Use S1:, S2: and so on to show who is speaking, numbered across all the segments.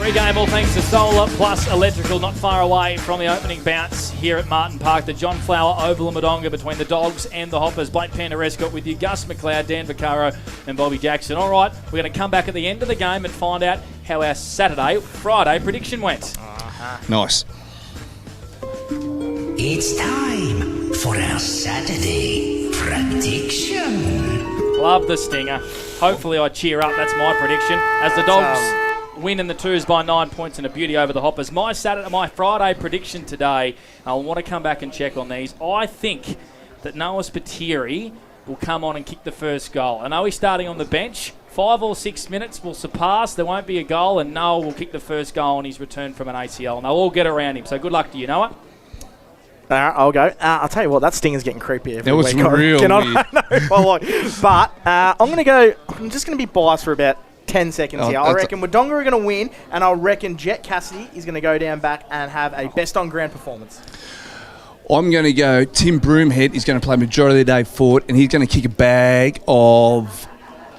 S1: Free game, all thanks to Solar Plus Electrical, not far away from the opening bounce here at Martin Park. The John Flower Oval in Wodonga between the Dogs and the Hoppers. Blake Penderescott with you, Gus McLeod, Dan Vaccaro and Bobby Jackson. All right, we're going to come back at the end of the game and find out how our Friday prediction went.
S2: Nice.
S3: It's time for our Saturday prediction.
S1: Love the stinger. Hopefully I cheer up. That's my prediction. As the Dogs win in the twos by 9 points and a beauty over the Hoppers. My Friday prediction today, I'll want to come back and check on these. I think that Noah Spiteri will come on and kick the first goal. I know he's starting on the bench. 5 or 6 minutes will surpass. There won't be a goal, and Noah will kick the first goal on his return from an ACL. And they'll all get around him. So good luck to you, Noah.
S4: I'll go. I'll tell you what, that stinger's getting creepy every week.
S2: That was real weird.
S4: But I'm going to go, I'm just going to be biased for about 10 seconds here. I reckon Wodonga are going to win, and I reckon Jet Cassidy is going to go down back and have a best-on-ground performance.
S2: I'm going to go Tim Broomhead is going to play majority of the day forward, and he's going to kick a bag of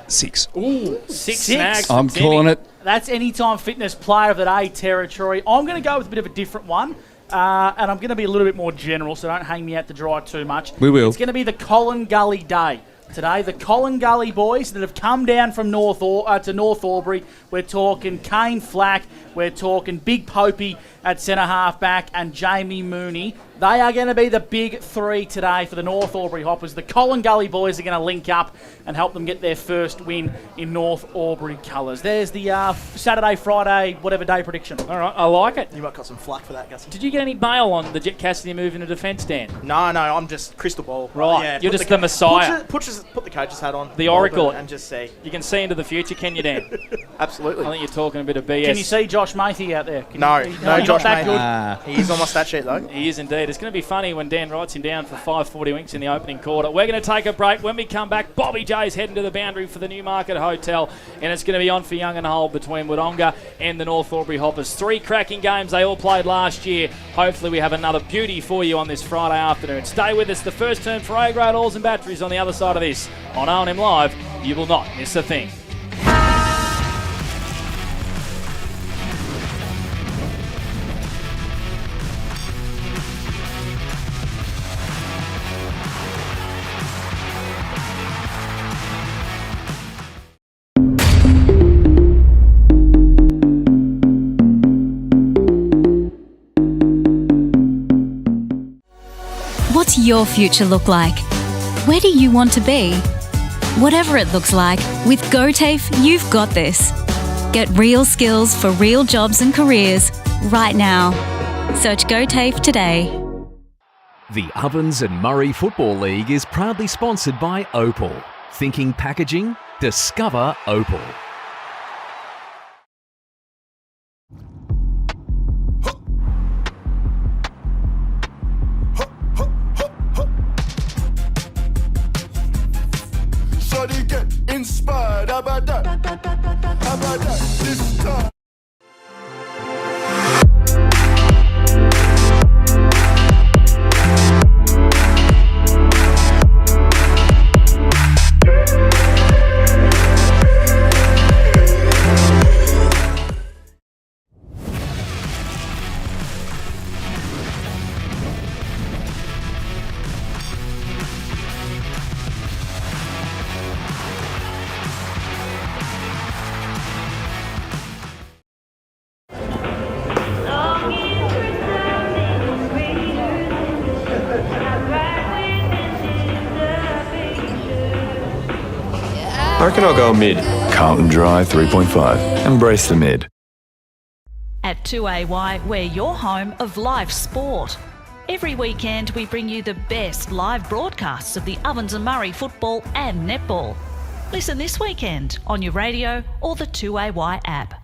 S2: 6.
S1: Ooh, six snags.
S2: I'm calling it.
S5: That's Anytime Fitness Player of the Day territory. I'm going to go with a bit of a different one. And I'm going to be a little bit more general, so don't hang me out to dry too much.
S2: We will.
S5: It's going to be the Colin Gully Day today. The Colin Gully boys that have come down from North Albury. We're talking Kane Flack. We're talking Big Popey at centre half back and Jamie Mooney. They are going to be the big three today for the North Albury Hoppers. The Colin Gully boys are going to link up and help them get their first win in North Albury colours. There's the Saturday, Friday, whatever day prediction.
S1: All right, I like it.
S4: You might got some flack for that, Gus.
S1: Did you get any bail on the Jet Cassidy move into defence, Dan?
S4: No, I'm just crystal ball.
S1: Right,
S4: yeah,
S1: you're just the Messiah.
S4: Put the coach's hat on.
S1: The Oracle.
S4: And just see.
S1: You can see into the future, can you, Dan?
S4: Absolutely.
S1: I think you're talking a bit of BS.
S5: Can you see Josh Mathy out there?
S4: No, Josh
S5: that
S4: Mathy. He is on my stat sheet, though.
S1: He is indeed. It's going to be funny when Dan writes him down for 5.40 winks in the opening quarter. We're going to take a break. When we come back, Bobby J's heading to the boundary for the Newmarket Hotel, and it's going to be on for Young and Hull between Wodonga and the North Albury Hoppers. 3 cracking games they all played last year. Hopefully we have another beauty for you on this Friday afternoon. Stay with us. The first term for A-grade oils and batteries on the other side of this. On O&M Live, you will not miss a thing.
S6: What's your future look like? Where do you want to be? Whatever it looks like, with GoTAFE, you've got this. Get real skills for real jobs and careers right now. Search GoTAFE today.
S7: The Ovens and Murray Football League is proudly sponsored by Opal. Thinking packaging? Discover Opal.
S8: Inspired, how about that? How about that? This time.
S9: I reckon I'll go mid. Carlton Dry 3.5. Embrace the mid.
S10: At 2AY, we're your home of live sport. Every weekend we bring you the best live broadcasts of the Ovens and Murray football and netball. Listen this weekend on your radio or the 2AY app.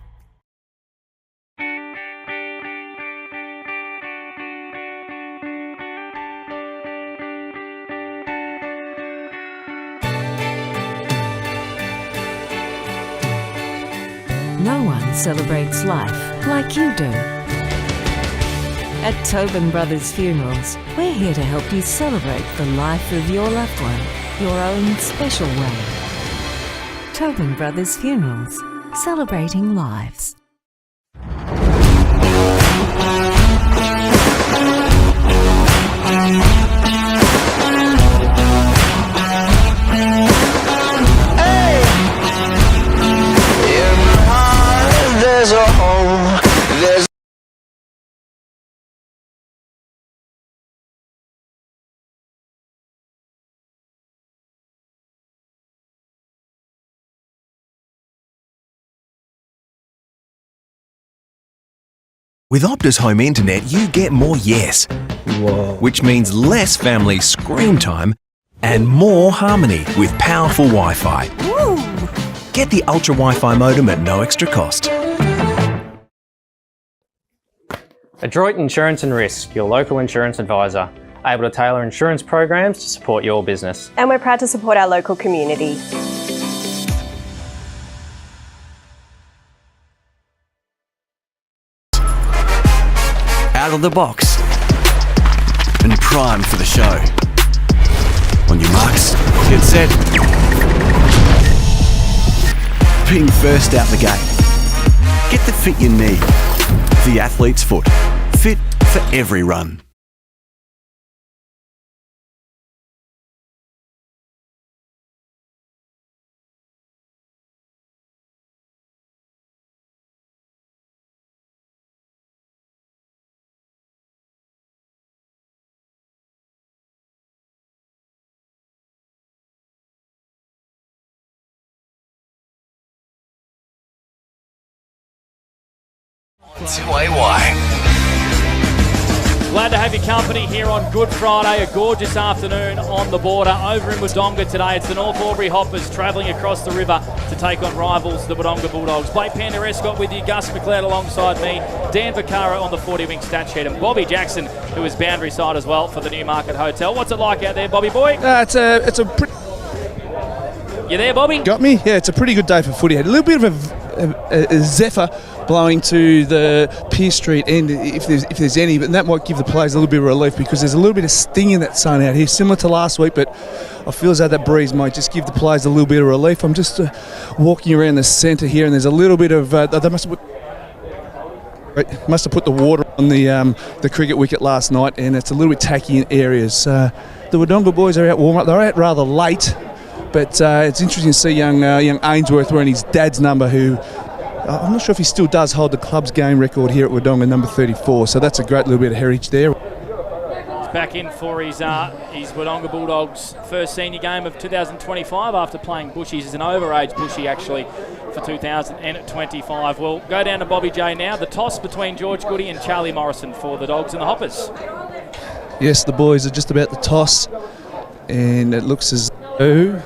S11: No one celebrates life like you do. At Tobin Brothers Funerals, we're here to help you celebrate the life of your loved one, your own special way. Tobin Brothers Funerals, celebrating lives.
S12: With Optus Home Internet, you get more yes. Whoa. Which means less family screen time and more harmony with powerful Wi-Fi. Woo. Get the Ultra Wi-Fi modem at no extra cost.
S13: Adroit Insurance and Risk, your local insurance advisor, able to tailor insurance programs to support your business.
S14: And we're proud to support our local community.
S15: Out of the box and primed for the show. On your marks, get set. Being first out the gate. Get the fit you need. The athlete's foot. Fit for every run.
S1: Glad to have your company here on Good Friday, a gorgeous afternoon on the border. Over in Wodonga today, it's the North Albury Hoppers travelling across the river to take on rivals, the Wodonga Bulldogs. Blake Panderescott with you, Gus McLeod alongside me, Dan Vaccaro on the 40-wing stat sheet, and Bobby Jackson, who is boundary side as well for the Newmarket Hotel. What's it like out there, Bobby boy?
S2: It's a pretty...
S1: You there, Bobby?
S2: Got me? Yeah, it's a pretty good day for footy. Had a little bit of a zephyr blowing to the Pearce Street end, if there's any, but that might give the players a little bit of relief because there's a little bit of sting in that sun out here, similar to last week, but I feel as though that breeze might just give the players a little bit of relief. I'm just walking around the centre here, and there's a little bit of... they must have put the water on the cricket wicket last night, and it's a little bit tacky in areas. The Wodonga boys are out warm up. They're out rather late, but it's interesting to see young Ainsworth wearing his dad's number, who I'm not sure if he still does hold the club's game record here at Wodonga, number 34. So that's a great little bit of heritage there.
S1: He's back in for his Wodonga Bulldogs' first senior game of 2025 after playing Bushies. He's an overage Bushy actually for 2025. We'll go down to Bobby J now. The toss between George Goody and Charlie Morrison for the Dogs and the Hoppers.
S2: Yes, the boys are just about the toss, and it looks as though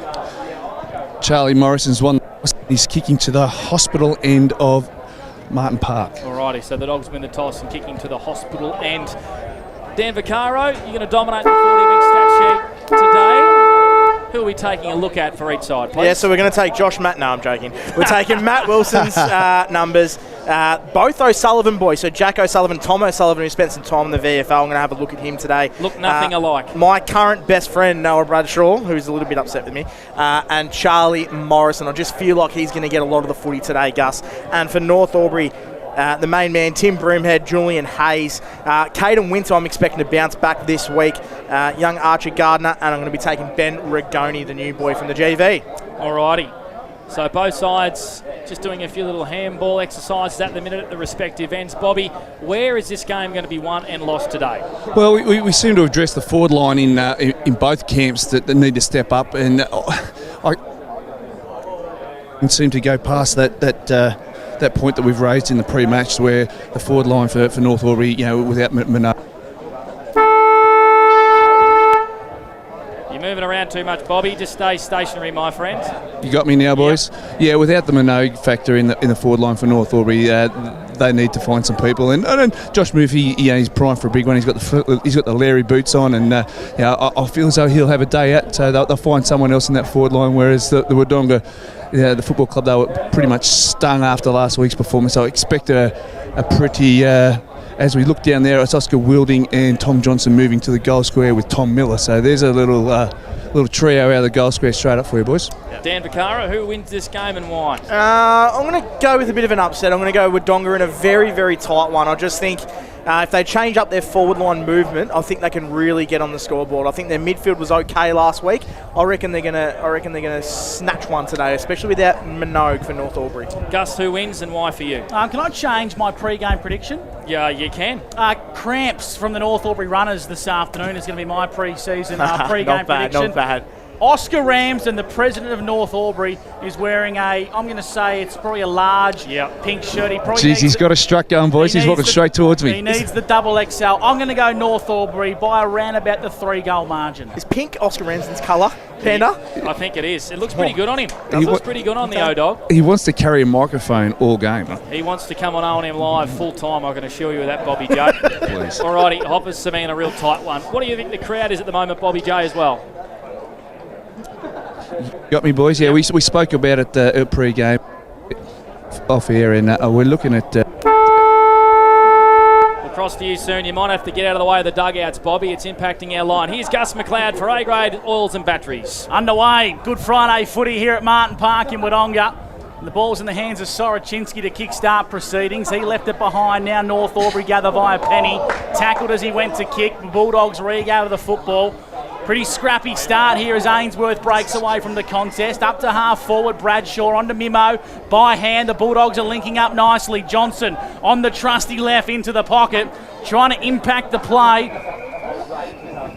S2: Charlie Morrison's won. He's kicking to the hospital end of Martin Park.
S1: Alrighty, so the Dogs win the toss and kicking to the hospital end. Dan Vaccaro, you're going to dominate the 40-wing stat sheet today. Who are we taking a look at for each side, please?
S4: Yeah, so we're going to take Josh Matt. No, I'm joking. We're taking Matt Wilson's numbers. Both O'Sullivan boys, so Jack O'Sullivan, Tom O'Sullivan, who spent some time in the VFL. I'm going to have a look at him today.
S1: Look nothing alike.
S4: My current best friend, Noah Bradshaw, who's a little bit upset with me, and Charlie Morrison. I just feel like he's going to get a lot of the footy today, Gus. And for North Albury, the main man, Tim Broomhead, Julian Hayes. Caden Winter, I'm expecting to bounce back this week. Young Archer Gardner, and I'm going to be taking Ben Rigoni, the new boy from the GV.
S1: Alrighty. So both sides just doing a few little handball exercises at the minute at the respective ends. Bobby, where is this game going to be won and lost today?
S2: Well, we seem to address the forward line in both camps that need to step up, and I seem to go past that point that we've raised in the pre-match where the forward line for North Albury, without Minogue.
S1: You're moving around too much, Bobby. Just stay stationary, my friend.
S2: You got me now, boys? Yep. Yeah, without the Minogue factor in the forward line for North Albury, they need to find some people. And Josh Murphy, he's primed for a big one. He's got the Larry boots on, and I feel as though he'll have a day out. So they'll find someone else in that forward line. Whereas the Wodonga, the football club, they were pretty much stung after last week's performance. So I expect a pretty. As we look down there, it's Oscar Wilding and Tom Johnson moving to the goal square with Tom Miller. So there's a little trio out of the goal square straight up for you, boys.
S1: Dan Vaccaro, who wins this game and why?
S4: I'm going to go with a bit of an upset. I'm going to go with Wodonga in a very, very tight one. I just think if they change up their forward line movement, I think they can really get on the scoreboard. I think their midfield was okay last week. I reckon they're gonna snatch one today, especially without Minogue for North Albury.
S1: Gus, who wins and why for you?
S5: Can I change my pre-game prediction?
S1: Yeah, you can.
S5: Cramps from the North Albury Runners this afternoon is going to be my pre-season pre-game prediction.
S4: Not bad.
S5: Oscar Ramsden, the president of North Albury, is wearing I'm going to say it's probably a large pink shirt.
S2: He's got a strut going, boys. He's walking straight towards me.
S5: He needs the double XL. I'm going to go North Albury by around about the 3-goal margin.
S4: Is pink Oscar Ramsden's colour, Panda?
S1: I think it is. It looks pretty good on him. It looks pretty good on the O-Dog.
S2: He wants to carry a microphone all game.
S1: He wants to come on O&M Live full time, I can assure you of that, Bobby J.
S2: Please.
S1: Alrighty, Hoppers Sabine, a real tight one. What do you think the crowd is at the moment, Bobby J, as well?
S2: Got me, boys. Yeah, we spoke about it pre-game off air, and we're looking at.
S1: We'll cross to you soon. You might have to get out of the way of the dugouts, Bobby. It's impacting our line. Here's Gus McLeod for A-grade oils and batteries.
S5: Underway. Good Friday footy here at Martin Park in Wodonga. The ball's in the hands of Soroczynski to kick-start proceedings. He left it behind. Now North Albury gather via Penny. Tackled as he went to kick. The Bulldogs re-gather the football. Pretty scrappy start here as Ainsworth breaks away from the contest. Up to half forward, Bradshaw onto Mimo. By hand, the Bulldogs are linking up nicely. Johnson on the trusty left into the pocket, trying to impact the play.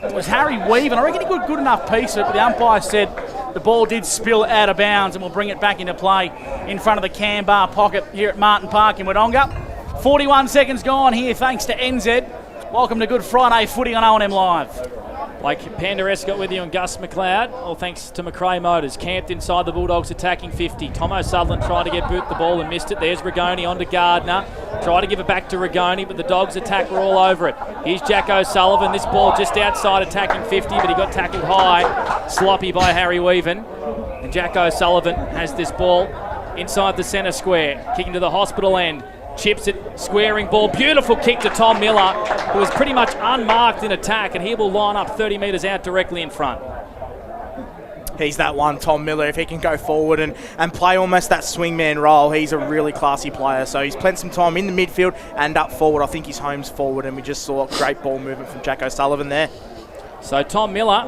S5: It was Harry Weave, and I reckon he got a good enough piece of it, but the umpire said the ball did spill out of bounds and will bring it back into play in front of the Canbar pocket here at Martin Park in Wodonga. 41 seconds gone here thanks to NZ. Welcome to Good Friday footy on O&M Live.
S1: Like Panda Escott with you and Gus McLeod, all thanks to McRae Motors. Camped inside the Bulldogs attacking 50. Tom O'Sullivan trying to get boot the ball and missed it. There's Rigoni on to Gardner. Try to give it back to Rigoni, but the Dogs attack were all over it. Here's Jack O'Sullivan. This ball just outside attacking 50, but he got tackled high. Sloppy by Harry Weaven. And Jack O'Sullivan has this ball inside the centre square. Kicking to the hospital end. Chips it, squaring ball. Beautiful kick to Tom Miller, who was pretty much unmarked in attack, and he will line up 30 metres out directly in front.
S4: He's that one, Tom Miller. If he can go forward and play almost that swingman role, he's a really classy player. So he's played some time in the midfield and up forward. I think his home's forward, and we just saw a great ball movement from Jack O'Sullivan there.
S1: So Tom Miller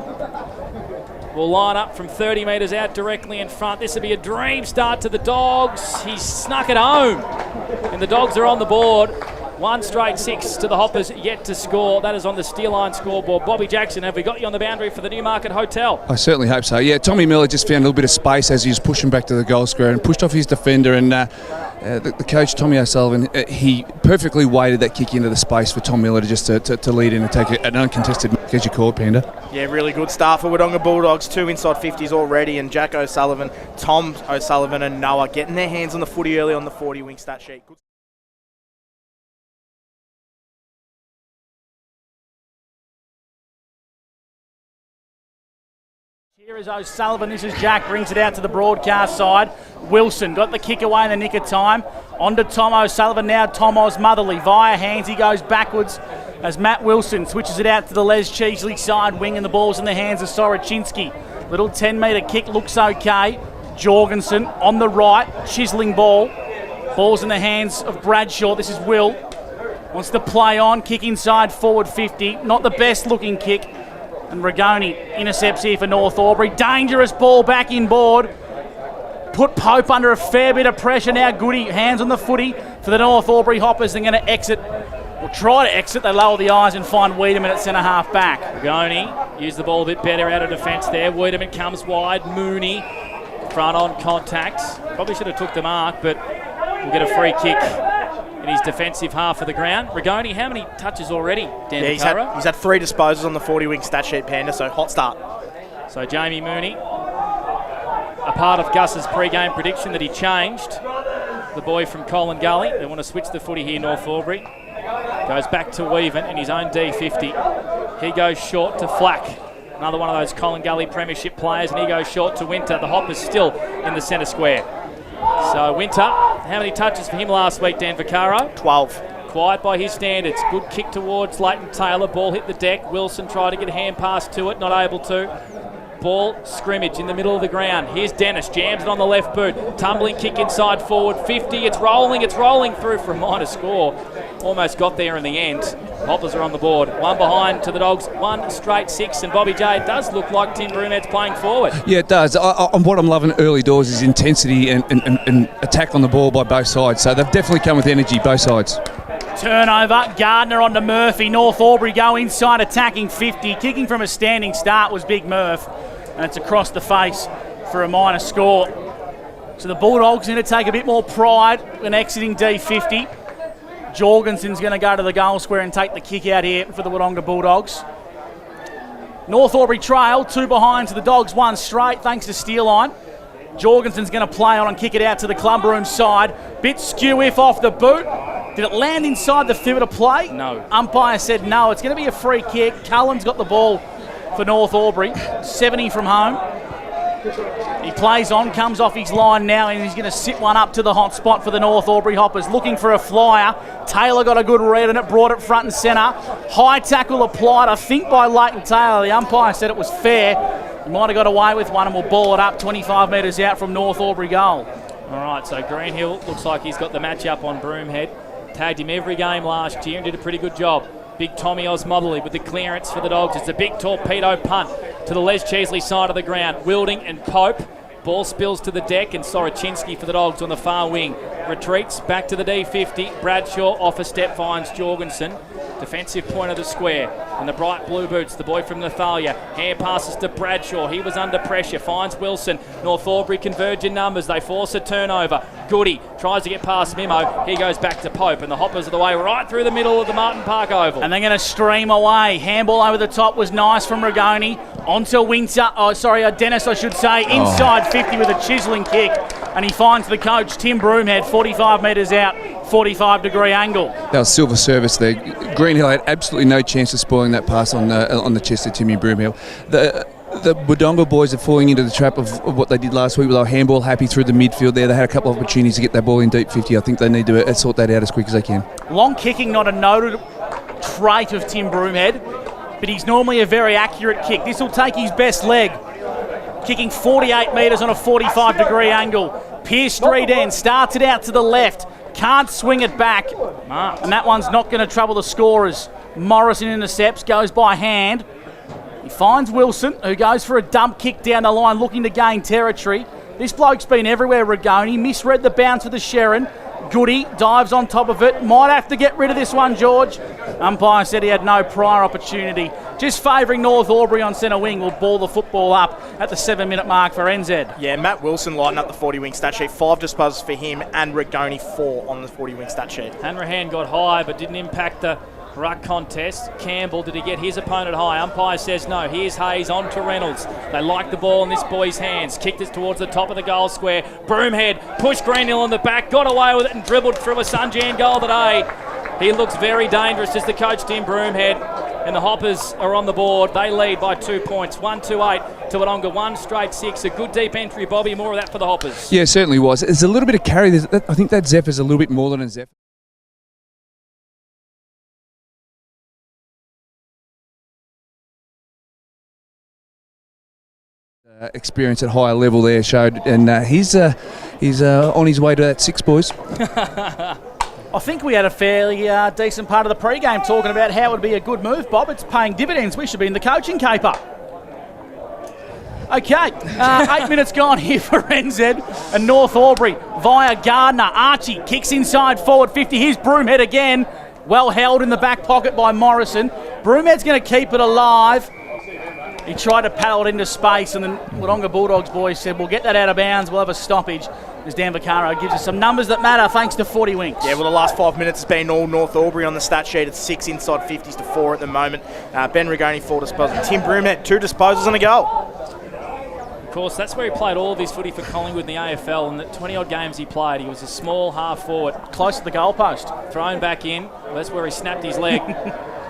S1: will line up from 30 metres out directly in front. This will be a dream start to the Dogs. He's snuck it home, and the Dogs are on the board. One straight 6 to the Hoppers, yet to score. That is on the Steel Line scoreboard. Bobby Jackson, have we got you on the boundary for the Newmarket Hotel?
S2: I certainly hope so. Yeah, Tommy Miller just found a little bit of space as he was pushing back to the goal square and pushed off his defender, and the coach, Tommy O'Sullivan, he perfectly weighted that kick into the space for Tom Miller to lead in and take an uncontested mark, as you call it, Panda.
S4: Yeah, really good start for Wodonga Bulldogs. 2 inside 50s already, and Jack O'Sullivan, Tom O'Sullivan and Noah getting their hands on the footy early on the 40-wing stat sheet. Good.
S5: Here is O'Sullivan, this is Jack, brings it out to the broadcast side. Wilson got the kick away in the nick of time. On to Tom O'Sullivan now, Tom Osmotherly via hands, he goes backwards as Matt Wilson switches it out to the Les Cheesley side wing, and the ball's in the hands of Soroczynski. Little 10-metre kick looks okay. Jorgensen on the right, chiselling ball. Ball's in the hands of Bradshaw, this is Will. Wants to play on, kick inside forward 50. Not the best looking kick. And Rigoni intercepts here for North Albury. Dangerous ball back inboard. Put Pope under a fair bit of pressure now. Goody, hands on the footy for the North Albury Hoppers. They're going to exit, or try to exit. They lower the eyes and find Wiedemann at centre half back.
S1: Rigoni used the ball a bit better out of defence there. Wiedemann comes wide. Mooney front on contact. Probably should have took the mark, but we'll get a free kick in his defensive half of the ground. Rigoni, how many touches already, Dan
S4: Yeah, he's had 3 disposals on the 40-wing stat sheet, Panda, so hot start.
S1: So Jamie Mooney, a part of Gus's pre-game prediction that he changed the boy from Colin Gully. They want to switch the footy here, North Albury. Goes back to Weaven in his own D50. He goes short to Flack. Another one of those Colin Gully premiership players, and he goes short to Winter. The Hoppers still in the centre square. So Winter, how many touches for him last week, Dan Vaccaro?
S4: 12.
S1: Quiet by his standards. Good kick towards Leighton Taylor. Ball hit the deck. Wilson tried to get a hand pass to it, not able to. Ball scrimmage in the middle of the ground. Here's Dennis, jams it on the left boot. Tumbling kick inside forward 50. It's rolling through for a minor score. Almost got there in the end. Hoppers are on the board. One behind to the Dogs, 1 straight 6. And Bobby J, it does look like Tim Brunette's playing forward.
S2: Yeah, it does. What I'm loving early doors is intensity and attack on the ball by both sides. So they've definitely come with energy, both sides.
S5: Turnover, Gardner on to Murphy. North Albury go inside attacking 50. Kicking from a standing start was Big Murph. and it's across the face for a minor score. So the Bulldogs going to take a bit more pride when exiting D50. Jorgensen's going to go to the goal square and take the kick out here for the Wodonga Bulldogs. North Albury trail, 2 behind to the Dogs, 1 straight thanks to Steelline. Jorgensen's going to play on and kick it out to the clubroom side. Bit skew if off the boot. Did it land inside the field of play?
S1: No.
S5: Umpire said no. It's going to be a free kick. Cullen's got the ball for North Albury. 70 from home. He plays on, comes off his line now, and he's going to sit one up to the hot spot for the North Albury Hoppers. Looking for a flyer. Taylor got a good read on it, brought it front and centre. High tackle applied, I think, by Leighton Taylor. The umpire said it was fair. He might have got away with one and will ball it up 25 metres out from North Albury goal.
S1: All right, so Greenhill looks like he's got the match up on Broomhead. Tagged him every game last year and did a pretty good job. Big Tommy Osmotherly with the clearance for the Dogs. It's a big torpedo punt to the Les Cheesley side of the ground. Wilding and Pope. Ball spills to the deck, and Sorochinsky for the Dogs on the far wing. Retreats back to the D50. Bradshaw off a step, finds Jorgensen. Defensive point of the square. And the bright blue boots, the boy from Nathalia. Hair passes to Bradshaw. He was under pressure. Finds Wilson. North Albury converge in numbers. They force a turnover. Goody tries to get past Mimo. He goes back to Pope, and the Hoppers are the way right through the middle of the Martin Park Oval.
S5: And they're going to stream away. Handball over the top was nice from Rigoni. Onto Dennis, I should say. Inside 50 with a chiselling kick. And he finds the coach, Tim Broomhead, 45 metres out, 45-degree angle.
S2: That was silver service there. Greenhill had absolutely no chance of spoiling that pass on the chest of Timmy Broomhill. The Wodonga boys are falling into the trap of what they did last week. They were handball happy through the midfield there. They had a couple of opportunities to get that ball in deep 50. I think they need to sort that out as quick as they can.
S5: Long kicking, not a noted trait of Tim Broomhead, but he's normally a very accurate kick. This will take his best leg. Kicking 48 metres on a 45-degree angle. Pierce Street end, starts it out to the left. Can't swing it back. And that one's not going to trouble the scorers. Morrison intercepts, goes by hand. He finds Wilson, who goes for a dump kick down the line, looking to gain territory. This bloke's been everywhere, Rigoni. Misread the bounce of the Sharon. Goody dives on top of it. Might have to get rid of this one, George. Umpire said he had no prior opportunity. Just favouring North Albury on centre wing will ball the football up at the 7-minute mark for NZ.
S4: Yeah, Matt Wilson lighting up the 40-wing stat sheet. 5 disposals for him and Rigoni 4 on the 40-wing stat sheet.
S1: Hanrahan got high but didn't impact the ruck contest. Campbell, did he get his opponent high? Umpire says no. Here's Hayes on to Reynolds. They like the ball in this boy's hands. Kicked it towards the top of the goal square. Broomhead pushed Greenhill on the back, got away with it and dribbled through a Sunjan goal today. He looks very dangerous, as the coach Tim Broomhead. And the Hoppers are on the board. They lead by 2 points. 1-2-8 to Wodonga. 1 straight 6. A good deep entry, Bobby. More of that for the Hoppers.
S2: Yeah, it certainly was. There's a little bit of carry. I think that Zephyr's a little bit more than a Zephyr. Experience at higher level there showed, and he's on his way to that 6, boys.
S5: I think we had a fairly decent part of the pre-game talking about how it would be a good move, Bob. It's paying dividends. We should be in the coaching caper. Okay, 8 minutes gone here for NZ and North Albury via Gardner. Archie kicks inside forward 50. Here's Broomhead again. Well held in the back pocket by Morrison. Broomhead's going to keep it alive. He tried to paddle it into space, and the Wodonga Bulldogs boys said, we'll get that out of bounds, we'll have a stoppage. As Dan Vaccaro gives us some numbers that matter thanks to 40 winks.
S4: Yeah, well, the last 5 minutes has been all North Albury on the stat sheet. It's 6 inside 50s to 4 at the moment. Ben Rigoni 4 disposals. Tim Broomhead 2 disposals and a goal.
S1: Of course, that's where he played all of his footy for Collingwood in the AFL, and the 20-odd games he played, he was a small half forward.
S5: Close to the goalpost.
S1: Thrown back in. Well, that's where he snapped his leg.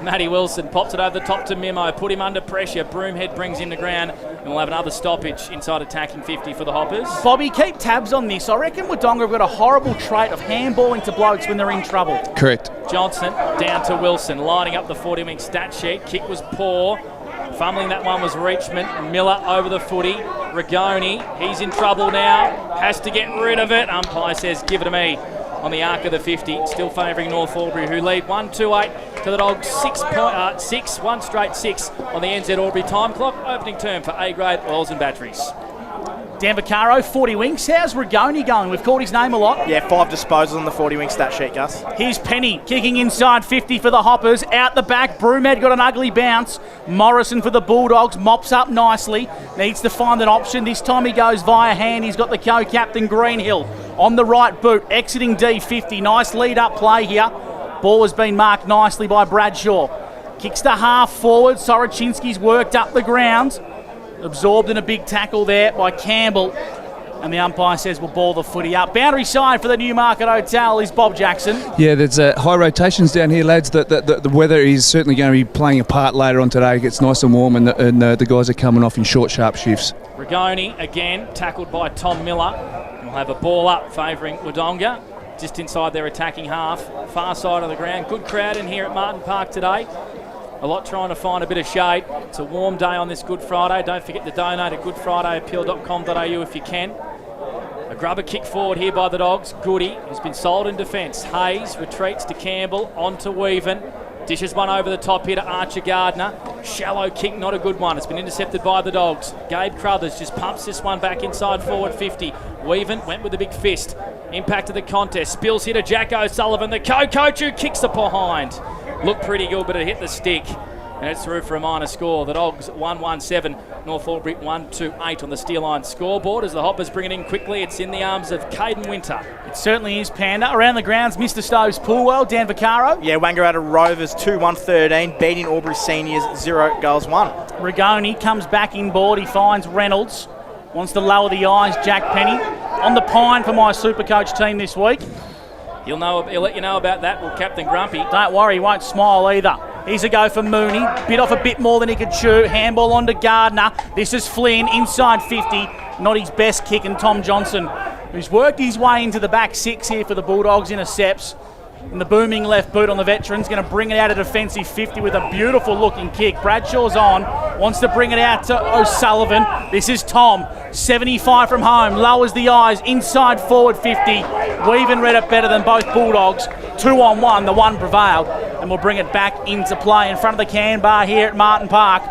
S1: Matty Wilson pops it over the top to Mimo, put him under pressure. Broomhead brings him to ground, and we'll have another stoppage inside attacking 50 for the Hoppers.
S5: Bobby, keep tabs on this. I reckon Wodonga have got a horrible trait of handballing to blokes when they're in trouble.
S2: Correct.
S1: Johnson down to Wilson, lining up the 40-wing stat sheet. Kick was poor. Fumbling that one was Reachman. Miller over the footy. Rigoni, he's in trouble now. Has to get rid of it. Umpire says, give it to me. On the arc of the 50, still favouring North Albury, who lead 1-2-8 to the Dogs. 1 straight 6 on the NZ Albury time clock. Opening term for A-grade oils and batteries.
S5: Dan Vaccaro, 40 winks. How's Rigoni going? We've called his name a lot.
S4: Yeah, 5 disposals on the 40-wing stat sheet, Gus.
S5: Here's Penny, kicking inside 50 for the Hoppers. Out the back, Broomhead got an ugly bounce. Morrison for the Bulldogs, mops up nicely. Needs to find an option. This time he goes via hand. He's got the co-captain Greenhill on the right boot, exiting D50. Nice lead-up play here. Ball has been marked nicely by Bradshaw. Kicks to half forward. Soroczynski's worked up the ground. Absorbed in a big tackle there by Campbell. And the umpire says we'll ball the footy up. Boundary side for the Newmarket Hotel is Bob Jackson.
S2: Yeah, there's high rotations down here, lads. The weather is certainly going to be playing a part later on today. It gets nice and warm, and the guys are coming off in short, sharp shifts.
S1: Rigoni again, tackled by Tom Miller. We'll have a ball up favouring Wodonga, just inside their attacking half, far side of the ground. Good crowd in here at Martin Park today. A lot trying to find a bit of shade. It's a warm day on this Good Friday. Don't forget to donate at goodfridayappeal.com.au if you can. A grubber kick forward here by the Dogs. Goody has been sold in defence. Hayes retreats to Campbell, on to Weaven. Dishes one over the top here to Archer Gardner. Shallow kick, not a good one. It's been intercepted by the Dogs. Gabe Crothers just pumps this one back inside forward 50. Weaven went with a big fist. Impacted the contest. Spills here to Jack O'Sullivan, the co-coach who kicks it behind. Looked pretty good, but it hit the stick. And it's through for a minor score. The Dogs 1-1-7, North Albury 1-2-8 on the Steel Line scoreboard. As the Hoppers bring it in quickly, it's in the arms of Caden Winter.
S5: It certainly is, Panda. Around the grounds, Mr. Stowe's Poolwell, Dan Vaccaro.
S4: Yeah, Wangaratta Rovers 2-1-13, beating Albury Seniors 0-1.
S5: Rigoni comes back inboard. He finds Reynolds. Wants to lower the eyes, Jack Penny. On the pine for my Supercoach team this week.
S1: He'll let you know about that, will Captain Grumpy.
S5: Don't worry, he won't smile either. Here's a go for Mooney. Bit off a bit more than he could chew. Handball onto Gardner. This is Flynn, inside 50. Not his best kick, and Tom Johnson, who's worked his way into the back six here for the Bulldogs, intercepts. And the booming left boot on the veteran's going to bring it out of defensive 50 with a beautiful looking kick. Bradshaw's on, wants to bring it out to O'Sullivan. This is Tom, 75 from home, lowers the eyes, inside forward 50. Weaven read it better than both Bulldogs. 2-on-1, the one prevailed. And we'll bring it back into play in front of the can bar here at Martin Park,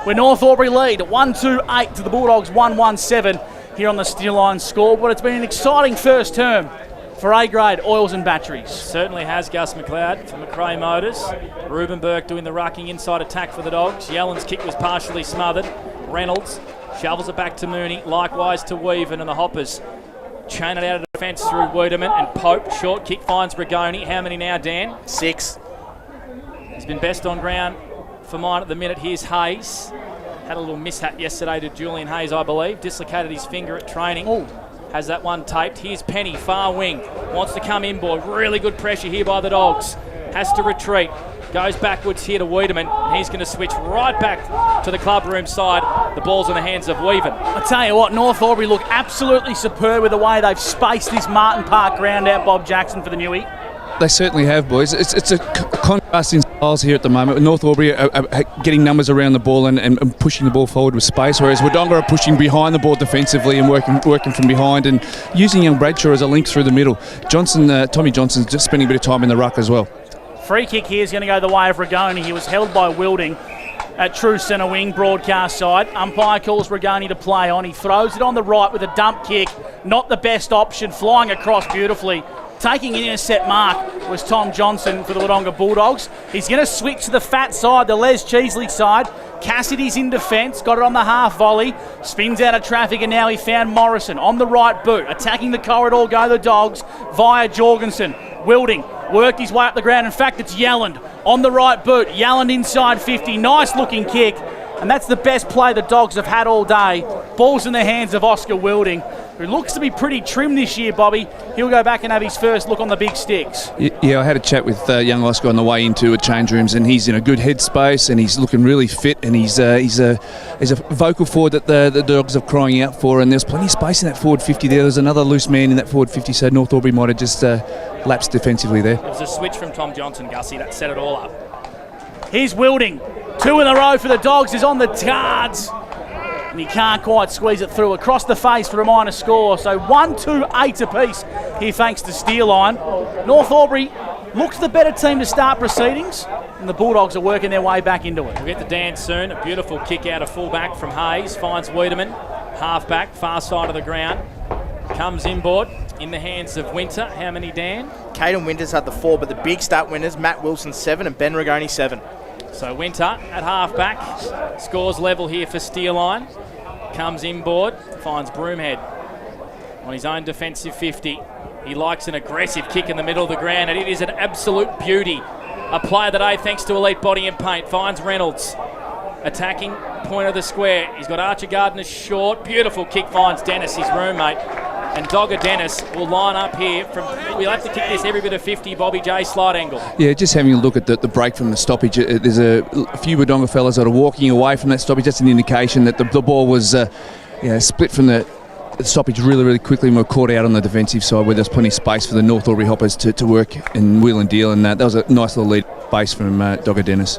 S5: where North Albury lead 1-2-8 to the Bulldogs 1-1-7 here on the Steel Line scoreboard. It's been an exciting first term for A-grade oils and batteries.
S1: Certainly has, Gus McLeod for McRae Motors. Ruben Burke doing the rucking inside attack for the Dogs. Yellen's kick was partially smothered. Reynolds shovels it back to Mooney, likewise to Weaven, and the Hoppers chain it out of defence through Wiedemann and Pope. Short kick finds Rigoni. How many now, Dan?
S4: 6.
S1: He's been best on ground for mine at the minute. Here's Hayes. Had a little mishap yesterday to Julian Hayes, I believe. Dislocated his finger at training.
S5: Ooh.
S1: Has that one taped. Here's Penny, far wing. Wants to come inboard. Really good pressure here by the Dogs. Has to retreat. Goes backwards here to Wiedemann. And he's going to switch right back to the club room side. The ball's in the hands of Weaven.
S5: I tell you what, North Albury look absolutely superb with the way they've spaced this Martin Park ground out, Bob Jackson, for the Newie.
S2: They certainly have, boys. It's a contrast in styles here at the moment. North Albury are getting numbers around the ball and pushing the ball forward with space, whereas Wodonga are pushing behind the ball defensively and working from behind and using young Bradshaw as a link through the middle. Tommy Johnson's just spending a bit of time in the ruck as well.
S5: Free kick here is going to go the way of Rigoni. He was held by Wilding at true centre wing, broadcast side. Umpire calls Rigoni to play on. He throws it on the right with a dump kick. Not the best option, flying across beautifully. Taking an intercept mark was Tom Johnson for the Wodonga Bulldogs. He's going to switch to the fat side, the Les Cheesley side. Cassidy's in defence, got it on the half volley, spins out of traffic, and now he found Morrison on the right boot. Attacking the corridor go the Dogs via Jorgensen. Wilding worked his way up the ground. In fact, it's Yelland on the right boot. Yelland inside 50. Nice looking kick. And that's the best play the Dogs have had all day. Ball's in the hands of Oscar Wilding, who looks to be pretty trim this year, Bobby. He'll go back and have his first look on the big sticks.
S2: Yeah, I had a chat with young Oscar on the way into a change rooms, and he's in a good headspace, and he's looking really fit, and he's a vocal forward that the Dogs are crying out for, and there's plenty of space in that forward 50 there. There's another loose man in that forward 50, so North Albury might have just lapsed defensively there.
S1: It was a switch from Tom Johnson, Gussie, that set it all up.
S5: Here's Wilding. 2 in a row for the Dogs is on the cards. And he can't quite squeeze it through. Across the face for a minor score. So 1-2-8 apiece here thanks to Steel Line. North Albury looks the better team to start proceedings. And the Bulldogs are working their way back into it.
S1: We'll get to Dan soon. A beautiful kick out of fullback from Hayes. Finds Wiedemann. Halfback, far side of the ground. Comes inboard in the hands of Winter. How many, Dan?
S4: Caden Winters had the 4, but the big stat winners, Matt Wilson 7 and Ben Rigoni 7.
S1: So Winter at halfback. Scores level here for Steerline. Comes inboard, finds Broomhead on his own defensive 50. He likes an aggressive kick in the middle of the ground, and it is an absolute beauty. A play of the day thanks to Elite Body and Paint. Finds Reynolds. Attacking point of the square. He's got Archer Gardner short. Beautiful kick, finds Dennis, his roommate. And Dogger Dennis will line up here. We'll have to kick this every bit of 50, Bobby J, slide angle.
S2: Yeah, just having a look at the break from the stoppage. There's a few Wodonga fellas that are walking away from that stoppage. That's an indication that the ball was split from the stoppage really quickly, and we're caught out on the defensive side where there's plenty of space for the North Albury Hoppers to work and wheel and deal, and that was a nice little lead base from Dogger Dennis.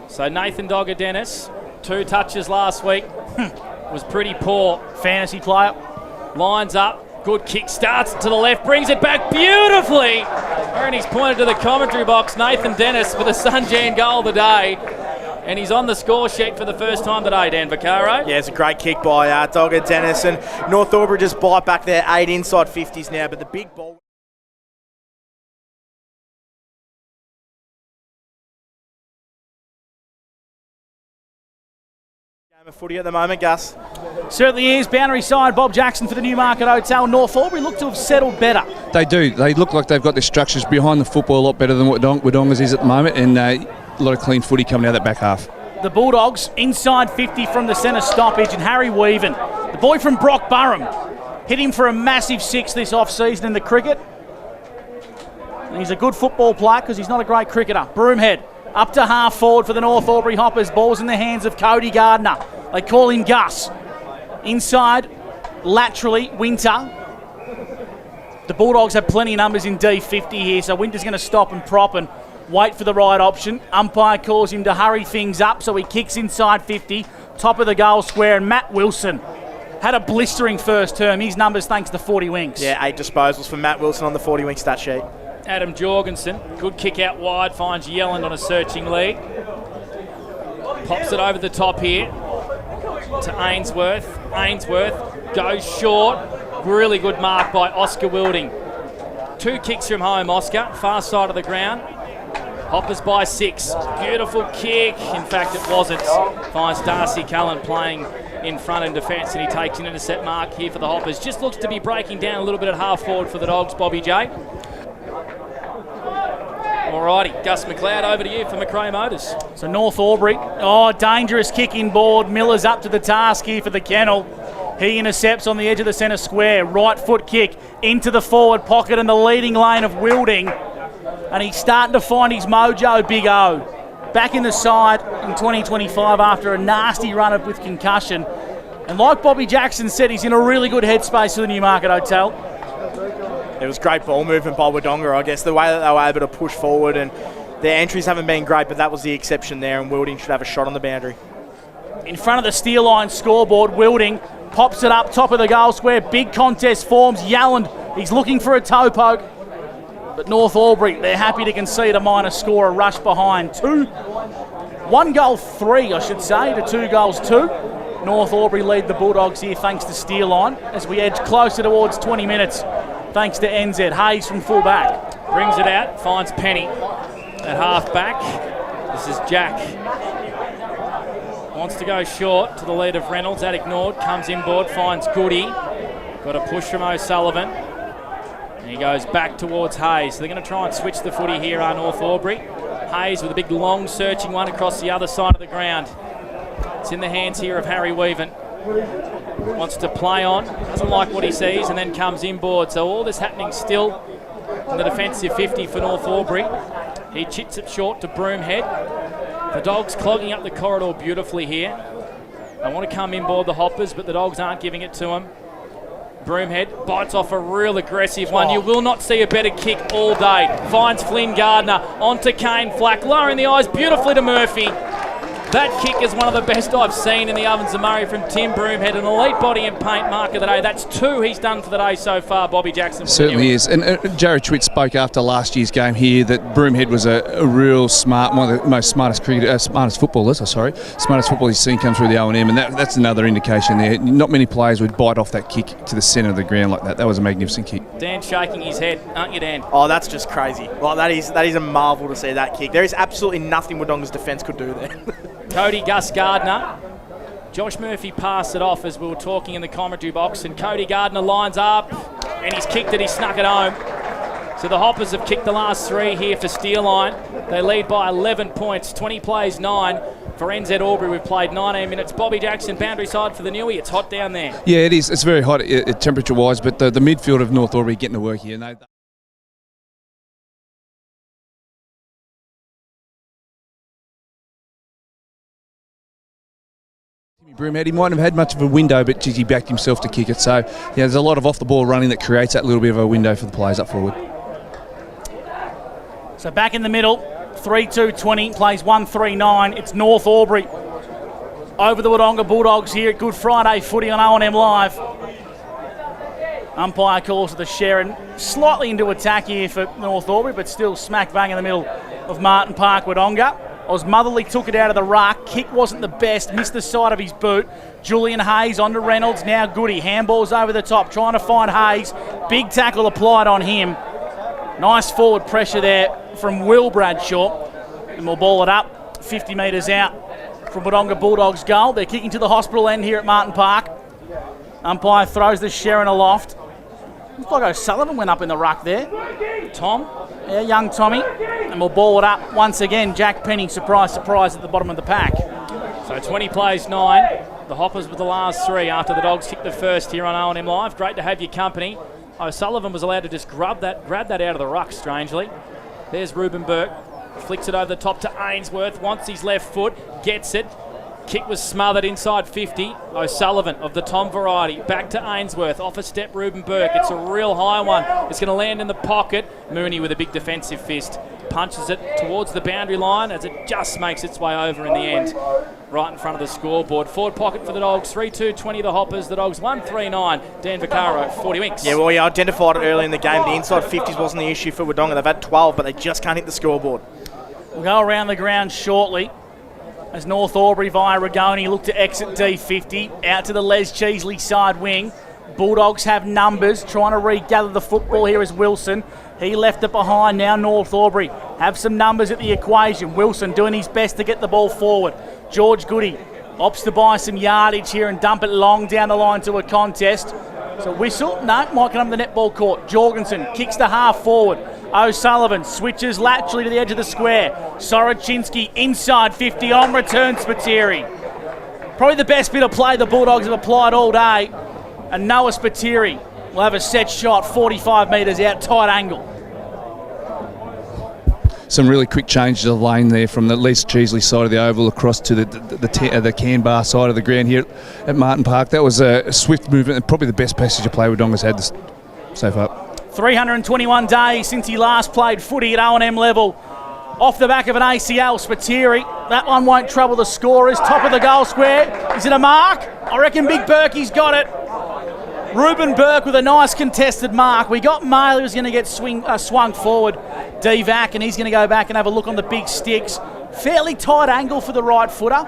S1: So Nathan Dogger Dennis, 2 touches last week, was pretty poor.
S5: Fantasy player.
S1: Lines up, good kick, starts to the left, brings it back beautifully. And he's pointed to the commentary box, Nathan Dennis for the Sunjan goal of the day. And he's on the score sheet for the first time today, Dan Vaccaro.
S4: Yeah, it's a great kick by Dogger Dennis, and North Albury just bite back their 8 inside 50s now, but the big ball... Game of footy at the moment, Gus.
S5: Certainly is. Boundary side, Bob Jackson for the Newmarket Hotel. North Albury look to have settled better.
S2: They do. They look like they've got their structures behind the football a lot better than what Wodonga's is at the moment, and a lot of clean footy coming out of that back half.
S5: The Bulldogs inside 50 from the centre stoppage, and Harry Weaven, the boy from Brock Burham, hit him for a massive 6 this off-season in the cricket. And he's a good football player because he's not a great cricketer. Broomhead up to half forward for the North Albury Hoppers. Ball's in the hands of Cody Gardner. They call him Gus. Inside, laterally, Winter. The Bulldogs have plenty of numbers in D50 here, so Winter's going to stop and prop and wait for the right option. Umpire calls him to hurry things up, so he kicks inside 50, top of the goal square, and Matt Wilson had a blistering first term. His numbers thanks to 40 wings.
S4: Yeah, 8 disposals for Matt Wilson on the 40 wing stat sheet.
S1: Adam Jorgensen, good kick out wide, finds Yelland on a searching lead. Pops it over the top here to Ainsworth. Ainsworth goes short. Really good mark by Oscar Wilding. 2 kicks from home, Oscar, far side of the ground. Hoppers by 6. Beautiful kick. In fact, it wasn't. Finds Darcy Cullen playing in front in defence, and he takes an intercept mark here for the Hoppers. Just looks to be breaking down a little bit at half forward for the Dogs, Bobby J. Alrighty, Gus McLeod, over to you for McRae Motors.
S5: So North Albury, dangerous kick inboard. Miller's up to the task here for the Kennel. He intercepts on the edge of the centre square. Right foot kick into the forward pocket in the leading lane of Wilding. And he's starting to find his mojo, Big O. Back in the side in 2025 after a nasty run with concussion. And like Bobby Jackson said, he's in a really good headspace for the Newmarket Hotel.
S4: It was great ball movement by Wodonga, I guess. The way that they were able to push forward, and their entries haven't been great, but that was the exception there, and Wilding should have a shot on the boundary.
S5: In front of the steel line scoreboard, Wilding pops it up, top of the goal square. Big contest forms. Yalland, he's looking for a toe poke. But North Albury, they're happy to concede a minor score, a rush behind. 1 goal 3, I should say, to 2 goals 2. North Albury lead the Bulldogs here thanks to steer line as we edge closer towards 20 minutes thanks to NZ. Hayes from full back.
S1: Brings it out, finds Penny at half back. This is Jack. Wants to go short to the lead of Reynolds. That ignored. Comes inboard, finds Goody. Got a push from O'Sullivan. And he goes back towards Hayes. So they're going to try and switch the footy here, North Albury. Hayes with a big long searching one across the other side of the ground. It's in the hands here of Harry Weaven. Wants to play on, doesn't like what he sees, and then comes inboard. So all this happening still in the defensive 50 for North Albury. He chits it short to Broomhead. The Dogs clogging up the corridor beautifully here. They want to come inboard the Hoppers, but the Dogs aren't giving it to him. Broomhead bites off a real aggressive one. You will not see a better kick all day. Finds Flynn Gardner onto Kane Flack, lowering the eyes beautifully to Murphy. That kick is one of the best I've seen in the Ovens and Murray from Tim Broomhead, an elite body and paint mark of the day. That's 2 he's done for the day so far, Bobby Jackson.
S2: Certainly is. And Jared Schwitt spoke after last year's game here that Broomhead was a real smart, one of the most smartest footballers he's seen come through the O&M, and that's another indication there. Not many players would bite off that kick to the centre of the ground like that. That was a magnificent kick.
S1: Dan shaking his head, aren't you, Dan?
S4: Oh, that's just crazy. Like, that is a marvel to see that kick. There is absolutely nothing Wodonga's defence could do there.
S1: Cody Gus Gardner. Josh Murphy passed it off as we were talking in the commentary box, and Cody Gardner lines up, and he's kicked it, he snuck it home. So the Hoppers have kicked the last 3 here for Steelline. They lead by 11 points, 20 plays 9. For NZ Albury, we've played 19 minutes. Bobby Jackson, boundary side for the Newey. It's hot down there.
S2: Yeah, it is. It's very hot temperature-wise, but the midfield of North Albury getting to work here. Broomhead, he mightn't have had much of a window, but geez, he backed himself to kick it. So, yeah, there's a lot of off-the-ball running that creates that little bit of a window for the players up forward.
S5: So back in the middle, 3-2-20, plays 1-3-9. It's North Albury over the Wodonga Bulldogs here at Good Friday Footy on O&M Live. Umpire calls it the Sharon. Slightly into attack here for North Albury, but still smack bang in the middle of Martin Park, Wodonga. Osmotherly took it out of the ruck. Kick wasn't the best. Missed the side of his boot. Julian Hayes onto Reynolds. Now Goody. Handballs over the top. Trying to find Hayes. Big tackle applied on him. Nice forward pressure there from Will Bradshaw. And we'll ball it up 50 metres out from Wodonga Bulldogs goal. They're kicking to the hospital end here at Martin Park. Umpire throws the Sharon aloft. Looks like O'Sullivan went up in the ruck there.
S1: Tom?
S5: Yeah, young Tommy. And we'll ball it up once again. Jack Penny, surprise, surprise, at the bottom of the pack.
S1: So 20 plays 9. The Hoppers with the last 3 after the Dogs kicked the first here on O&M Live. Great to have your company. O'Sullivan was allowed to just grab that out of the ruck, strangely. There's Ruben Burke. Flicks it over the top to Ainsworth. Wants his left foot. Gets it. Kick was smothered inside 50. O'Sullivan of the Tom variety. Back to Ainsworth. Off a step, Ruben Burke. It's a real high one. It's going to land in the pocket. Mooney with a big defensive fist. Punches it towards the boundary line as it just makes its way over in the end. Right in front of the scoreboard. Forward pocket for the Dogs. 3-2-20 the Hoppers. The Dogs 1-3-9. Dan Vaccaro, 40 winks.
S4: Yeah, well, you identified it early in the game. The inside 50s wasn't the issue for Wodonga. They've had 12, but they just can't hit the scoreboard.
S5: We'll go around the ground shortly as North Albury via Rigoni look to exit D50. Out to the Les Cheesley side wing. Bulldogs have numbers, trying to regather the football here is Wilson. He left it behind, now North Albury have some numbers at the equation. Wilson doing his best to get the ball forward. George Goody opts to buy some yardage here and dump it long down the line to a contest. So whistle, no, might come to the netball court. Jorgensen kicks the half forward. O'Sullivan switches laterally to the edge of the square. Soroczynski inside 50 on return Spiteri. Probably the best bit of play the Bulldogs have applied all day. And Noah Spiteri will have a set shot 45 metres out, tight angle.
S2: Some really quick changes of lane there from the Les Cheesley side of the oval across to the Canberra side of the ground here at Martin Park. That was a swift movement and probably the best passage of play Wodonga's had so far.
S5: 321 days since he last played footy at O&M level. Off the back of an ACL, Spiteri. That one won't trouble the scorers. Top of the goal square. Is it a mark? I reckon Big Berkey's got it. Ruben Burke with a nice contested mark. We got Maley who's going to get swung forward. D-Vac, and he's going to go back and have a look on the big sticks. Fairly tight angle for the right footer,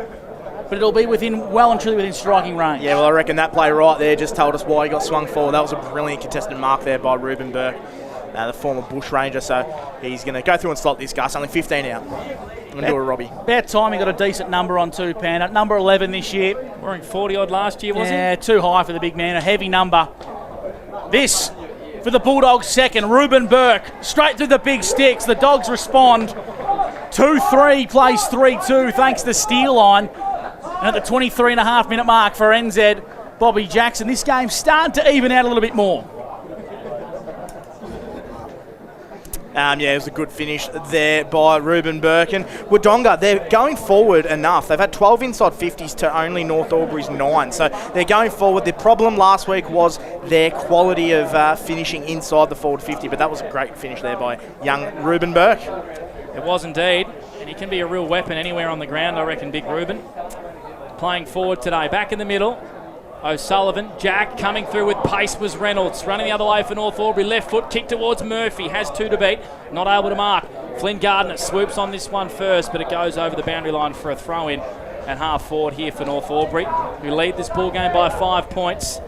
S5: but it'll be well and truly within striking range.
S4: Yeah, well, I reckon that play right there just told us why he got swung forward. That was a brilliant contested mark there by Ruben Burke, the former Bush Ranger. So he's going to go through and slot this Gus. Only 15 out. I'm going to do a Robbie.
S5: About time he got a decent number on too, Pan. At number 11 this year.
S1: Wearing 40-odd last year, wasn't he?
S5: Yeah, too high for the big man. A heavy number. This for the Bulldogs second. Ruben Burke straight through the big sticks. The Dogs respond. 2-3 plays 3-2 thanks to Steelline. And at the 23.5 minute mark for NZ, Bobby Jackson. This game's starting to even out a little bit more.
S4: Yeah, it was a good finish there by Ruben Burke. And Wodonga, they're going forward enough. They've had 12 inside 50s to only North Albury's 9. So they're going forward. The problem last week was their quality of finishing inside the forward 50. But that was a great finish there by young Ruben Burke.
S1: It was indeed. He can be a real weapon anywhere on the ground, I reckon, Big Ruben. Playing forward today. Back in the middle, O'Sullivan. Jack coming through with pace was Reynolds. Running the other way for North Albury. Left foot kick towards Murphy. Has 2 to beat. Not able to mark. Flynn Gardner swoops on this one first, but it goes over the boundary line for a throw-in at half forward here for North Albury, who lead this ball game by 5 points.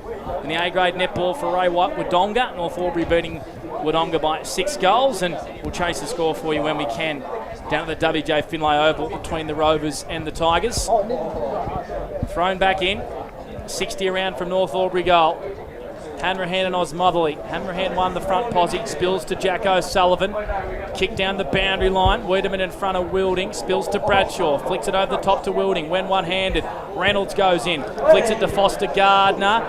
S1: In the A-grade netball for Ray White, Wodonga. North Albury beating Wodonga by 6 goals, and we'll chase the score for you when we can. Down at the WJ Finlay Oval between the Rovers and the Tigers. Thrown back in. 60 around from North Albury goal. Hanrahan and Osmotherly. Hanrahan won the front posse. Spills to Jack O'Sullivan. Kick down the boundary line. Wiedemann in front of Wilding. Spills to Bradshaw. Flicks it over the top to Wilding. When one-handed. Reynolds goes in. Flicks it to Foster Gardner.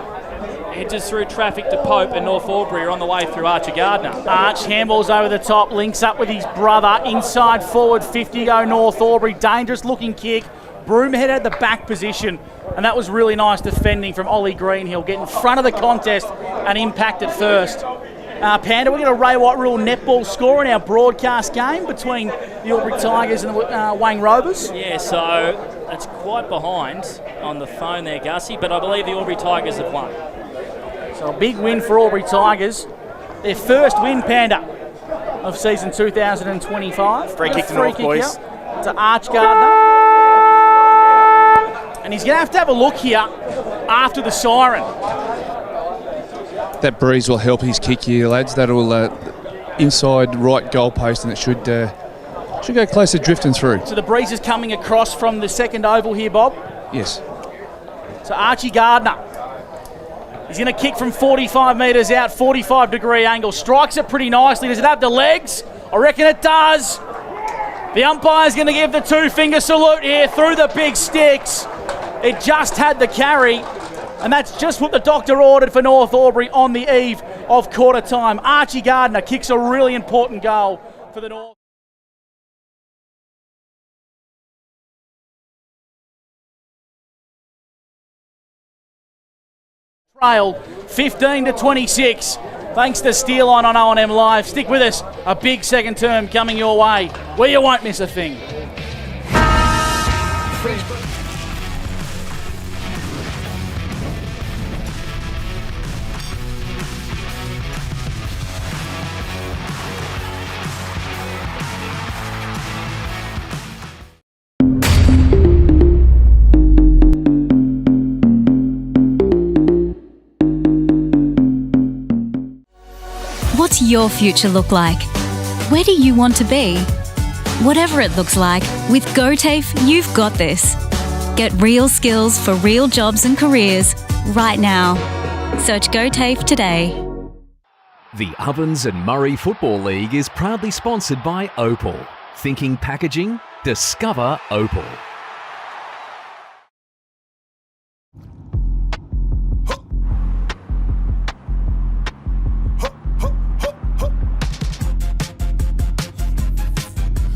S1: Edges through traffic to Pope, and North Albury are on the way through Archie Gardner.
S5: Arch handballs over the top, links up with his brother. Inside forward 50 go North Albury. Dangerous looking kick. Broomhead had the back position, and that was really nice defending from Ollie Greenhill. Get in front of the contest and impact it first. Panda, we're going to Ray White rule netball score in our broadcast game between the Albury Tigers and the Wang Rovers.
S1: Yeah, so it's quite behind on the phone there, Gussie, but I believe the Albury Tigers have won.
S5: So a big win for Albury Tigers. Their first win, Panda, of season 2025.
S4: Free kick to North, boys.
S5: To Arch Gardner. And he's going to have a look here after the siren.
S2: That breeze will help his kick here, lads. That'll inside right goalpost, and it should go closer drifting through.
S5: So the breeze is coming across from the second oval here, Bob.
S2: Yes.
S5: So Archie Gardner. He's going to kick from 45 metres out, 45-degree angle. Strikes it pretty nicely. Does it have the legs? I reckon it does. The umpire's going to give the 2-finger salute here through the big sticks. It just had the carry, and that's just what the doctor ordered for North Albury on the eve of quarter time. Archie Gardner kicks a really important goal for the North. Trail 15-26. Thanks to Steele on O&M Live. Stick with us. A big second term coming your way, where you won't miss a thing.
S6: What's your future look like? Where do you want to be? Whatever it looks like, with GoTAFE, you've got this. Get real skills for real jobs and careers right now. Search GoTAFE today.
S7: The Ovens and Murray Football League is proudly sponsored by Opal. Thinking packaging? Discover Opal.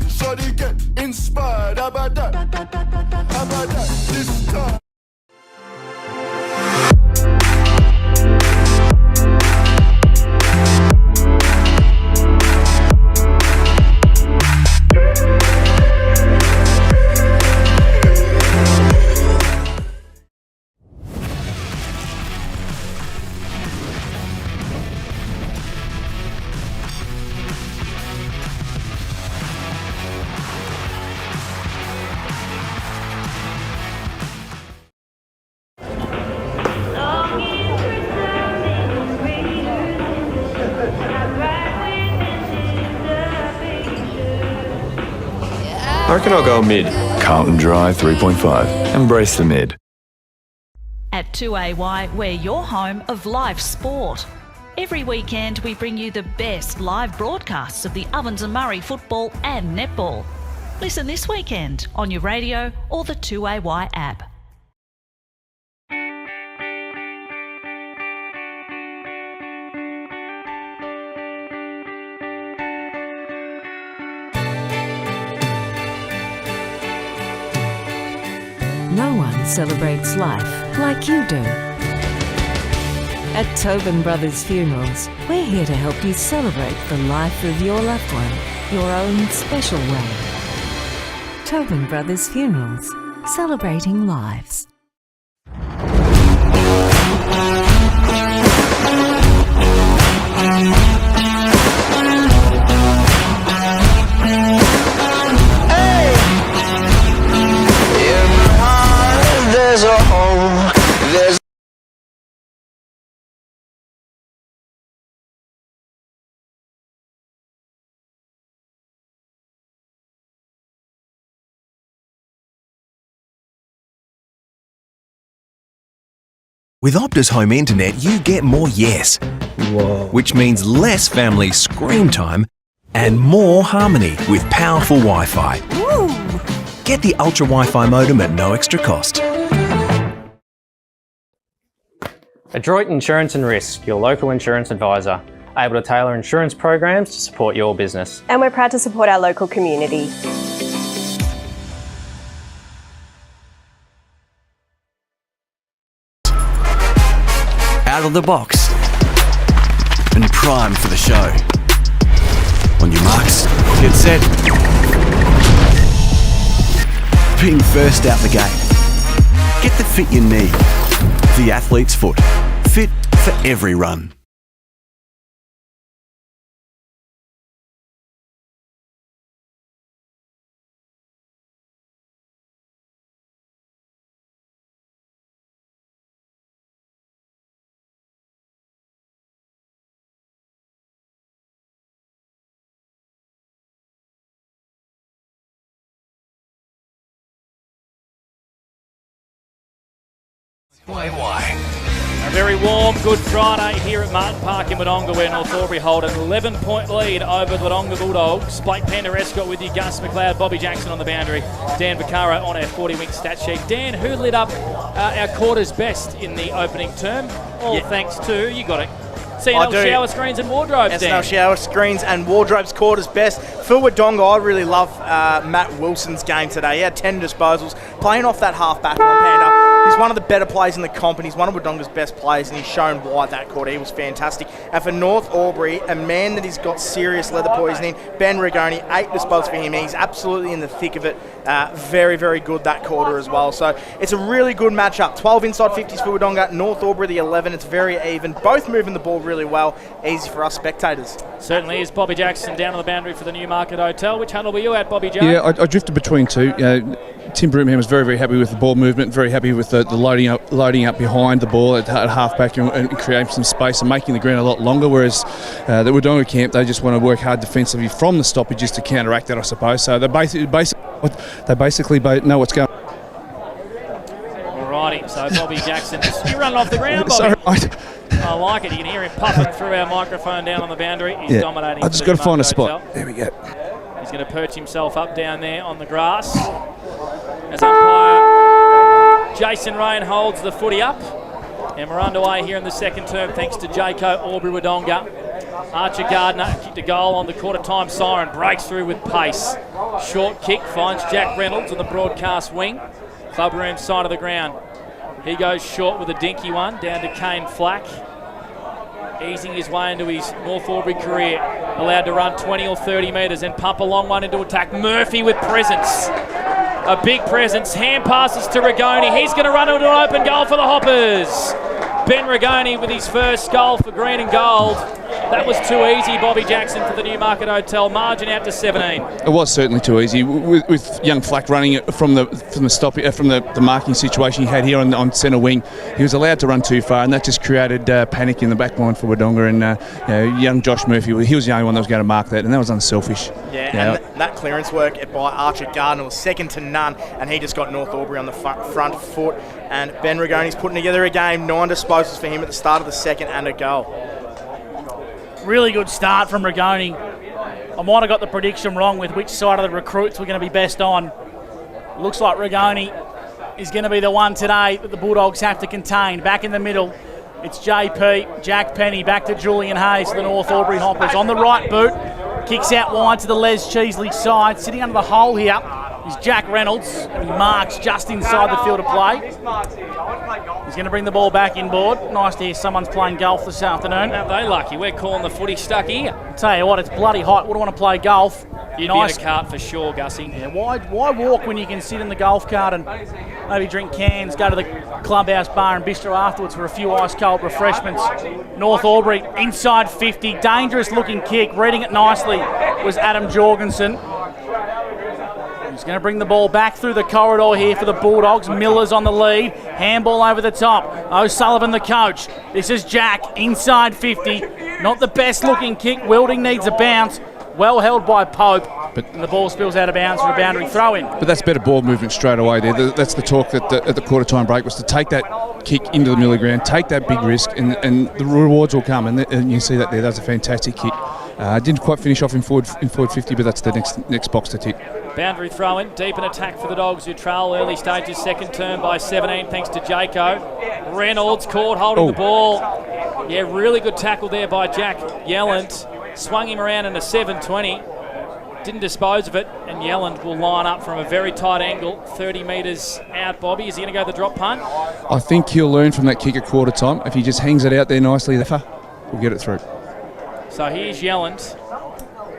S8: Shawty get inspired, how about that? How about that? This time.
S9: I reckon I'll go mid. Carlton Dry 3.5. Embrace the mid.
S10: At 2AY, we're your home of live sport. Every weekend we bring you the best live broadcasts of the Ovens and Murray football and netball. Listen this weekend on your radio or the 2AY app.
S11: No one celebrates life like you do. At Tobin Brothers Funerals, we're here to help you celebrate the life of your loved one your own special way. Tobin Brothers Funerals, celebrating lives.
S3: There's a hole, there's
S12: With Optus Home Internet, you get more yes. Whoa. Which means less family screen time and more harmony with powerful Wi-Fi. Woo. Get the Ultra Wi-Fi modem at no extra cost.
S13: Adroit Insurance and Risk, your local insurance advisor, able to tailor insurance programs to support your business.
S14: And we're proud to support our local community.
S15: Out of the box and primed for the show. On your marks, get set. Being first out the gate. Get the fit you need. The athlete's foot. Fit for every run.
S1: A very warm Good Friday here at Martin Park in Wodonga, where North Albury hold an 11-point lead over the Wodonga Bulldogs. Blake Penderescott with you, Gus McLeod, Bobby Jackson on the boundary, Dan Vaccaro on our 40-wing stat sheet. Dan, who lit up our quarters best in the opening term? All thanks to, you got it, C&L Shower Screens and Wardrobes,
S4: S&L Shower Screens and Wardrobes quarters best. For Wodonga, I really love Matt Wilson's game today. He had 10 disposals, playing off that half-back line, Panda. He's one of the better players in the comp, and he's one of Wodonga's best players, and he's shown why that quarter. He was fantastic. And for North Albury, a man that has got serious leather poisoning, Ben Rigoni, 8 disposals for him. He's absolutely in the thick of it. Very, very good that quarter as well. So it's a really good matchup. 12 inside 50s for Wodonga, North Albury the 11. It's very even. Both moving the ball really well. Easy for us spectators.
S1: Certainly is. Bobby Jackson down on the boundary for the Newmarket Hotel. Which huddle were you at, Bobby Jack?
S2: Yeah, I drifted between two. Tim Broomham was very, very happy with the ball movement, very happy with the loading up behind the ball at half-back and creating some space and making the ground a lot longer, whereas the Wodonga camp, they just want to work hard defensively from the stoppages to counteract that, I suppose. So they basically know what's going on.
S1: Alrighty, so Bobby Jackson, you're running off the ground, Bobby. I like it. You can hear him puffing through our microphone down on the boundary. He's dominating.
S2: I just got to find a spot. There we go.
S1: He's going to perch himself up down there on the grass. As umpire Jason Rain holds the footy up. And we're underway here in the second term thanks to Jayco Albury Wodonga. Archer Gardner kicked a goal on the quarter-time siren. Breaks through with pace. Short kick finds Jack Reynolds on the broadcast wing. Club room side of the ground. He goes short with a dinky one down to Kane Flack. Easing his way into his North Albury career. Allowed to run 20 or 30 metres and pump a long one into attack. Murphy with presence. A big presence. Hand passes to Rigoni. He's going to run into an open goal for the Hoppers. Ben Rigoni with his first goal for green and gold. That was too easy, Bobby Jackson, for the Newmarket Hotel. Margin out to 17.
S2: It was certainly too easy. With young Flack running it from the marking situation he had here on centre wing, he was allowed to run too far, and that just created panic in the back line for Wodonga. And young Josh Murphy, he was the only one that was going to mark that, and that was unselfish.
S4: Yeah, and that clearance work by Archer Gardner was second to none, and he just got North Albury on the front foot. And Ben Rigoni's putting together a game, 9 disposals for him at the start of the second and a goal.
S5: Really good start from Rigoni. I might have got the prediction wrong with which side of the recruits we're going to be best on. Looks like Rigoni is going to be the one today that the Bulldogs have to contain. Back in the middle, it's JP, Jack Penny, back to Julian Hayes, the North Albury Hoppers. On the right boot, kicks out wide to the Les Cheesley side. Sitting under the hole here is Jack Reynolds. And he marks just inside the field of play. He's going to bring the ball back inboard. Nice to hear someone's playing golf this afternoon.
S1: Aren't they lucky? We're calling the footy stuck here.
S5: Tell you what, it's bloody hot. Wouldn't want to play golf.
S1: You'd be in a cart for sure, Gussie.
S5: Yeah, why walk when you can sit in the golf cart and maybe drink cans, go to the clubhouse bar and bistro afterwards for a few ice-cold refreshments. North Albury, inside 50, dangerous looking kick, reading it nicely was Adam Jorgensen. He's going to bring the ball back through the corridor here for the Bulldogs. Miller's on the lead, handball over the top. O'Sullivan the coach. This is Jack, inside 50. Not the best looking kick, Wilding needs a bounce. Well held by Pope, and the ball spills out of bounds for a boundary throw-in.
S2: But that's better ball movement straight away there. That's the talk at the quarter-time break, was to take that kick into the middle of the ground, take that big risk, and the rewards will come. And you see that there. That was a fantastic kick. Didn't quite finish off in forward 50, but that's the next box to tick.
S1: Boundary throw-in, deep in attack for the Dogs, who trail early stages, second term by 17 thanks to Jaco. Reynolds caught holding the ball. Yeah, really good tackle there by Jack Yelland. Swung him around in a 720. Didn't dispose of it, and Yelland will line up from a very tight angle, 30 metres out. Bobby, is he going to go the drop punt?
S2: I think he'll learn from that kick at quarter time. If he just hangs it out there nicely, we'll get it through.
S1: So here's Yelland.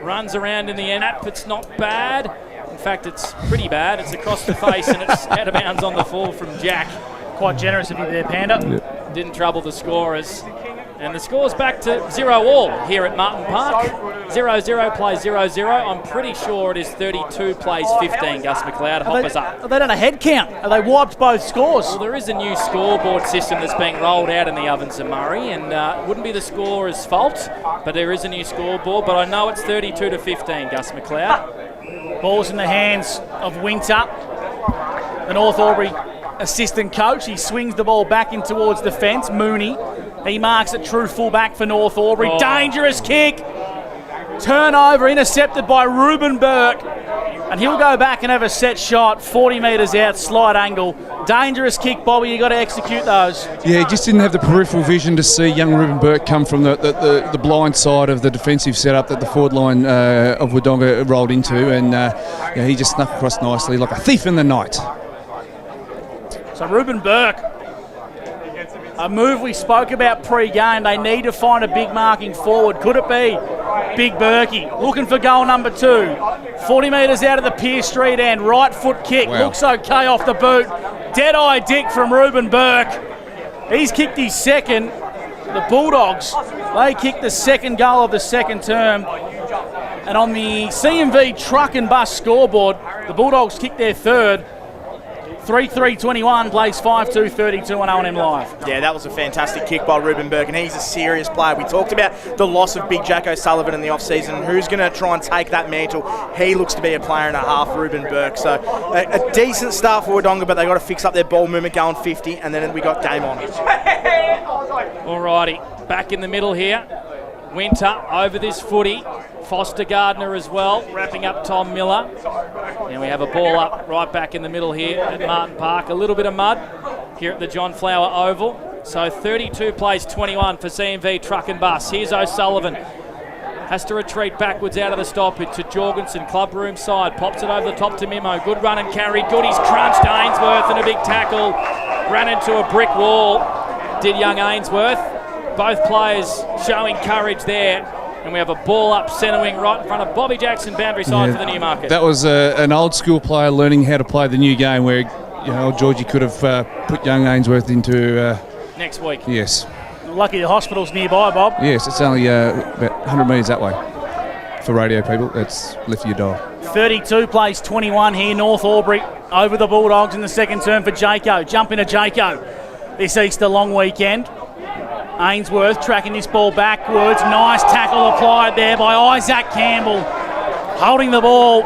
S1: Runs around in the end. It's not bad. In fact, it's pretty bad. It's across the face, and it's out of bounds on the fall from Jack.
S5: Quite generous of you there, Panda.
S2: Yep.
S1: Didn't trouble the scorers. And the score's back to 0-all here at Martin Park. 0-0 plays 0-0. I'm pretty sure it is 32 plays 15, Gus McLeod. Hoppers up.
S5: Are they done a head count? Are they wiped both scores?
S1: Well, there is a new scoreboard system that's being rolled out in the Ovens and Murray, and it wouldn't be the scorer's fault, but there is a new scoreboard. But I know it's 32-15, Gus McLeod.
S5: Ball's in the hands of Winter, the North Albury assistant coach. He swings the ball back in towards the fence. Mooney. He marks a true fullback for North Albury. Dangerous kick. Turnover intercepted by Ruben Burke. And he'll go back and have a set shot, 40 metres out, slight angle. Dangerous kick, Bobby. You got to execute those.
S2: Yeah, he just didn't have the peripheral vision to see young Ruben Burke come from the blind side of the defensive setup that the forward line of Wodonga rolled into. And he just snuck across nicely like a thief in the night.
S5: So Ruben Burke, a move we spoke about pre-game. They need to find a big marking forward. Could it be Big Berkey looking for goal number 2? 40 metres out of the Pierce Street end. Right foot kick.
S2: Wow.
S5: Looks okay off the boot. Dead-eye dick from Ruben Burke. He's kicked his second. The Bulldogs, they kicked the second goal of the second term. And on the CMV truck and bus scoreboard, the Bulldogs kicked their third. 3-3-21 plays 5-2-32 on O&M Live.
S4: Yeah, that was a fantastic kick by Ruben Burke, and he's a serious player. We talked about the loss of Big Jack O'Sullivan in the off-season. Who's going to try and take that mantle? He looks to be a player and a half, Ruben Burke. So a decent start for Wodonga, but they've got to fix up their ball movement going 50, and then we got game on.
S1: Alrighty, back in the middle here. Winter over this footy. Foster Gardner as well, wrapping up Tom Miller. And we have a ball up right back in the middle here at Martin Park. A little bit of mud here at the John Flower Oval. So 32 plays 21 for CMV Truck and Bus. Here's O'Sullivan. Has to retreat backwards out of the stoppage to Jorgensen, club room side. Pops it over the top to Mimo. Good run and carry. Good, he's crunched Ainsworth and a big tackle. Ran into a brick wall. Did young Ainsworth. Both players showing courage there. And we have a ball up centre wing right in front of Bobby Jackson, boundary side for the Newmarket.
S2: That was an old school player learning how to play the new game where Georgie could have put young Ainsworth into...
S1: next week.
S2: Yes.
S5: Lucky the hospital's nearby, Bob.
S2: Yes, it's only about 100 metres that way. For radio people, that's left your dial.
S5: 32 plays 21 here, North Albury over the Bulldogs in the second term for Jaco. Jump into Jaco this Easter long weekend. Ainsworth tracking this ball backwards. Nice tackle applied there by Isaac Campbell. Holding the ball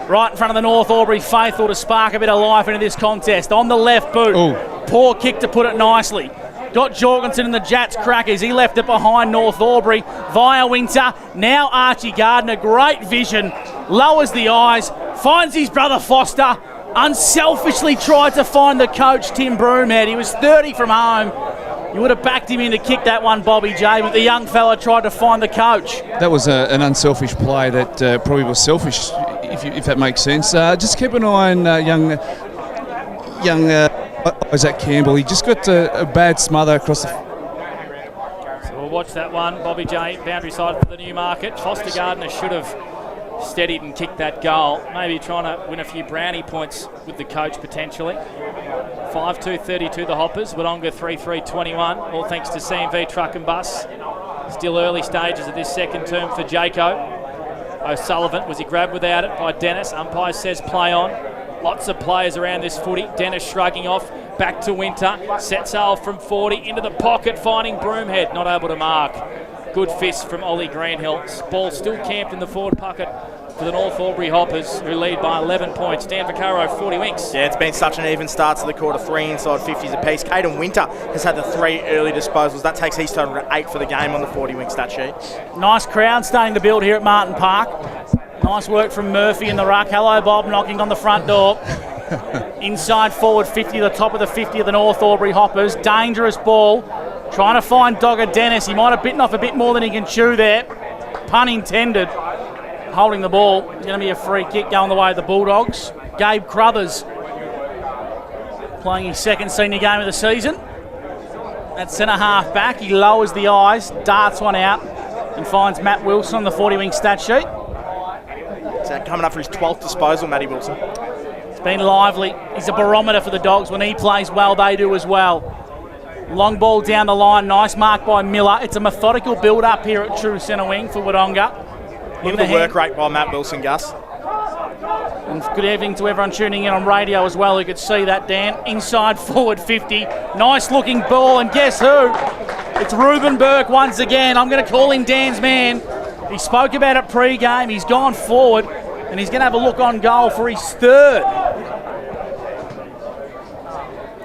S5: right in front of the North Albury faithful to spark a bit of life into this contest. On the left boot. Ooh. Poor kick to put it nicely. Got Jorgensen in the Jats crackers. He left it behind North Albury via Winter. Now Archie Gardner. Great vision. Lowers the eyes. Finds his brother Foster. Unselfishly tried to find the coach, Tim Broomhead. He was 30 from home. You would have backed him in to kick that one, Bobby J, but the young fella tried to find the coach.
S2: That was an unselfish play that probably was selfish if that makes sense. Just keep an eye on young Isaac Campbell. He just got a bad smother across the...
S1: So we'll watch that one. Bobby J, boundary side for the Newmarket. Foster Gardner should have steadied and kicked that goal. Maybe trying to win a few brownie points with the coach potentially. 5-2-32 the Hoppers. Wodonga 3-3-21. All thanks to CMV Truck and Bus. Still early stages of this second term for Jaco. O'Sullivan, was he grabbed without it by Dennis? Umpire says play on. Lots of players around this footy. Dennis shrugging off. Back to Winter. Set sail from 40 into the pocket, finding Broomhead. Not able to mark. Good fist from Ollie Greenhill. Ball still camped in the forward pocket for the North Albury Hoppers, who lead by 11 points. Dan Vaccaro, 40 winks.
S4: Yeah, it's been such an even start to the quarter. 3 inside 50s apiece. Caden Winter has had the 3 early disposals. That takes his total to 8 for the game on the 40-wing stat sheet.
S5: Nice crowd starting to build here at Martin Park. Nice work from Murphy in the ruck. Hello, Bob, knocking on the front door. Inside forward 50, the top of the 50 of the North Albury Hoppers. Dangerous ball. Trying to find Dogger Dennis. He might have bitten off a bit more than he can chew there. Pun intended. Holding the ball. It's going to be a free kick going the way of the Bulldogs. Gabe Crothers playing his second senior game of the season. At centre half back, he lowers the eyes, darts one out, and finds Matt Wilson on the 40-wing stat sheet.
S4: So coming up for his 12th disposal, Matty Wilson.
S5: It's been lively. He's a barometer for the Dogs. When he plays well, they do as well. Long ball down the line, nice mark by Miller. It's a methodical build-up here at true centre wing for Wodonga.
S4: Look at the work rate by Matt Wilson, Gus.
S5: And good evening to everyone tuning in on radio as well who could see that, Dan. Inside forward 50. Nice looking ball, and guess who? It's Ruben Burke once again. I'm going to call him Dan's man. He spoke about it pre-game. He's gone forward, and he's going to have a look on goal for his 3rd.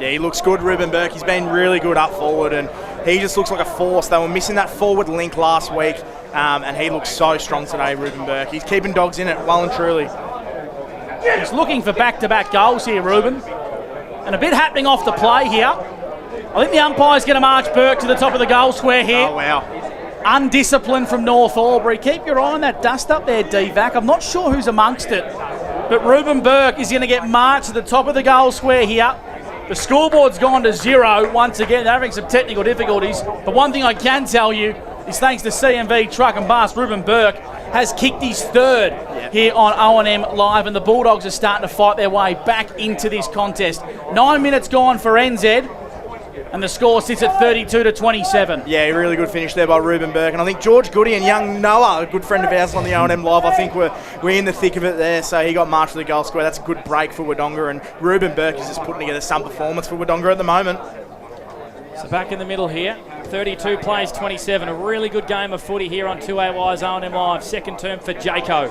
S4: Yeah, he looks good, Ruben Burke. He's been really good up forward, and he just looks like a force. They were missing that forward link last week, and he looks so strong today, Ruben Burke. He's keeping Dogs in it well and truly.
S5: He's looking for back-to-back goals here, Ruben. And a bit happening off the play here. I think the umpire's going to march Burke to the top of the goal square here.
S4: Oh, wow.
S5: Undisciplined from North Albury. Keep your eye on that dust up there, D-Vac. I'm not sure who's amongst it. But Ruben Burke is going to get marched to the top of the goal square here. The scoreboard's gone to 0 once again. They're having some technical difficulties. But one thing I can tell you is thanks to CMV Truck and Bus, Ruben Burke has kicked his 3rd here on O&M Live, and the Bulldogs are starting to fight their way back into this contest. 9 minutes gone for NZ, and the score sits at 32-27.
S4: Yeah, really good finish there by Ruben Burke. And I think George Goody and young Noah, a good friend of ours on the O&M Live, I think we're in the thick of it there. So he got marched to the goal square. That's a good break for Wodonga, and Ruben Burke is just putting together some performance for Wodonga at the moment.
S1: So back in the middle here, 32 plays 27. A really good game of footy here on 2AY's O&M Live. Second term for Jaco.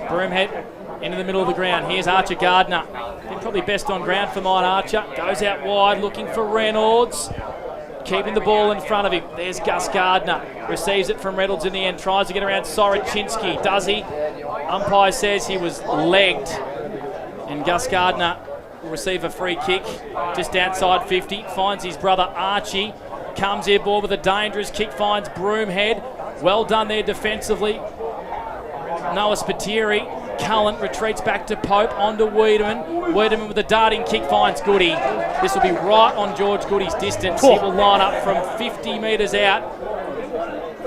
S1: Broomhead into the middle of the ground. Here's Archer Gardner. Been probably best on ground for mine, Archer. Goes out wide looking for Reynolds. Keeping the ball in front of him. There's Gus Gardner. Receives it from Reynolds in the end. Tries to get around Soroczynski. Does he? Umpire says he was legged. And Gus Gardner will receive a free kick just outside 50. Finds his brother Archie. Comes here, ball with a dangerous kick. Finds Broomhead. Well done there defensively. Noah Spiteri. Cullen retreats back to Pope, onto Wiedemann. Wiedemann with a darting kick finds Goody. This will be right on George Goody's distance. He will line up from 50 metres out.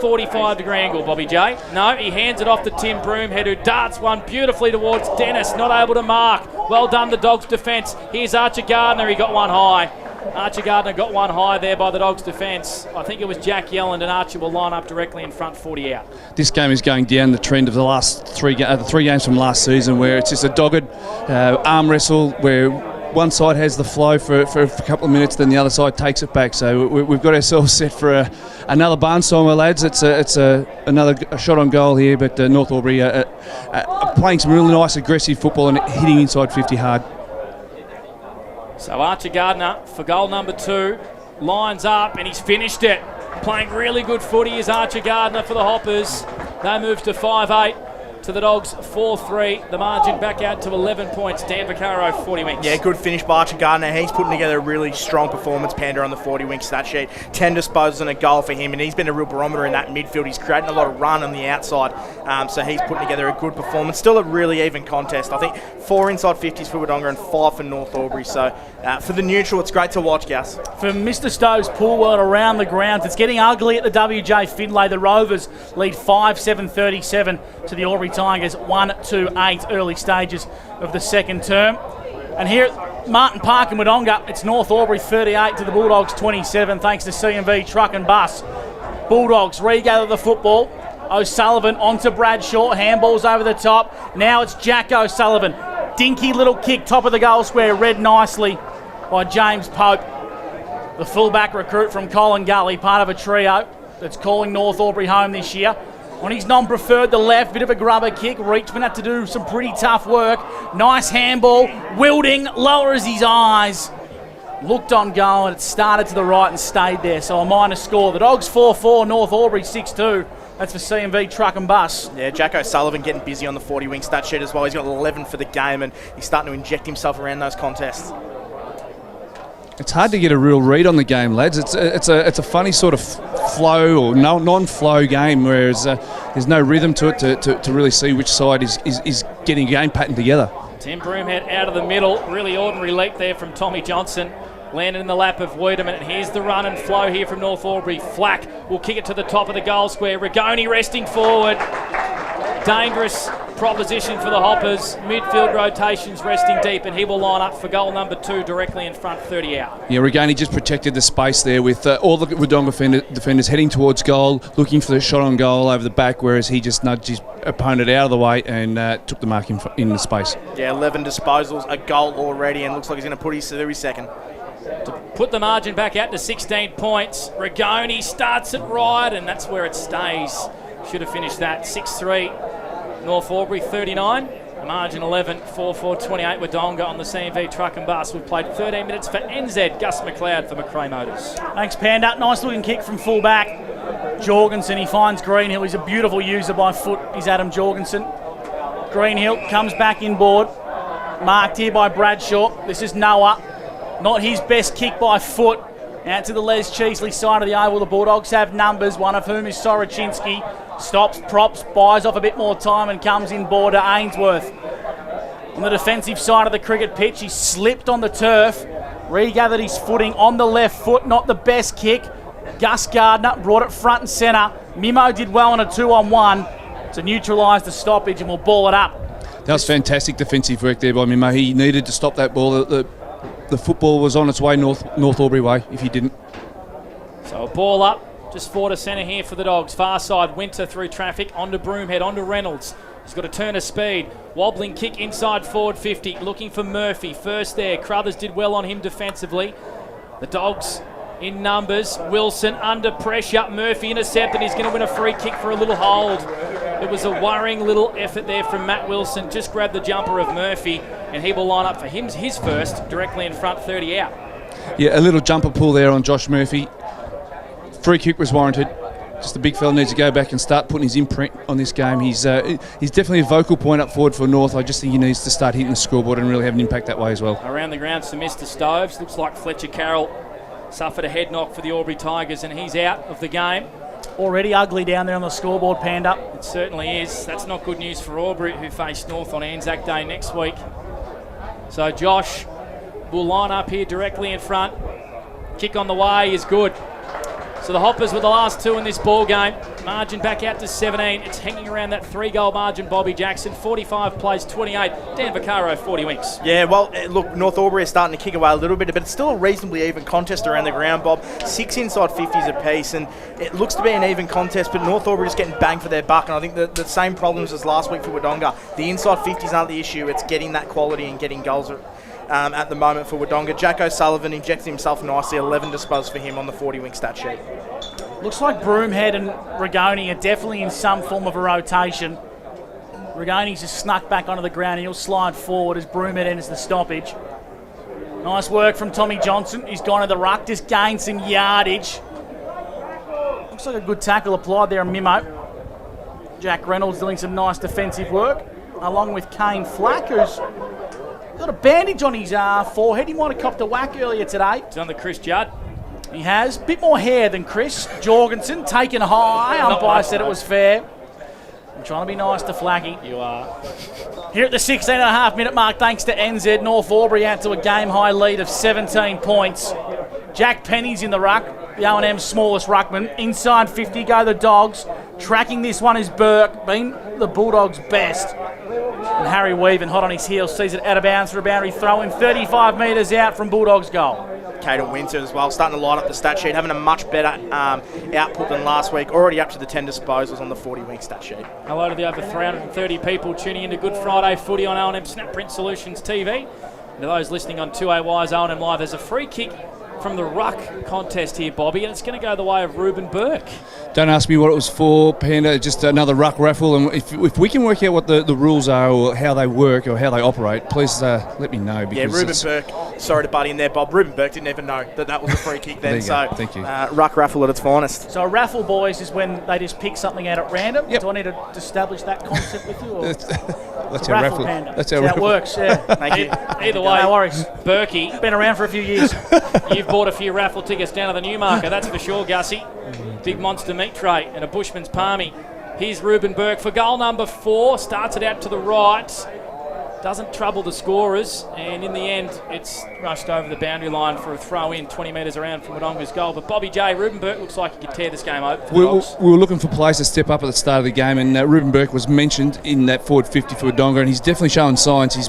S1: 45-degree angle, Bobby J. No, he hands it off to Tim Broomhead, who darts one beautifully towards Dennis. Not able to mark. Well done, the Dogs' defence. Here's Archer Gardner. He got one high. Archer Gardner got one high there by the Dogs' defence. I think it was Jack Yelland, and Archer will line up directly in front, 40 out.
S2: This game is going down the trend of the last three games from last season, where it's just a dogged arm wrestle where one side has the flow for a couple of minutes, then the other side takes it back. So we've got ourselves set for another barnstormer, lads. It's another shot on goal here, but North Albury are playing some really nice aggressive football and hitting inside 50 hard.
S1: So Archer Gardner for goal number 2 lines up, and he's finished it. Playing really good footy is Archer Gardner for the Hoppers. They move to 5-8 to the Dogs 4-3. The margin back out to 11 points. Dan Vaccaro, 40 winks.
S4: Yeah, good finish by Archer Gardner. He's putting together a really strong performance, Panda, on the 40-wink stat sheet. 10 disposals and a goal for him, and he's been a real barometer in that midfield. He's creating a lot of run on the outside, so he's putting together a good performance. Still a really even contest. I think 4 inside 50s for Wodonga and 5 for North Albury. So for the neutral, it's great to watch, Gus.
S5: For Mr. Stove's pool world around the grounds, it's getting ugly at the WJ Finlay. The Rovers lead 5-7-37 to the Albury Tigers, 1-2-8 early stages of the second term. And here at Martin Park in Wodonga, it's North Albury 38 to the Bulldogs 27, thanks to C&V Truck and Bus. Bulldogs regather the football. O'Sullivan onto Bradshaw, handballs over the top. Now it's Jack O'Sullivan. Dinky little kick, top of the goal square, read nicely by James Pope, the fullback recruit from Colin Gully, part of a trio that's calling North Albury home this year. On his non-preferred, the left, bit of a grubber kick. Reachman had to do some pretty tough work. Nice handball. Wilding lowers his eyes. Looked on goal, and it started to the right and stayed there. So a minor score. The Dogs 4-4, North Albury 6-2. That's for C&V Truck and Bus.
S4: Yeah, Jack O'Sullivan getting busy on the 40-wing stat sheet as well. He's got 11 for the game, and he's starting to inject himself around those contests.
S2: It's hard to get a real read on the game, lads. It's a funny sort of flow or non-flow game, whereas there's no rhythm to it to really see which side is getting a game pattern together.
S1: Tim Broomhead out of the middle. Really ordinary leap there from Tommy Johnson. Landed in the lap of Wiedemann, and here's the run and flow here from North Albury. Flack will kick it to the top of the goal square. Rigoni resting forward. Dangerous proposition for the Hoppers. Midfield rotations resting deep, and he will line up for goal number 2 directly in front, 30 out.
S2: Yeah, Rigoni just protected the space there with all the Wodonga defenders heading towards goal, looking for the shot on goal over the back, whereas he just nudged his opponent out of the way and took the mark in the space.
S4: Yeah, 11 disposals, a goal already, and looks like he's going to put his second.
S1: To put the margin back out to 16 points, Rigoni starts it right, and that's where it stays. Should have finished that 6-3. North Albury 39, margin 11, 4-4-28 Wodonga on the C&V Truck and Bus. We've played 13 minutes for NZ. Gus McLeod for McRae Motors.
S5: Thanks, Panda. Nice looking kick from fullback Jorgensen. He finds Greenhill. He's a beautiful user by foot. He's Adam Jorgensen. Greenhill comes back inboard. Marked here by Bradshaw. This is Noah. Not his best kick by foot. Out to the Les Cheesley side of the oval. The Bulldogs have numbers, one of whom is Soroczynski. Stops, props, buys off a bit more time and comes inboard to Ainsworth. On the defensive side of the cricket pitch, he slipped on the turf, regathered his footing on the left foot, not the best kick. Gus Gardner brought it front and centre. Mimo did well on a 2-on-1 to neutralise the stoppage and will ball it up.
S2: That was fantastic defensive work there by Mimo. He needed to stop that ball. The football was on its way North Albury way if he didn't.
S1: So a ball up. Just forward to centre here for the Dogs. Far side, Winter through traffic, onto Broomhead, onto Reynolds. He's got a turn of speed. Wobbling kick inside forward 50. Looking for Murphy. First there. Crothers did well on him defensively. The Dogs in numbers. Wilson under pressure. Murphy intercepted. He's going to win a free kick for a little hold. It was a worrying little effort there from Matt Wilson. Just grabbed the jumper of Murphy, and he will line up for his first, directly in front, 30 out.
S2: Yeah, a little jumper pull there on Josh Murphy. Free kick was warranted. Just the big fella needs to go back and start putting his imprint on this game. He's definitely a vocal point up forward for North. I just think he needs to start hitting the scoreboard and really have an impact that way as well.
S1: Around the grounds to Mr. Stoves. Looks like Fletcher Carroll suffered a head knock for the Albury Tigers, and he's out of the game.
S5: Already ugly down there on the scoreboard, Panda.
S1: It certainly is. That's not good news for Albury, who face North on Anzac Day next week. So Josh will line up here directly in front. Kick on the way is good. So the Hoppers were the last 2 in this ball game. Margin back out to 17. It's hanging around that 3-goal margin. Bobby Jackson, 45 plays 28. Dan Vaccaro, 40 winks.
S4: Yeah, well, look, North Albury is starting to kick away a little bit, but it's still a reasonably even contest around the ground, Bob. 6 inside 50s apiece, and it looks to be an even contest, but North Albury is getting bang for their buck, and I think the same problems as last week for Wodonga. The inside 50s aren't the issue. It's getting that quality and getting goals at the moment for Wodonga. Jack O'Sullivan injected himself nicely, 11 disposals for him on the 40-wing stat sheet.
S5: Looks like Broomhead and Rigoni are definitely in some form of a rotation. Rigoni's just snuck back onto the ground. He'll slide forward as Broomhead enters the stoppage. Nice work from Tommy Johnson. He's gone to the ruck, just gained some yardage. Looks like a good tackle applied there on Mimo. Jack Reynolds doing some nice defensive work, along with Kane Flack, who's got a bandage on his forehead. He might have copped a whack earlier today.
S1: It's on the Chris Judd.
S5: He has. Bit more hair than Chris. Jorgensen taken high. Umpire said it was fair. I'm trying to be nice to Flacky.
S1: You are.
S5: Here at the 16.5-minute mark, thanks to NZ, North Albury out to a game-high lead of 17 points. Jack Penny's in the ruck, the O&M's smallest ruckman. Inside 50 go the Dogs. Tracking this one is Burke, been the Bulldogs' best. And Harry Weaven, hot on his heels, sees it out of bounds for a boundary throw in 35 metres out from Bulldogs' goal.
S4: Caden Winter as well, starting to light up the stat sheet, having a much better output than last week, already up to the 10 disposals on the 40-week stat sheet.
S1: Hello to the over 330 people tuning into Good Friday Footy on O&M Snapprint Solutions TV. And to those listening on 2AY's O&M Live, there's a free kick from the ruck contest here, Bobby, and it's going to go the way of Ruben Burke.
S2: Don't ask me what it was for, Panda, just another ruck raffle. And if we can work out what the rules are or how they work or how they operate, please let me know.
S4: Because Ruben Burke, sorry to butt in there, Bob. Ruben Burke didn't even know that was a free kick then. So
S2: thank you.
S4: Ruck raffle at its finest.
S5: So a raffle, boys, is when they just pick something out at random. Yep. Do I need to establish that concept with you? Or?
S2: That's our raffle.
S5: Panda.
S2: That's how
S5: it works, yeah.
S4: Thank you.
S1: Either way,
S5: no worries.
S1: Berkey,
S5: been around for a few years.
S1: You've bought a few raffle tickets down to the Newmarket, that's for sure, Gussie. Big monster meat tray and a Bushman's Palmy. Here's Ruben Burke for goal number 4. Starts it out to the right. Doesn't trouble the scorers, and in the end, it's rushed over the boundary line for a throw in 20 metres around from Wodonga's goal. But Bobby J, Ruben Burke looks like he could tear this game open.
S2: We were looking for players to step up at the start of the game, and Ruben Burke was mentioned in that forward 50 for Wodonga, and he's definitely showing signs. He's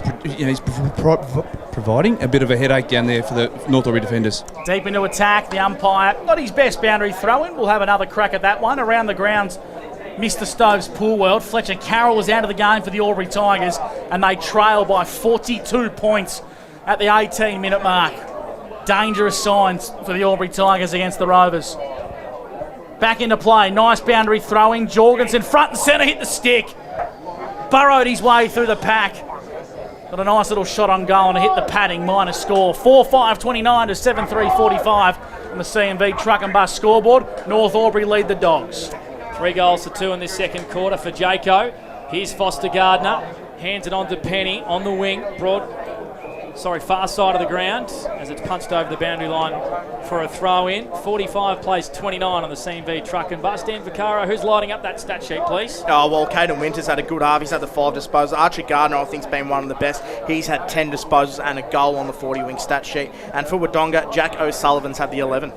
S2: providing a bit of a headache down there for the North Albury defenders.
S5: Deep into attack, the umpire, not his best boundary throw-in. We'll have another crack at that one. Around the grounds, Mr. Stove's pool world. Fletcher Carroll is out of the game for the Albury Tigers, and they trail by 42 points at the 18-minute mark. Dangerous signs for the Albury Tigers against the Rovers. Back into play, nice boundary throwing. Jorgensen front and centre, hit the stick. Burrowed his way through the pack. Got a nice little shot on goal and hit the padding, minus score. 4-5-29 to 7-3-45 on the CMV Truck and Bus scoreboard. North Albury lead the Dogs.
S1: 3 goals to 2 in this second quarter for Jaco. Here's Foster Gardner. Hands it on to Penny on the wing. Far side of the ground as it's punched over the boundary line for a throw in. 45 plays 29 on the CMV Truck and Bus. Dan Vaccaro, who's lighting up that stat sheet, please?
S4: Oh, well, Caden Winters had a good half. He's had the 5 disposals. Archie Gardner, I think, has been one of the best. He's had 10 disposals and a goal on the 40-wing stat sheet. And for Wodonga, Jack O'Sullivan's had the 11.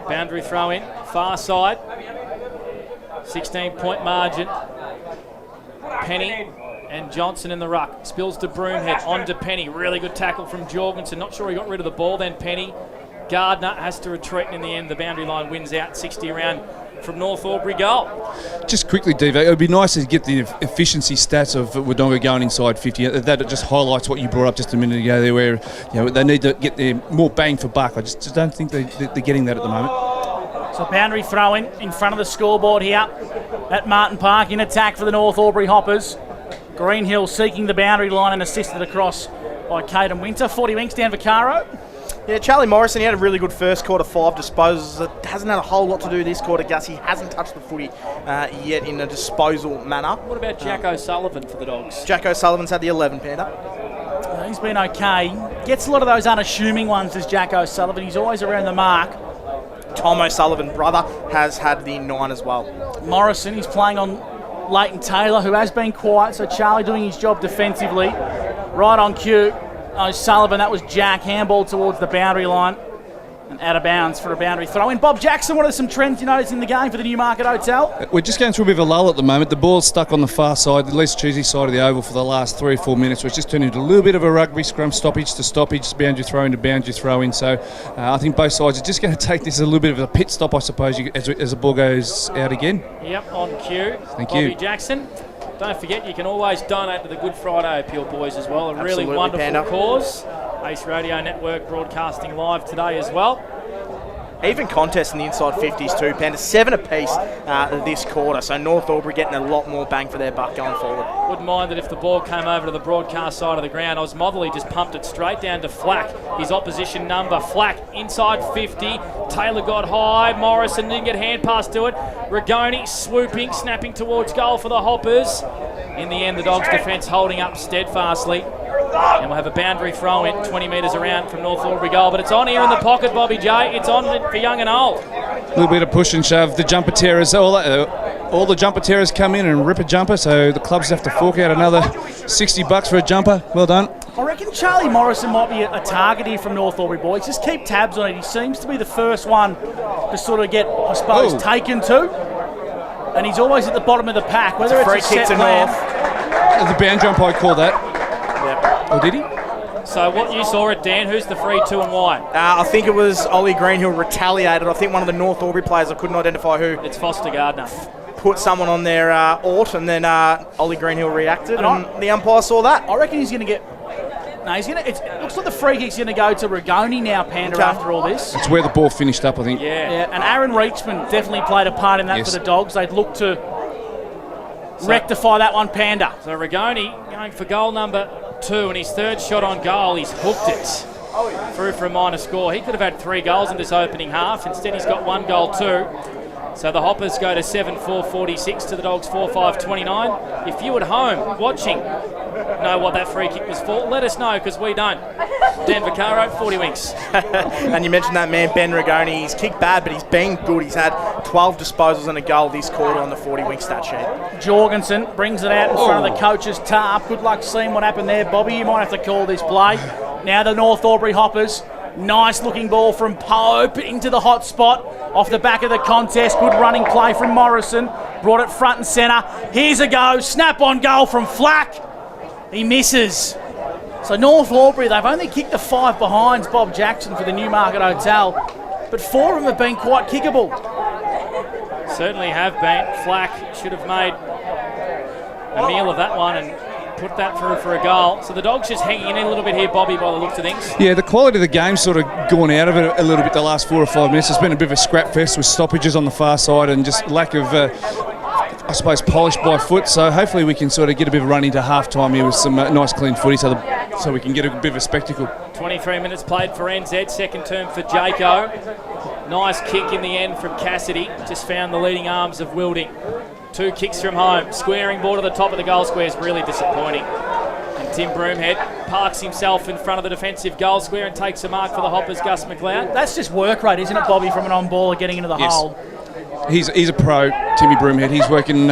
S1: Boundary throw in, far side. 16-point margin. Penny and Johnson in the ruck. Spills to Broomhead, on to Penny. Really good tackle from Jorgensen. Not sure he got rid of the ball then, Penny. Gardner has to retreat, and in the end, the boundary line wins out 60 around from North Albury goal.
S2: Just quickly, Divo, it would be nice to get the efficiency stats of Wodonga going inside 50. That just highlights what you brought up just a minute ago there, where they need to get their more bang for buck. I just don't think they're getting that at the moment.
S5: So boundary throw in front of the scoreboard here at Martin Park in attack for the North Albury Hoppers. Greenhill seeking the boundary line and assisted across by Caden Winter. 40 winks down Vaccaro.
S4: Yeah, Charlie Morrison, he had a really good first quarter, 5 disposals. It hasn't had a whole lot to do this quarter, Gus. He hasn't touched the footy yet in a disposal manner.
S1: What about Jack O'Sullivan for the Dogs?
S4: Jack O'Sullivan's had the 11, Panda.
S5: He's been okay. Gets a lot of those unassuming ones as Jack O'Sullivan. He's always around the mark.
S4: Tom O'Sullivan, brother, has had the 9 as well.
S5: Morrison, he's playing on Leighton Taylor, who has been quiet, so Charlie doing his job defensively. Right on cue, O'Sullivan, that was Jack, handball towards the boundary line and out of bounds for a boundary throw in. Bob Jackson, what are some trends you notice in the game for the Newmarket Hotel?
S2: We're just going through a bit of a lull at the moment. The ball's stuck on the far side, the least choosy side of the oval for the last 3 or 4 minutes. It's just turned into a little bit of a rugby scrum, stoppage to stoppage, boundary throw in to boundary throw in. So I think both sides are just going to take this as a little bit of a pit stop, I suppose, as the ball goes out again.
S1: Yep, on cue.
S2: Thank
S1: Bobby
S2: you.
S1: Jackson. Don't forget, you can always donate to the Good Friday Appeal, boys, as well. A really wonderful
S4: Panda.
S1: cause. Ace Radio Network broadcasting live today as well.
S4: Even contest in the inside 50s too, Panda. 7 apiece this quarter, so North Albury getting a lot more bang for their buck going forward.
S1: Wouldn't mind that if the ball came over to the broadcast side of the ground. Osmotherley just pumped it straight down to Flack, his opposition number. Flack inside 50. Taylor got high. Morrison didn't get hand pass to it. Rigoni swooping, snapping towards goal for the Hoppers. In the end, the Dogs' defence holding up steadfastly. And we'll have a boundary throw in 20 metres around from North Albury goal. But it's on here in the pocket, Bobby J. It's on for young and old.
S2: A little bit of push and shove. The jumper terrors, all the jumper terrors come in and rip a jumper, so the clubs have to fork out another $60 for a jumper. Well done.
S5: I reckon Charlie Morrison might be a target here from North Albury boys. Just keep tabs on it. He seems to be the first one to sort of get, I suppose, taken to. And he's always at the bottom of the pack. Whether it's a set
S4: to
S5: man.
S2: The boundary umpire called that.
S4: Yep.
S2: Or did he?
S1: So what you saw it, Dan, who's the free 2 and why?
S4: I think it was Ollie Greenhill retaliated. I think one of the North Albury players, I couldn't identify who.
S1: It's Foster Gardner.
S4: Put someone on their ort, and then Ollie Greenhill reacted, and the umpire saw that.
S5: I reckon he's going to get... No, he's going to... It looks like the free kick's going to go to Rigoni now, Panda, after all this.
S2: It's where the ball finished up, I think.
S5: Yeah, and Aaron Reachman definitely played a part in that for the Dogs. They'd look to rectify that one, Panda.
S1: So Rigoni going for goal number 2, and his third shot on goal, he's hooked it through for a minor score. He could have had 3 goals in this opening half. Instead, he's got 1 goal, 2. So the Hoppers go to 7-4-46 to the Dogs 4-5-29. If you at home watching know what that free kick was for, let us know, because we don't. Dan Vaccaro, 40 winks.
S4: And you mentioned that man, Ben Rigoni. He's kicked bad, but he's been good. He's had 12 disposals and a goal this quarter on the 40 wink stat sheet.
S5: Jorgensen brings it out in front of the coach's tarp. Good luck seeing what happened there, Bobby. You might have to call this play. Now the North Albury Hoppers. Nice looking ball from Pope into the hot spot off the back of the contest. Good running play from Morrison. Brought it front and centre. Here's a go. Snap on goal from Flack. He misses. So North Albury, they've only kicked the 5 behinds Bob Jackson for the Newmarket Hotel, but 4 of them have been quite kickable.
S1: Certainly have been. Flack should have made a meal of that one and put that through for a goal. So the Dogs just hanging in a little bit here, Bobby, by the looks of things.
S2: Yeah, the quality of the game's sort of gone out of it a little bit the last 4 or 5 minutes. It's been a bit of a scrap fest with stoppages on the far side and just lack of, I suppose, polish by foot. So hopefully we can sort of get a bit of a run into half-time here with some nice clean footy so we can get a bit of a spectacle.
S1: 23 minutes played for NZ, second term for Jaco. Nice kick in the end from Cassidy. Just found the leading arms of Wilding. 2 kicks from home. Squaring ball to the top of the goal square is really disappointing. And Tim Broomhead parks himself in front of the defensive goal square and takes a mark for the Hoppers, Gus McLeod.
S5: That's just work rate, isn't it, Bobby, from an on-baller getting into the hole?
S2: He's a pro, Timmy Broomhead. He's working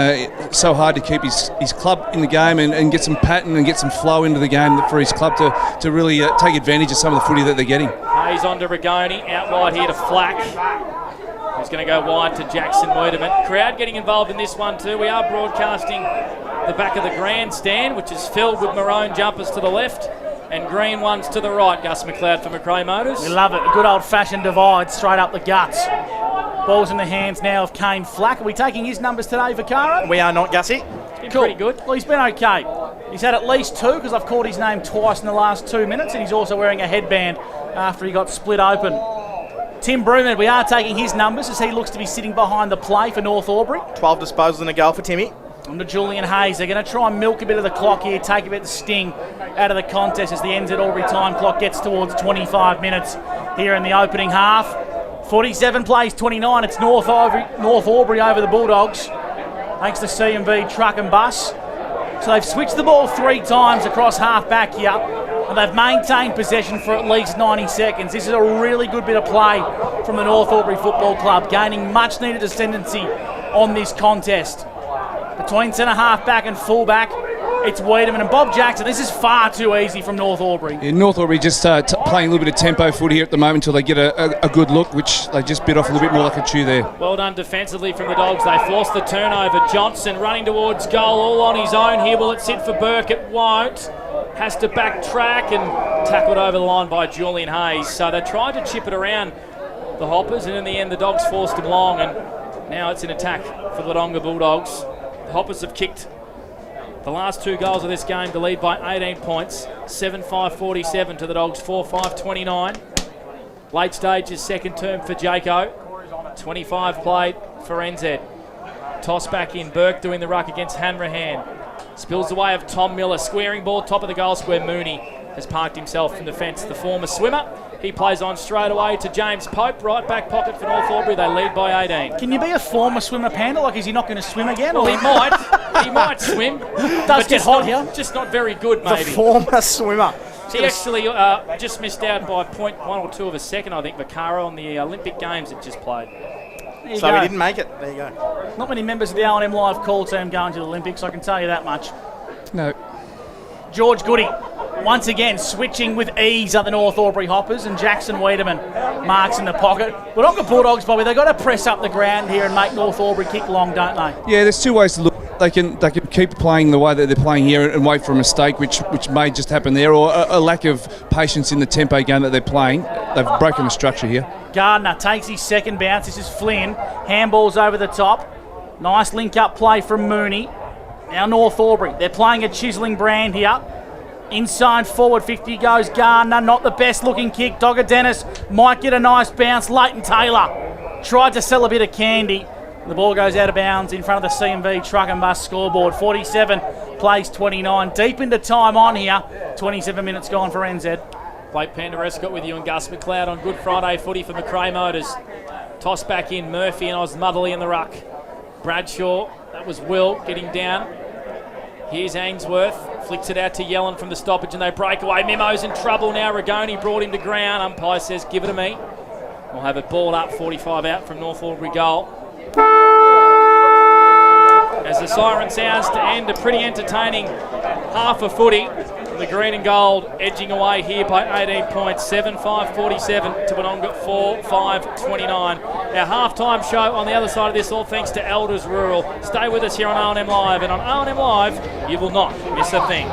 S2: so hard to keep his club in the game and get some pattern and get some flow into the game for his club to really take advantage of some of the footy that they're getting.
S1: Hayes on to Rigoni, out wide here to Flack. Who's going to go wide to Jackson Weideman. Crowd getting involved in this one too. We are broadcasting the back of the grandstand, which is filled with maroon jumpers to the left and green ones to the right. Gus McLeod for McRae Motors.
S5: We love it. A good old-fashioned divide straight up the guts. Ball's in the hands now of Kane Flack. Are we taking his numbers today, Vaccaro?
S4: We are not, Gussie.
S1: It's been pretty good.
S5: Well, he's been okay. He's had at least 2 because I've called his name twice in the last 2 minutes, and he's also wearing a headband after he got split open. Tim Broomhead, we are taking his numbers as he looks to be sitting behind the play for North Albury.
S4: 12 disposals and a goal for Timmy.
S5: On to Julian Hayes. They're going to try and milk a bit of the clock here, take a bit of the sting out of the contest as the NZ Albury time clock gets towards 25 minutes here in the opening half. 47 plays 29. It's North Albury over the Bulldogs, thanks to C&B Truck and Bus. So they've switched the ball 3 times across half-back here, and they've maintained possession for at least 90 seconds. This is a really good bit of play from the North Albury Football Club, gaining much-needed ascendancy on this contest. Between centre-half-back and full-back, it's Weideman and Bob Jackson. This is far too easy from North Albury.
S2: Yeah, North Albury just playing a little bit of tempo footy here at the moment until they get a good look, which they just bit off a little bit more like a chew there.
S1: Well done defensively from the Dogs. They forced the turnover. Johnson running towards goal all on his own here. Will it sit for Burke? It won't. Has to backtrack and tackled over the line by Julian Hayes. So they tried to chip it around the Hoppers, and in the end the Dogs forced him long, and now it's an attack for the Wodonga Bulldogs. The Hoppers have kicked the last 2 goals of this game to lead by 18 points. 7-5-47 to the Dogs, 4-5-29. Late stages, second term for Jaco. 25 played for NZ. Toss back in, Burke doing the ruck against Hanrahan. Spills the way of Tom Miller, squaring ball, top of the goal square. Mooney has parked himself from the fence, the former swimmer. He plays on straight away to James Pope, right back pocket for North Albury. They lead by 18.
S5: Can you be a former swimmer, Panda? Like, is he not going to swim again?
S1: Well, he might. He might swim.
S5: Does get hot here.
S1: Just not very good, maybe.
S4: The former swimmer.
S1: He actually just missed out by 0.1 or 2 of a second, I think, Vaccaro on the Olympic Games that just played.
S4: So he didn't make it. There you go.
S5: Not many members of the O&M Live call team going to the Olympics, I can tell you that much.
S2: No.
S5: George Goody, once again, switching with ease at the North Albury Hoppers, and Jackson Wiedemann marks in the pocket. Wodonga Bulldogs, Bobby, they've got to press up the ground here and make North Albury kick long, don't they?
S2: Yeah, there's two ways to look. They can keep playing the way that they're playing here and wait for a mistake, which may just happen there, or a lack of patience in the tempo game that they're playing. They've broken the structure here.
S5: Gardner takes his second bounce. This is Flynn. Handballs over the top. Nice link-up play from Mooney. Now North Albury. They're playing a chiselling brand here. Inside forward 50 goes Gardner. Not the best looking kick. Dogger Dennis might get a nice bounce. Leighton Taylor tried to sell a bit of candy. The ball goes out of bounds in front of the CMV truck and bus scoreboard. 47 plays 29. Deep into time on here. 27 minutes gone for NZ.
S1: Blake Pandarescott with you and Gus McLeod on Good Friday footy for McRae Motors. Toss back in, Murphy and Osmotherly in the ruck. Bradshaw, that was Will getting down. Here's Ainsworth, flicks it out to Yellen from the stoppage and they break away. Mimo's in trouble now. Rigoni brought him to ground. Umpire says, give it to me. We'll have it balled up, 45 out from North Albury goal. As the siren sounds to end a pretty entertaining half of footy. The green and gold edging away here by 18 points. 7-5-47 to Wodonga 4-5-29. Our halftime show on the other side of this, all thanks to Elders Rural. Stay with us here on O&M Live, and on O&M Live, you will not miss a thing.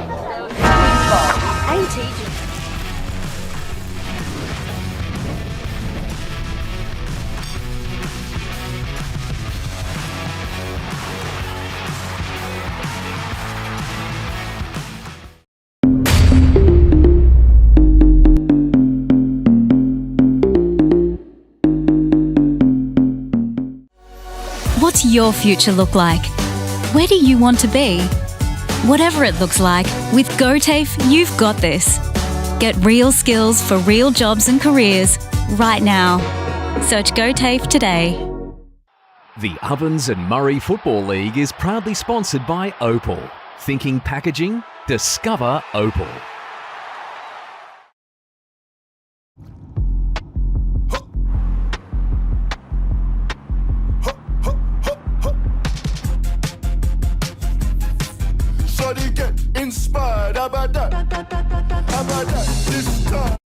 S6: What's your future look like? Where do you want to be? Whatever it looks like, with GoTAFE, you've got this. Get real skills for real jobs and careers right now. Search GoTAFE today.
S7: The Ovens and Murray Football League is proudly sponsored by Opal. Thinking packaging? Discover Opal.
S8: Shawty get inspired, how about that? How about that? This time.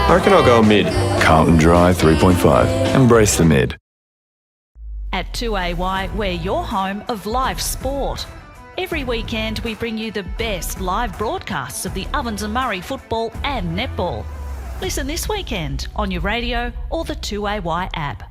S9: I reckon I'll go mid. Carlton Dry 3.5. Embrace the mid.
S10: At 2AY, we're your home of live sport. Every weekend, we bring you the best live broadcasts of the Ovens and Murray football and netball. Listen this weekend on your radio or the 2AY app.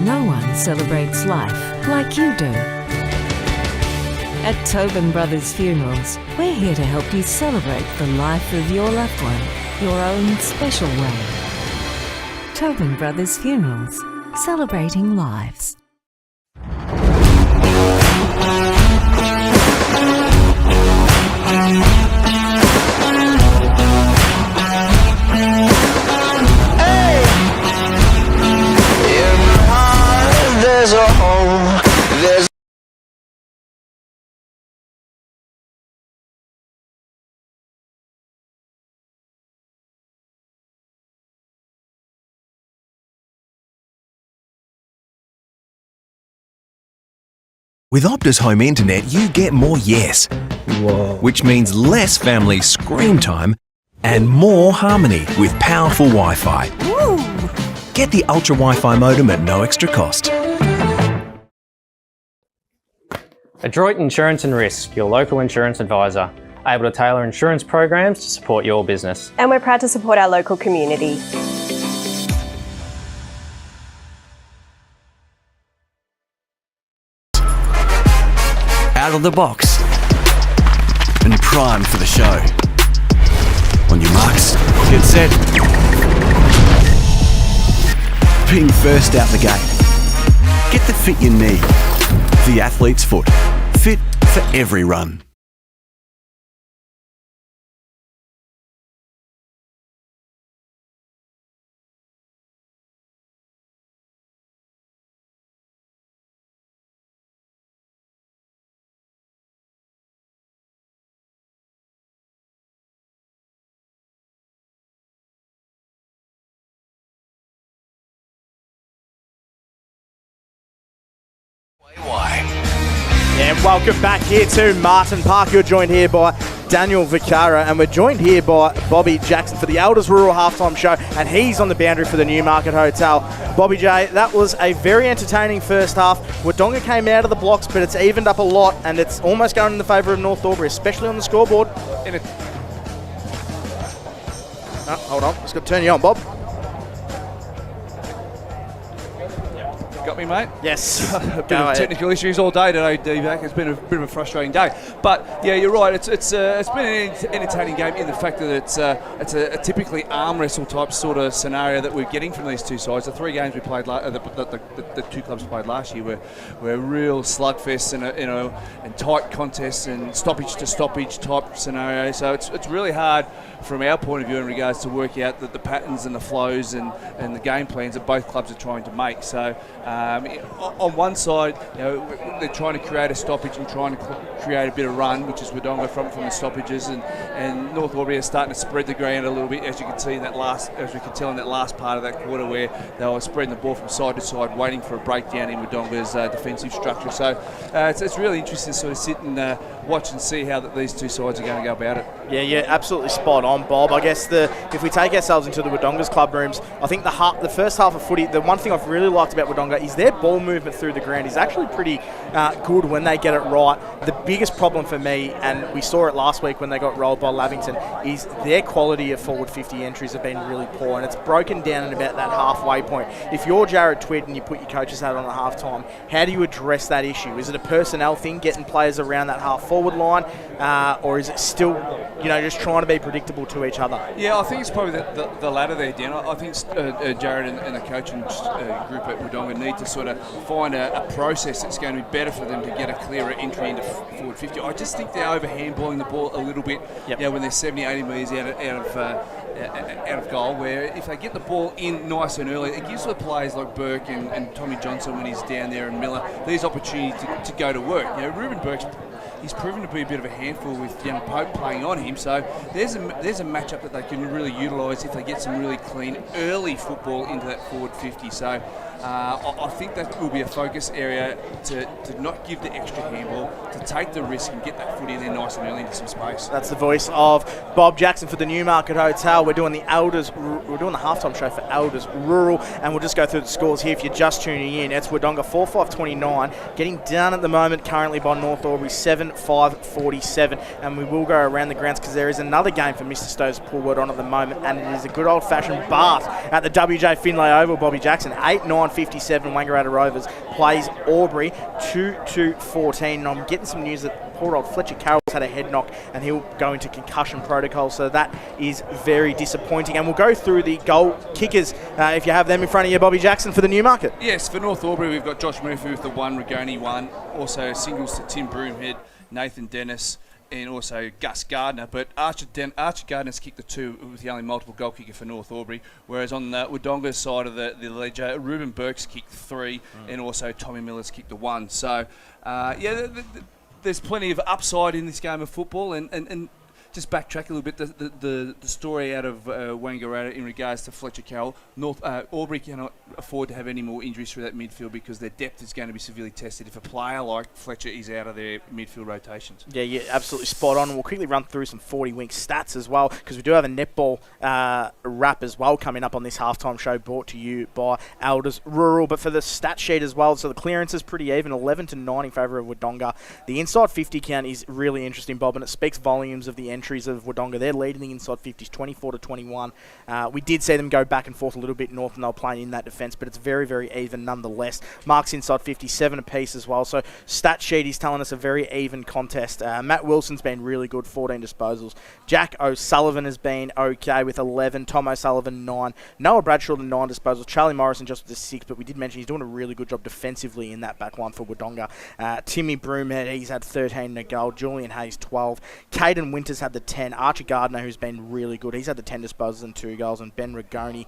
S11: No one celebrates life like you do. At Tobin Brothers Funerals, we're here to help you celebrate the life of your loved one, your own special way. Tobin Brothers Funerals, celebrating lives.
S16: There's a home, there's
S12: With Optus Home Internet, you get more yes. Which means less family screen time and more harmony with powerful Wi-Fi. Get the Ultra Wi-Fi modem at no extra cost.
S13: Adroit Insurance and Risk, your local insurance advisor, able to tailor insurance programs to support your business.
S14: And we're proud to support our local community.
S15: Out of the box and primed for the show. On your marks, get set. Being first out the gate. Get the fit you need. The athlete's foot. Fit for every run.
S4: Yeah, welcome back here to Martin Park. You're joined here by Daniel Vicara, and we're joined here by Bobby Jackson for the Elders Rural Halftime Show, and he's on the boundary for the Newmarket Hotel. Bobby J, that was a very entertaining first half. Wodonga came out of the blocks, but it's evened up a lot, and it's almost going in the favour of North Albury, especially on the scoreboard. Hold on, just got to turn you on, Bob.
S2: Got me, mate?
S4: Yes.
S2: A bit of technical issues all day today, D-Back. It's been a bit of a frustrating day. But, yeah, you're right. It's been an entertaining game in the fact that it's a typically arm wrestle type sort of scenario that we're getting from these two sides. The three games we played, the two clubs played last year were real slugfests and tight contests and stoppage to stoppage type scenario. So it's really hard from our point of view in regards to work out the patterns and the flows and the game plans that both clubs are trying to make. So on one side, they're trying to create a stoppage and trying to create a bit of run, which is Wodonga from the stoppages, and North Albury are starting to spread the ground a little bit, as you can see in that last part of that quarter where they were spreading the ball from side to side, waiting for a breakdown in Wodonga's defensive structure. So it's really interesting to sort of sit and watch and see how these two sides are going to go about it.
S4: Yeah, you're absolutely spot on, Bob. I guess if we take ourselves into the Wodonga's club rooms, I think the first half of footy, the one thing I've really liked about Wodonga is their ball movement through the ground is actually pretty good when they get it right. The biggest problem for me, and we saw it last week when they got rolled by Lavington, is their quality of forward 50 entries have been really poor, and it's broken down at about that halfway point. If you're Jared Twid and you put your coach's hat on at half-time, how do you address that issue? Is it a personnel thing, getting players around that half-forward line, or is it still, just trying to be predictable to each other?
S2: Yeah, I think it's probably the latter there, Dan. I think Jared and the coaching group at Wodonga need to sort of find a process that's going to be better for them to get a clearer entry into forward 50. I just think they're overhandballing the ball a little bit. Yep. When they're 70, 80 metres out of goal, where if they get the ball in nice and early, it gives the players like Burke and Tommy Johnson when he's down there and Miller these opportunities to go to work. Ruben Burke's he's proven to be a bit of a handful with young Pope playing on him, so there's a matchup that they can really utilise if they get some really clean early football into that forward 50. So I think that will be a focus area to not give the extra handball, to take the risk and get that foot in there nice and early into some space.
S4: That's the voice of Bob Jackson for the Newmarket Hotel. We're doing the halftime show for Elders Rural, and we'll just go through the scores here if you're just tuning in. It's Wodonga 4-5-29, getting down at the moment currently by North Albury 7-5-47, and we will go around the grounds because there is another game for Mr. Stowe's Pullword on at the moment, and it is a good old-fashioned bath at the WJ Finlay Oval. Bobby Jackson 8-9-57, Wangaratta Rovers plays Albury 2-14, and I'm getting some news that poor old Fletcher Carroll's had a head knock and he'll go into concussion protocol, so that is very disappointing. And we'll go through the goal kickers if you have them in front of you, Bobby Jackson, for the Newmarket.
S2: Yes, for North Albury we've got Josh Murphy with the 1, Rigoni 1, also singles to Tim Broomhead, Nathan Dennis, and also Gus Gardner, but Archer Gardner's kicked the 2 with the only multiple goal kicker for North Albury, whereas on the Wodonga's side of the ledger, Ruben Burke's kicked 3 and also Tommy Miller's kicked the 1. So there's plenty of upside in this game of football, and just backtrack a little bit. The story out of Wangaratta in regards to Fletcher Carroll, Albury cannot afford to have any more injuries through that midfield because their depth is going to be severely tested if a player like Fletcher is out of their midfield rotations.
S4: Yeah, you're absolutely spot on. We'll quickly run through some 40-wink stats as well, because we do have a netball wrap as well coming up on this halftime show, brought to you by Elders Rural. But for the stat sheet as well, so the clearance is pretty even, 11-9 in favour of Wodonga. The inside 50 count is really interesting, Bob, and it speaks volumes of the entries of Wodonga. They're leading the inside 50s 24-21. We did see them go back and forth a little bit north, and they'll play in that defence, but it's very, very even nonetheless. Marks inside 50, 7 apiece as well. So stat sheet is telling us a very even contest. Matt Wilson's been really good, 14 disposals. Jack O'Sullivan has been okay with 11. Tom O'Sullivan, 9. Noah Bradshaw, 9 disposals. Charlie Morrison just with the 6, but we did mention he's doing a really good job defensively in that back line for Wodonga. Timmy Broomhead, he's had 13 and a goal. Julian Hayes, 12. Caden Winters had the 10. Archie Gardner, who's been really good, he's had the 10 disposals and 2 goals. And Ben Rigoni,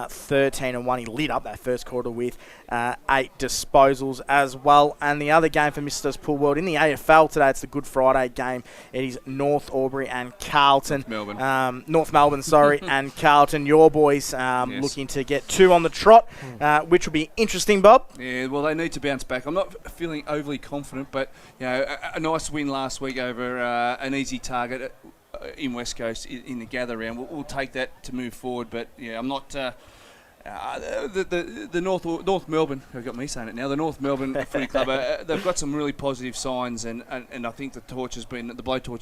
S4: 13 and 1. He lit up that first quarter with 8 disposals as well. And the other game for Mr. Pool World in the AFL today, it's the Good Friday game. It is North Albury and Carlton. North Melbourne, sorry, and Carlton. Your boys looking to get 2 on the trot, which will be interesting, Bob.
S2: Yeah, well, they need to bounce back. I'm not feeling overly confident, but a nice win last week over an easy target in West Coast in the gather round. We'll take that to move forward, but I'm not. The North Melbourne, I've got me saying it now, the North Melbourne Footy Club, they've got some really positive signs, and I think the blowtorch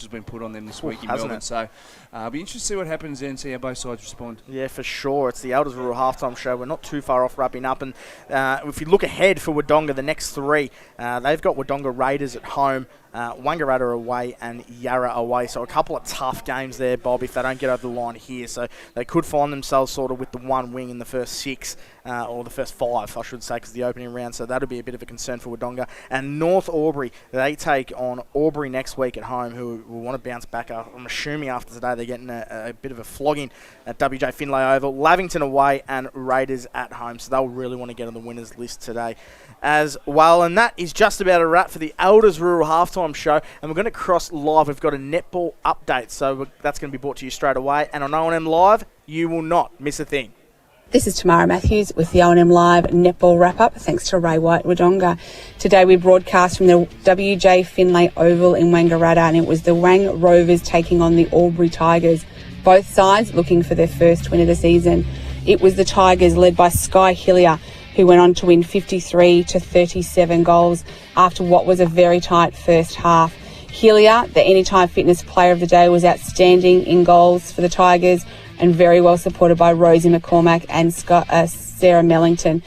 S2: has been put on them this week in Melbourne. So it'll be interesting to see what happens there and see how both sides respond. Yeah, for sure. It's the Elders Rural halftime show. We're not too far off wrapping up, and if you look ahead for Wodonga, the next 3, they've got Wodonga Raiders at home, Wangaratta away and Yarra away. So a couple of tough games there, Bob, if they don't get over the line here. So they could find themselves sort of with the one wing in the first 6, or the first 5, I should say, because the opening round. So that'll be a bit of a concern for Wodonga. And North Albury, they take on Albury next week at home, who will want to bounce back. I'm assuming after today they're getting a bit of a flogging at WJ Finlay Oval. Lavington away and Raiders at home. So they'll really want to get on the winners list today as well. And that is just about a wrap for the Elders Rural halftime show. And we're going to cross live. We've got a netball update, so that's going to be brought to you straight away. And on O&M Live, you will not miss a thing.
S16: This is Tamara Matthews with the O&M Live netball wrap-up, thanks to Ray White Wodonga. Today we broadcast from the WJ Finlay Oval in Wangaratta, and it was the Wang Rovers taking on the Albury Tigers. Both sides looking for their first win of the season. It was the Tigers, led by Sky Hillier, who went on to win 53-37 goals after what was a very tight first half. Hillier, the Anytime Fitness Player of the Day, was outstanding in goals for the Tigers and very well supported by Rosie McCormack and Sarah Mellington.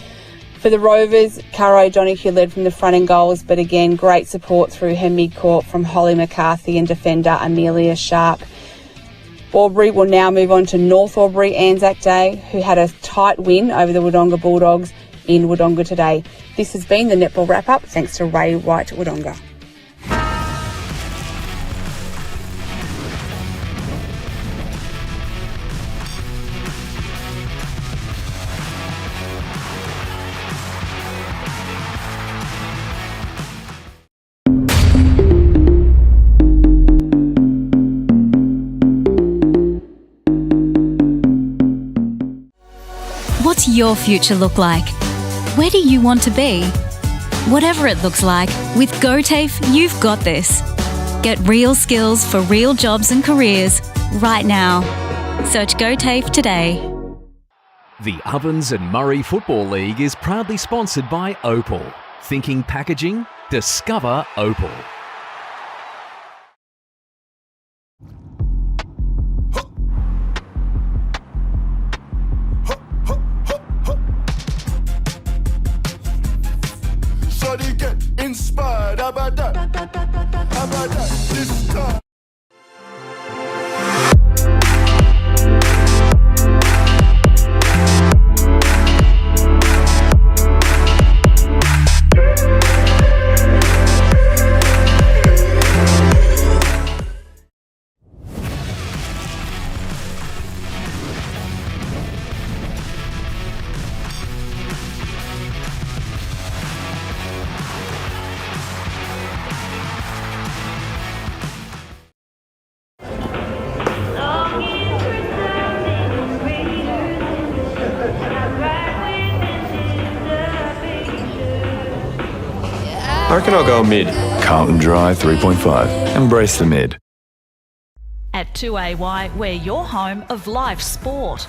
S16: For the Rovers, Cara O'Donoghue led from the front in goals, but again, great support through her mid-court from Holly McCarthy and defender Amelia Sharp. Albury will now move on to North Albury Anzac Day, who had a tight win over the Wodonga Bulldogs in Wodonga today. This has been the netball wrap-up, thanks to Ray White Wodonga.
S6: What's your future look like? Where do you want to be? Whatever it looks like, with GoTAFE, you've got this. Get real skills for real jobs and careers right now. Search GoTAFE today.
S7: The Ovens and Murray Football League is proudly sponsored by Opal. Thinking packaging? Discover Opal.
S8: Shawty get inspired, how about that? How about that? This time.
S9: I reckon I'll go mid. Carlton Dry 3.5. Embrace the mid.
S10: At 2AY, we're your home of live sport.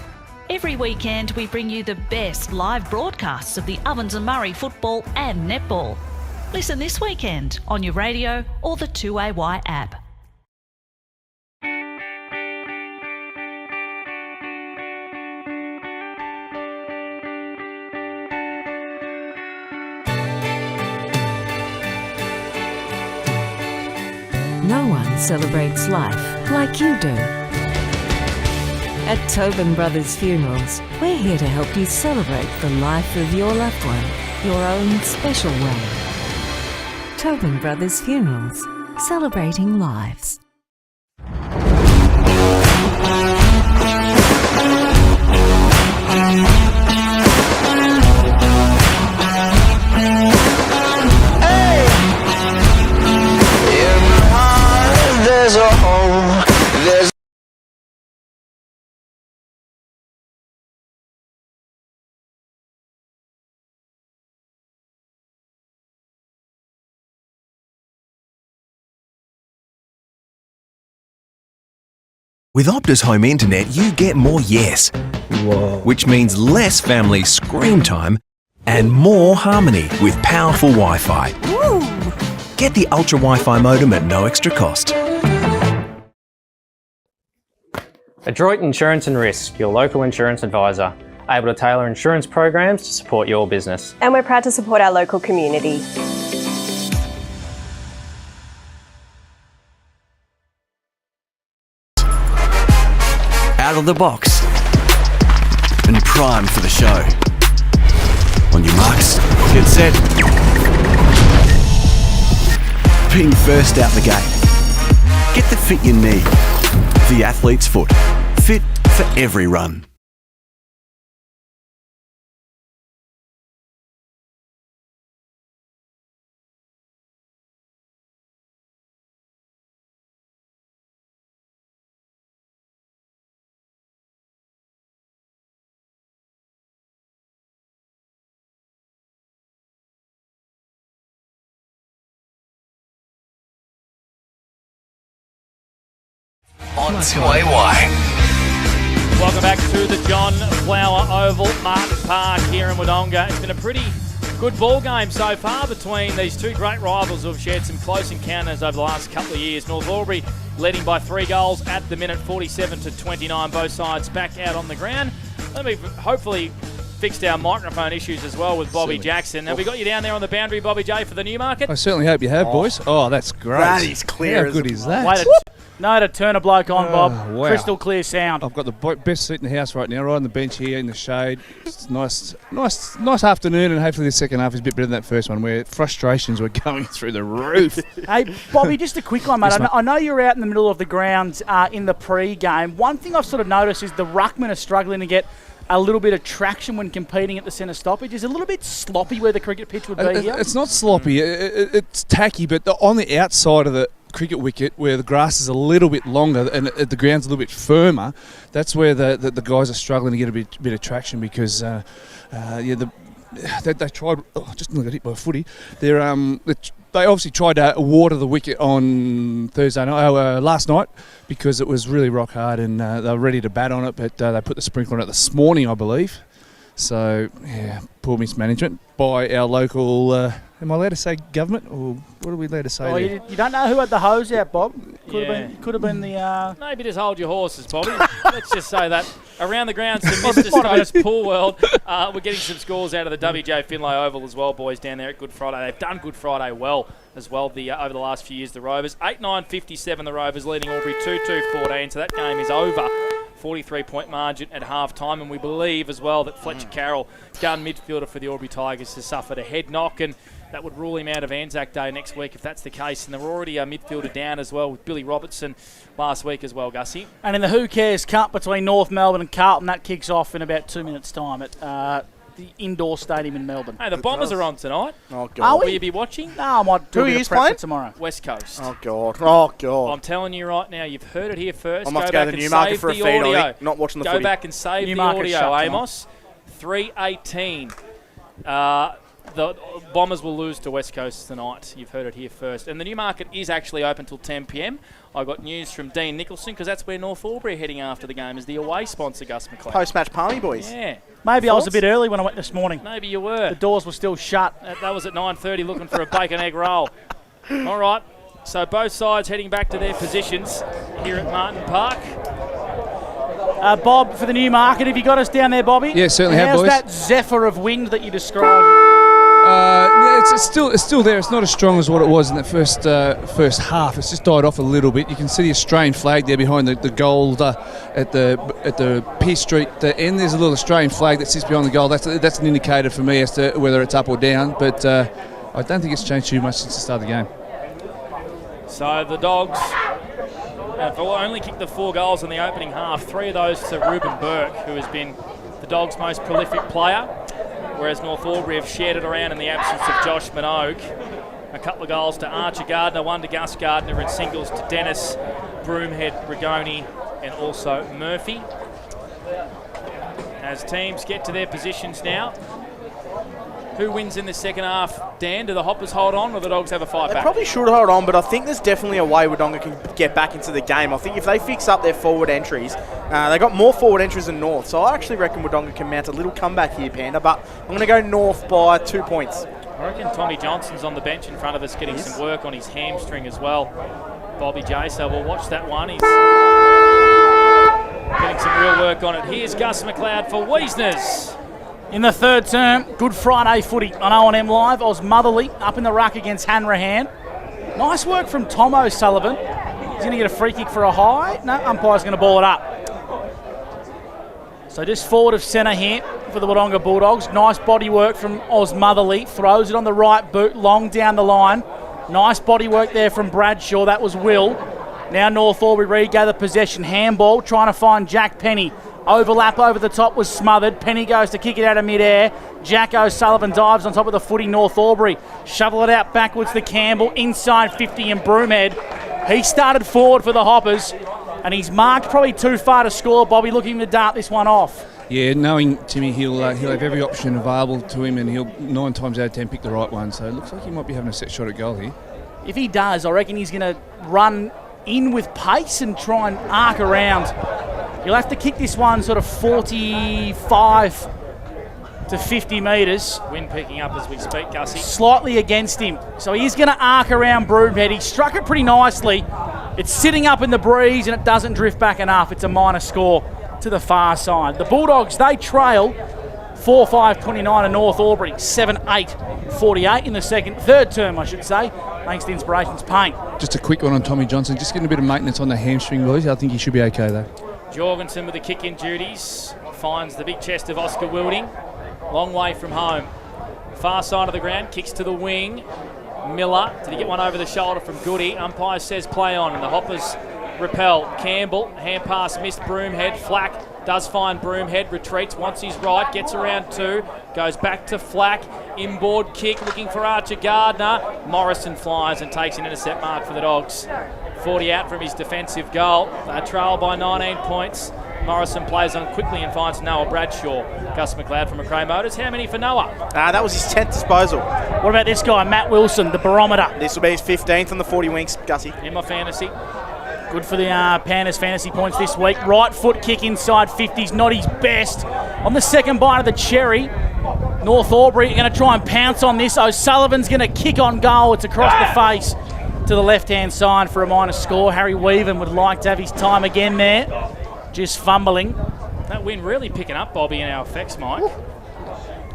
S10: Every weekend, we bring you the best live broadcasts of the Ovens and Murray football and netball. Listen this weekend on your radio or the 2AY app.
S11: No one celebrates life like you do. At Tobin Brothers Funerals, we're here to help you celebrate the life of your loved one, your own special way. Tobin Brothers Funerals, celebrating lives.
S8: There's a home, there's
S12: With Optus Home Internet, you get more yes. Whoa. Which means less family screen time and more harmony with powerful Wi-Fi. Woo. Get the Ultra Wi-Fi modem at no extra cost.
S13: Adroit Insurance and Risk, your local insurance advisor, able to tailor insurance programs to support your business.
S14: And we're proud to support our local community.
S15: Out of the box and primed for the show. On your marks, get set. Being first out the gate. Get the fit you need. The athlete's foot. Fit for every run.
S3: On 2AY.
S1: Welcome back to the John Flower Oval, Martin Park here in Wodonga. It's been a pretty good ball game so far between these two great rivals who have shared some close encounters over the last couple of years. North Albury leading by 3 goals at the minute, 47-29. Both sides back out on the ground. Let me hopefully fixed our microphone issues as well with Bobby Jackson. Have we got you down there on the boundary, Bobby J, for the Newmarket?
S2: I certainly hope you have, boys. Oh, that's great.
S4: That is clear.
S2: How good is that?
S5: No, to turn a bloke on, Bob.
S2: Wow.
S5: Crystal clear sound.
S2: I've got the best seat in the house right now, right on the bench here in the shade. It's nice afternoon, and hopefully the second half is a bit better than that first one, where frustrations were going through the roof.
S5: Hey, Bobby, just a quick one, mate.
S2: Yes, mate.
S5: I know you're out in the middle of the grounds in the pre-game. One thing I've sort of noticed is the ruckmen are struggling to get a little bit of traction when competing at the centre stoppage. Is a little bit sloppy where the cricket pitch would be here?
S2: It's not sloppy. It's tacky, but on the outside of the cricket wicket, where the grass is a little bit longer and the ground's a little bit firmer, that's where the guys are struggling to get a bit of traction because they tried. Oh, just got hit by a footy. They obviously tried to water the wicket on last night because it was really rock hard and they were ready to bat on it, but they put the sprinkler on it this morning, I believe. So, yeah, poor mismanagement by our local, am I allowed to say government, or what are we allowed to say there?
S5: You don't know who had the hose out, Bob. Could have been the...
S1: Maybe just hold your horses, Bobby. Let's just say that. Around the grounds to Mr. Stokes Pool World, we're getting some scores out of the WJ Finlay Oval as well, boys, down there at Good Friday. They've done Good Friday well as well over the last few years, the Rovers. 8-9-57, the Rovers leading Albury 2-2-14, so that game is over. 43-point margin at half-time, and we believe as well that Fletcher Carroll, gun midfielder for the Albury Tigers, has suffered a head knock, and that would rule him out of Anzac Day next week if that's the case. And they're already a midfielder down as well with Billy Robertson last week as well, Gussie.
S5: And in the Who Cares Cup between North Melbourne and Carlton, that kicks off in about 2 minutes' time at the indoor stadium in Melbourne.
S1: Hey, the Bombers are on tonight.
S4: Oh, God.
S5: Are we?
S1: Will you be watching?
S5: No, I might do a bit of prep for tomorrow.
S1: West Coast.
S4: Oh, God.
S1: I'm telling you right now, you've heard it here first.
S4: I must go to the Newmarket for a feed, Ollie. Not watching the footy.
S1: Go back and save
S5: Newmarket
S1: the audio, Amos. 3:18. the Bombers will lose to West Coast tonight. You've heard it here first. And the Newmarket is actually open till 10 p.m. I got news from Dean Nicholson, because that's where North Albury are heading after the game, as the away sponsor, Gus McLeod.
S4: Post-match palmy boys.
S1: Yeah.
S5: Maybe I was a bit early when I went this morning.
S1: Maybe you were.
S5: The doors were still shut.
S1: That was at 9:30, looking for a bacon egg roll. All right. So both sides heading back to their positions here at Martin Park.
S5: Bob, for the Newmarket, have you got us down there, Bobby?
S2: Yeah, certainly have,
S5: How's
S2: boys.
S5: that zephyr of wind that you described?
S2: Yeah, it's still there. It's not as strong as what it was in the first half. It's just died off a little bit. You can see the Australian flag there behind the goal at the Pierce Street end. There's a little Australian flag that sits behind the goal. That's an indicator for me as to whether it's up or down. But I don't think it's changed too much since the start of the game.
S1: So the Dogs have only kicked the 4 goals in the opening half. 3 of those to Ruben Burke, who has been the Dogs' most prolific player, whereas North Albury have shared it around in the absence of Josh Minogue. A couple of goals to Archer Gardner, 1 to Gus Gardner, and singles to Dennis, Broomhead, Rigoni, and also Murphy. As teams get to their positions now, who wins in the second half, Dan? Do the Hoppers hold on, or the Dogs have a fight
S4: They
S1: back?
S4: probably should hold on, but I think there's definitely a way Wodonga can get back into the game. I think if they fix up their forward entries, they got more forward entries than North, so I actually reckon Wodonga can mount a little comeback here, Panda, but I'm going to go North by 2 points.
S1: I reckon Tommy Johnson's on the bench in front of us getting some work on his hamstring as well. Bobby J, so we'll watch that one. He's getting some real work on it. Here's Gus McLeod for Wiesners.
S5: In the third term, Good Friday footy on O&M Live. Oz Motherley up in the ruck against Hanrahan. Nice work from Tom O'Sullivan. He's going to get a free kick for a high. No, umpire's going to ball it up. So just forward of centre here for the Wodonga Bulldogs. Nice body work from Oz Motherley. Throws it on the right boot, long down the line. Nice body work there from Bradshaw. That was Will. Now North Albury regather possession. Handball, trying to find Jack Penny. Overlap over the top was smothered. Penny goes to kick it out of mid-air. Jack O'Sullivan dives on top of the footy. North Albury shovel it out backwards to Campbell. Inside 50 and Broomhead. He started forward for the Hoppers, and he's marked probably too far to score. Bobby looking to dart this one off.
S2: Yeah, knowing Timmy, he'll have every option available to him, and he'll 9 times out of 10 pick the right one. So it looks like he might be having a set shot at goal here.
S5: If he does, I reckon he's going to run in with pace and try and arc around. You'll have to kick this one sort of 45 to 50 metres.
S1: Wind picking up as we speak, Gussie.
S5: Slightly against him. So he's going to arc around Broomhead. He struck it pretty nicely. It's sitting up in the breeze and it doesn't drift back enough. It's a minor score to the far side. The Bulldogs, they trail 4-5-29 to North Albury. 7-8-48 in the third term, I should say, thanks to Inspirations Paint.
S2: Just a quick one on Tommy Johnson. Just getting a bit of maintenance on the hamstring, boys. I think he should be okay, though.
S1: Jorgensen with the kick-in duties. Finds the big chest of Oscar Wilding. Long way from home. Far side of the ground, kicks to the wing. Miller, did he get one over the shoulder from Goody? Umpire says play on, and the Hoppers repel. Campbell, hand pass missed Broomhead. Flack does find Broomhead, retreats, wants his right, gets around 2, goes back to Flack, inboard kick, looking for Archer Gardner. Morrison flies and takes an intercept mark for the Dogs. 40 out from his defensive goal. They trail by 19 points. Morrison plays on quickly and finds Noah Bradshaw. Gus McLeod from McRae Motors. How many for Noah?
S4: That was his 10th disposal.
S5: What about this guy, Matt Wilson, the barometer?
S4: This will be his 15th on the 40 wings, Gussie.
S1: In my fantasy.
S5: Good for the Panthers fantasy points this week. Right foot kick inside 50s, not his best. On the second bite of the cherry, North Albury are going to try and pounce on this. O'Sullivan's going to kick on goal. It's across the face to the left-hand side for a minor score. Harry Weaven would like to have his time again there. Just fumbling.
S1: That win really picking up, Bobby, in our effects, Mike.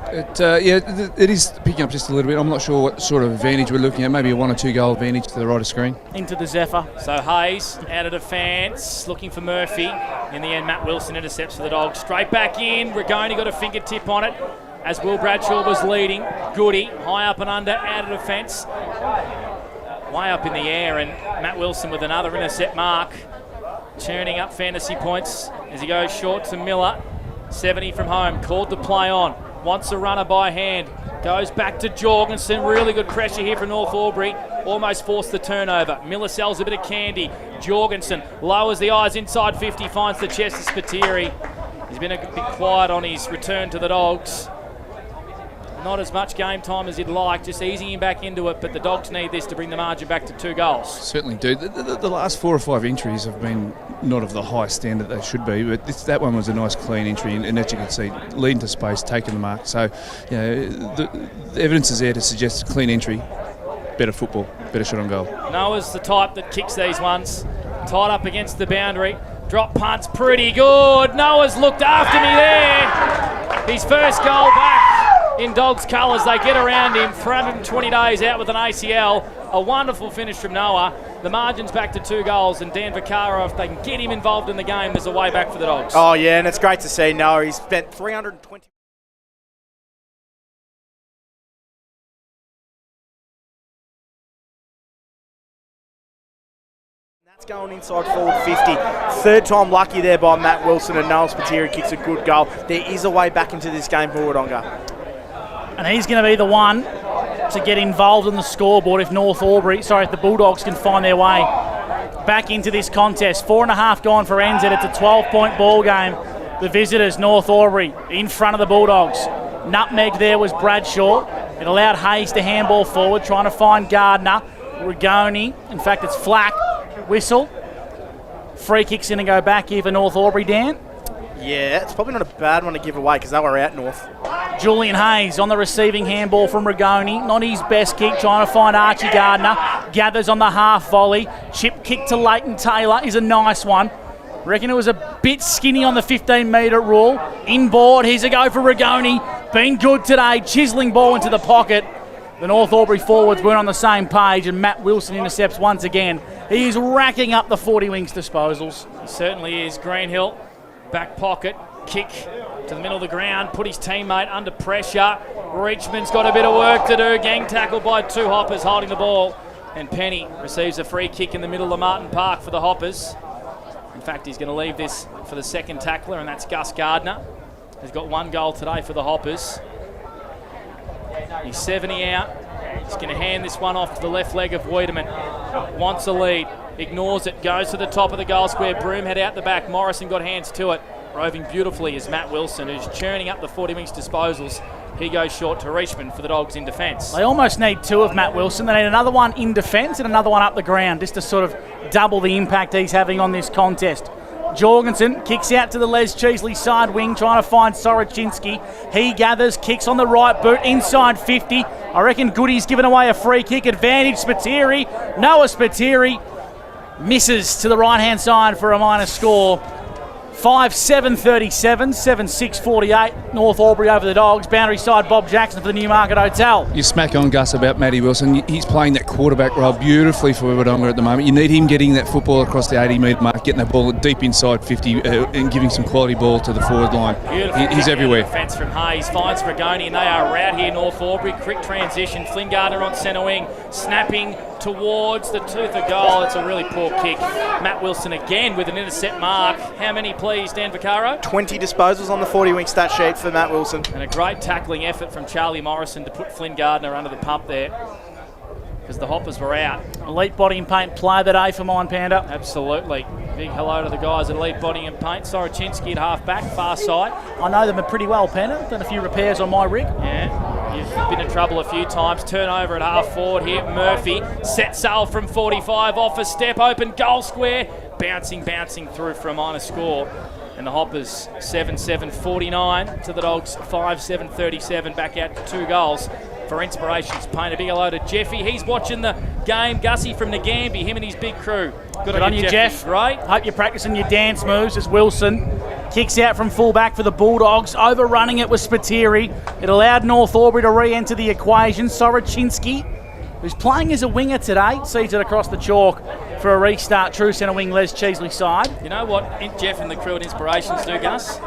S2: It is picking up just a little bit. I'm not sure what sort of advantage we're looking at. Maybe a 1 or 2 goal advantage to the right of screen.
S5: Into the Zephyr.
S1: So Hayes out of defence, looking for Murphy. In the end, Matt Wilson intercepts for the Dogs. Straight back in. Rigoni got a fingertip on it as Will Bradshaw was leading. Goody, high up and under, out of defence. Way up in the air, and Matt Wilson with another intercept mark. Churning up fantasy points as he goes short to Miller. 70 from home, called to play on. Wants a runner by hand. Goes back to Jorgensen. Really good pressure here from North Albury. Almost forced the turnover. Miller sells a bit of candy. Jorgensen lowers the eyes inside 50. Finds the chest of Spiteri. He's been a bit quiet on his return to the Dogs. Not as much game time as you'd like, just easing him back into it, but the Dogs need this to bring the margin back to 2 goals.
S2: Certainly do. The last 4 or 5 entries have been not of the high standard they should be, but that one was a nice clean entry, and as you can see, leading to space, taking the mark. So, the evidence is there to suggest a clean entry, better football, better shot on goal.
S1: Noah's the type that kicks these ones. Tied up against the boundary. Drop punt's pretty good. Noah's looked after me there. His first goal back in Dogs colours. They get around him. 420 days out with an ACL. A wonderful finish from Noah. The margin's back to 2 goals, and Dan Vaccaro, if they can get him involved in the game, there's a way back for the Dogs.
S4: Oh, yeah, and it's great to see Noah. He's spent 320... That's going inside forward 50. Third time lucky there by Matt Wilson, and Noel Spiteri kicks a good goal. There is a way back into this game for Wodonga.
S5: And he's going to be the one to get involved in the scoreboard if if the Bulldogs can find their way back into this contest. 4.5 gone for NZ. It's a 12-point ball game. The visitors, North Albury, in front of the Bulldogs. Nutmeg there was Bradshaw. It allowed Hayes to handball forward, trying to find Gardner. Rigoni, in fact it's Flack. Whistle. Free kick's going to go back here for North Albury, Dan.
S4: Yeah, it's probably not a bad one to give away because they were out north.
S5: Julian Hayes on the receiving handball from Rigoni. Not his best kick, trying to find Archie Gardner. Gathers on the half volley. Chip kick to Leighton Taylor is a nice one. Reckon it was a bit skinny on the 15-metre rule. Inboard, here's a go for Rigoni. Been good today, chiselling ball into the pocket. The North Albury forwards weren't on the same page, and Matt Wilson intercepts once again. He is racking up the 40 wings disposals.
S1: He certainly is. Greenhill, back pocket, kick to the middle of the ground, put his teammate under pressure. Reachman's got a bit of work to do. Gang tackled by 2 Hoppers holding the ball. And Penny receives a free kick in the middle of Martin Park for the Hoppers. In fact, he's going to leave this for the second tackler, and that's Gus Gardner. He's got 1 goal today for the Hoppers. He's 70 out. He's going to hand this one off to the left leg of Wiedemann. Wants a lead. Ignores it. Goes to the top of the goal square. Broomhead out the back. Morrison got hands to it. Roving beautifully is Matt Wilson, who's churning up the 40 wings disposals. He goes short to Reachman for the Dogs in defence.
S5: They almost need 2 of Matt Wilson. They need another one in defence and another one up the ground, just to sort of double the impact he's having on this contest. Jorgensen kicks out to the Les Cheesley side wing, trying to find Soroczynski. He gathers, kicks on the right boot, inside 50. I reckon Goody's given away a free kick. Advantage Spiteri. Noah Spiteri misses to the right-hand side for a minor score. 5-7-37, 7-6-48. North Albury over the Dogs. Boundary side, Bob Jackson for the Newmarket Hotel.
S2: You smack on, Gus, about Matty Wilson. He's playing that quarterback role beautifully for Wodonga at the moment. You need him getting that football across the 80-metre mark, getting that ball deep inside 50 and giving some quality ball to the forward line. He's everywhere.
S1: Defence from Hayes finds Rigoni, and they are out here, North Albury. Quick transition. Flynn Gardner on centre wing, snapping towards the tooth of goal. It's a really poor kick. Matt Wilson again with an intercept mark. How many, please, Dan Vaccaro?
S4: 20 disposals on the 40-wing stat sheet for Matt Wilson.
S1: And a great tackling effort from Charlie Morrison to put Flynn Gardner under the pump there, because the Hoppers were out.
S5: Elite Body and Paint play that day for Mine Panda.
S1: Absolutely. Big hello to the guys at Elite Body and Paint. Soroczynski at half back, far side.
S5: I know them pretty well, Panda. Done a few repairs on my rig.
S1: Yeah, you've been in trouble a few times. Turnover at half forward here. Murphy set sail from 45, off a step, open goal square. Bouncing through for a minor score. And the Hoppers 7-7-49 to the Dogs 5-7-37, back out to 2 goals for Inspirations Paint. A big hello to Jeffy. He's watching the game. Gussie from Nagambie, him and his big crew.
S5: Good on you, Jeff.
S1: Right.
S5: Hope you're practicing your dance moves as Wilson kicks out from fullback for the Bulldogs. Overrunning it with Spiteri. It allowed North Albury to re-enter the equation. Soroczynski, who's playing as a winger today, sees it across the chalk for a restart. True centre wing, Les Cheesley side.
S1: You know what Jeff and the crew at Inspirations do, Gus?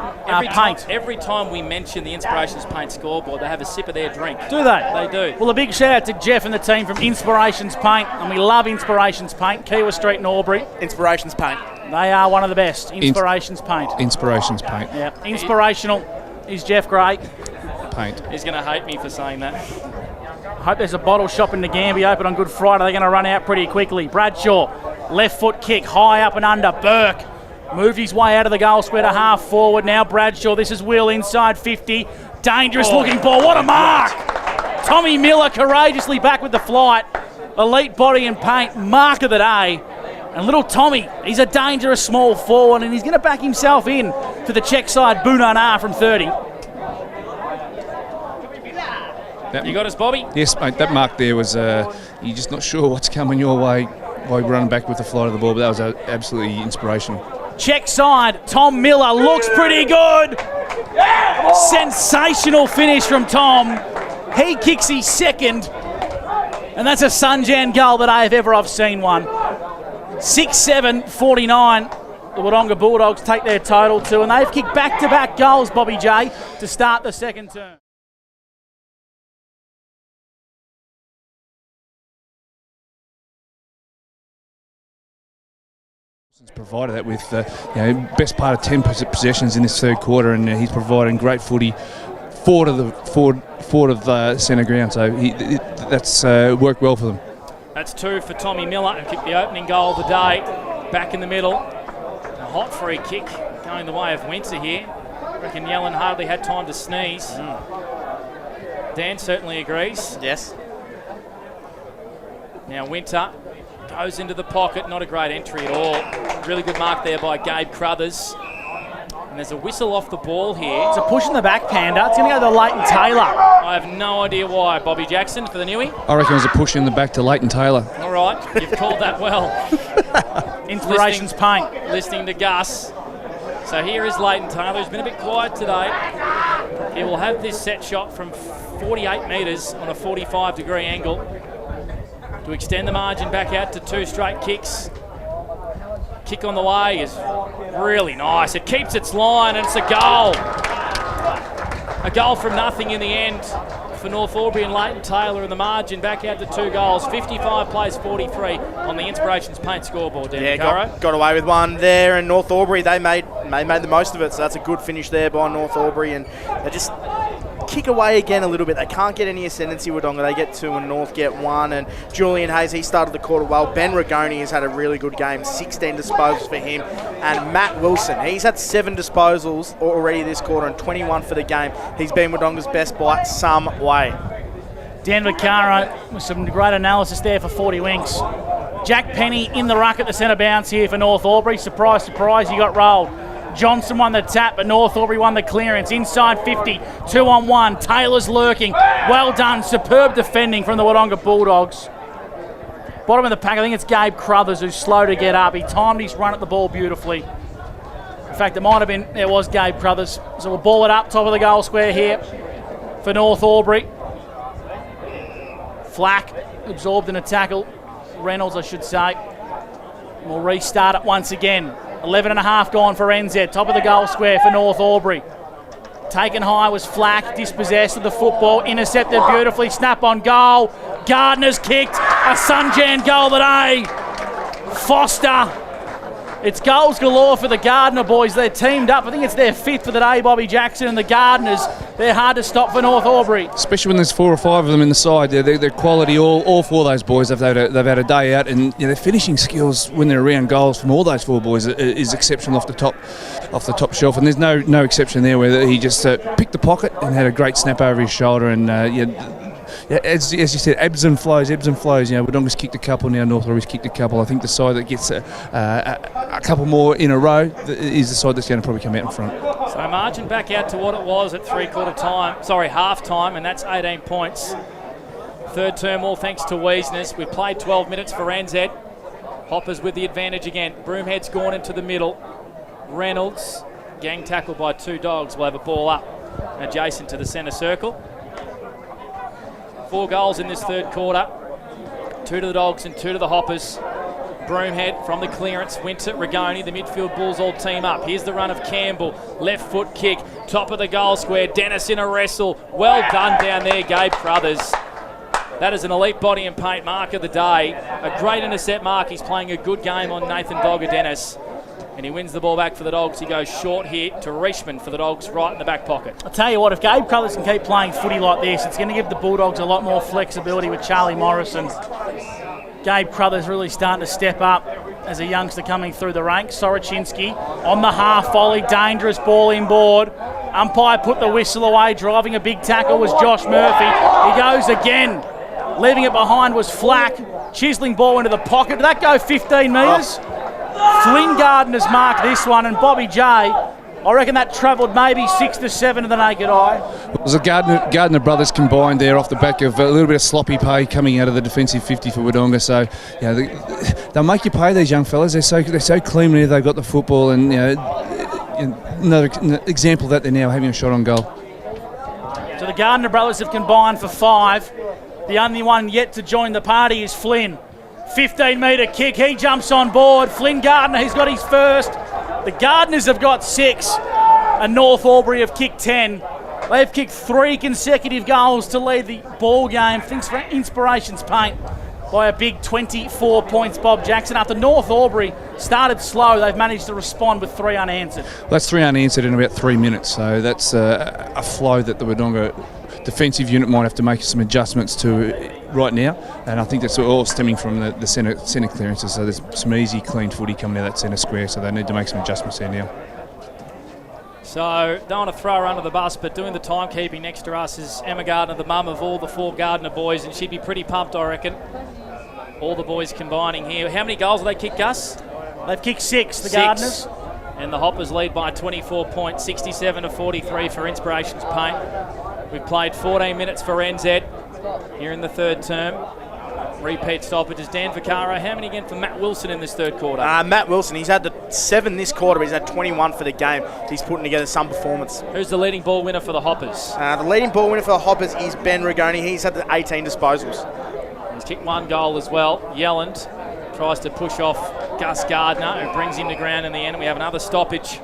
S1: Every time we mention the Inspirations Paint scoreboard, they have a sip of their drink.
S5: Do they?
S1: They do.
S5: Well, a big shout out to Jeff and the team from Inspirations Paint, and we love Inspirations Paint, Kiwa Street in Albury.
S4: Inspirations Paint.
S5: They are one of the best. Inspirations Paint.
S2: Inspirations Paint.
S5: Yeah. Inspirational is Jeff Gray.
S2: Paint.
S1: He's going to hate me for saying that.
S5: I hope there's a bottle shop in Nagambie open on Good Friday. They're going to run out pretty quickly. Bradshaw, left foot kick, high up and under. Burke Moved his way out of the goal square to half forward. Now Bradshaw. This is Will inside 50. Dangerous looking ball. What a mark! Tommy Miller courageously back with the flight. Elite body and paint. Mark of the day. And little Tommy, he's a dangerous small forward, and he's going to back himself in to the check side Bunana from 30.
S1: You got us, Bobby?
S2: Yes, mate. That mark there was, you're just not sure what's coming your way while you run back with the flight of the ball, but that was absolutely inspirational.
S5: Check side, Tom Miller looks pretty good. Sensational finish from Tom. He kicks his second, and that's a Sunjan goal that I've seen one. 6-7-49. The Wodonga Bulldogs take their total to, and they've kicked back-to-back goals, Bobby J, to start the second term.
S2: He's provided that with best part of 10 possessions in this third quarter, and he's providing great footy forward of the centre ground. So that's worked well for them.
S1: That's 2 for Tommy Miller, who kicked the opening goal of the day. Back in the middle. A hot free kick going the way of Winter here. I reckon Yellen hardly had time to sneeze. Dan certainly agrees.
S4: Yes.
S1: Now Winter goes into the pocket. Not a great entry at all. Really good mark there by Gabe Crothers. And there's a whistle off the ball here.
S5: It's a push in the back, Panda. It's going to go to Leighton Taylor.
S1: I have no idea why. Bobby Jackson for the newie.
S2: I reckon it was a push in the back to Leighton Taylor.
S1: All right, you've called that well.
S5: Inspiration's paint.
S1: Listening to Gus. So here is Leighton Taylor, who's been a bit quiet today. He will have this set shot from 48 metres on a 45-degree angle to extend the margin back out to 2 straight kicks. Kick on the way is really nice. It keeps its line, and it's a goal. A goal from nothing in the end for North Albury and Leighton Taylor, and the margin back out to 2 goals. 55 plays 43 on the Inspirations Paint scoreboard.
S4: Yeah, got away with one there, and North Albury, they made the most of it, so that's a good finish there by North Albury, and they just kick away again a little bit. They can't get any ascendancy with Wodonga. They get 2 and North get 1, and Julian Hayes, he started the quarter well. Ben Rigoni has had a really good game, 16 disposals for him, and Matt Wilson, he's had 7 disposals already this quarter and 21 for the game. He's been Wodonga's best by some way.
S5: Dan Vaccaro with some great analysis there for 40 Winks. Jack Penny in the ruck at the centre bounce here for North Albury. Surprise, surprise, he got rolled. Johnson won the tap, but North Albury won the clearance. Inside 50, 2-on-1. Taylor's lurking. Well done. Superb defending from the Wodonga Bulldogs. Bottom of the pack, I think it's Gabe Crothers who's slow to get up. He timed his run at the ball beautifully. In fact, it was Gabe Crothers. So we'll ball it up, top of the goal square here for North Albury. Flack absorbed in a tackle. Reynolds, I should say. We'll restart it once again. 11 and a half gone for NZ. Top of the goal square for North Albury. Taken high was Flack, dispossessed of the football, intercepted beautifully, snap on goal. Gardner's kicked, a Sunjan goal today. Foster. It's goals galore for the Gardner boys. They're teamed up. I think it's their 5th for the day, Bobby Jackson and the Gardners. They're hard to stop for North Albury.
S2: Especially when there's 4 or 5 of them in the side. They're quality, all 4 of those boys. They've had a day out, and their finishing skills when they're around goals from all those 4 boys is exceptional off the top shelf. And there's no exception there where he just picked the pocket and had a great snap over his shoulder. And as you said, ebbs and flows. Wodonga's kicked a couple now. North Albury's kicked a couple. I think the side that gets a couple more in a row is the side that's going to probably come out in front.
S1: So margin back out to what it was at half time, and that's 18 points. Third term, all thanks to Wiesners. We played 12 minutes for NZ. Hoppers with the advantage again. Broomhead's gone into the middle. Reynolds, gang tackled by 2 Dogs, will have a ball up adjacent to the centre circle. 4 goals in this third quarter. 2 to the Dogs and 2 to the Hoppers. Broomhead from the clearance. Winter, Rigoni, the midfield Bulls all team up. Here's the run of Campbell. Left foot kick. Top of the goal square. Dennis in a wrestle. Well done down there, Gabe Crothers. That is an elite body and paint mark of the day. A great intercept mark. He's playing a good game on Nathan Dogger Dennis. And he wins the ball back for the Dogs. He goes short here to Richmond for the Dogs right in the back pocket.
S5: I'll tell you what, if Gabe Crothers can keep playing footy like this, it's going to give the Bulldogs a lot more flexibility with Charlie Morrison. Gabe Crothers really starting to step up. as a youngster coming through the ranks. Soroczynski on the half volley, dangerous ball inboard. Umpire put the whistle away, driving a big tackle was Josh Murphy. He goes again. Leaving it behind was Flack. Chiseling ball into the pocket. Did that go 15 metres? Flynn Gardner's marked this one, and Bobby J, I reckon that travelled maybe 6 to 7 to the naked eye.
S2: It was a Gardner brothers combined there off the back of a little bit of sloppy play coming out of the defensive 50 for Wodonga. So, they'll make you pay, these young fellas. They're so clean when they've got the football, and another example that they're now having a shot on goal.
S5: So the Gardner brothers have combined for 5. The only one yet to join the party is Flynn. 15-metre kick, he jumps on board. Flynn Gardner, he's got his first. The Gardners have got 6, and North Albury have kicked 10. They've kicked 3 consecutive goals to lead the ball game. Thanks for Inspirations Paint by a big 24 points, Bob Jackson. After North Albury started slow, they've managed to respond with 3 unanswered.
S2: Well, that's 3 unanswered in about 3 minutes, so that's a flow that the Wodonga defensive unit might have to make some adjustments to right now, and I think that's all stemming from the centre clearances. So there's some easy, clean footy coming out of that centre square, so they need to make some adjustments there now.
S1: So, don't want to throw her under the bus, but doing the timekeeping next to us is Emma Gardner, the mum of all the 4 Gardner boys, and she'd be pretty pumped, I reckon. All the boys combining here. How many goals have they kicked, Gus?
S5: They've kicked 6, the Gardners.
S1: And the Hoppers lead by 24 points, 67 to 43 for Inspirations Paint. We've played 14 minutes for NZ here in the third term. Repeat stoppages. Dan Vaccaro, how many again for Matt Wilson in this third quarter?
S4: Matt Wilson, he's had the 7 this quarter, but he's had 21 for the game. He's putting together some performance.
S1: Who's the leading ball winner for the Hoppers?
S4: The leading ball winner for the Hoppers is Ben Rigoni. He's had the 18 disposals.
S1: He's kicked 1 goal as well. Yelland tries to push off Gus Gardner, who brings him to ground in the end. We have another stoppage.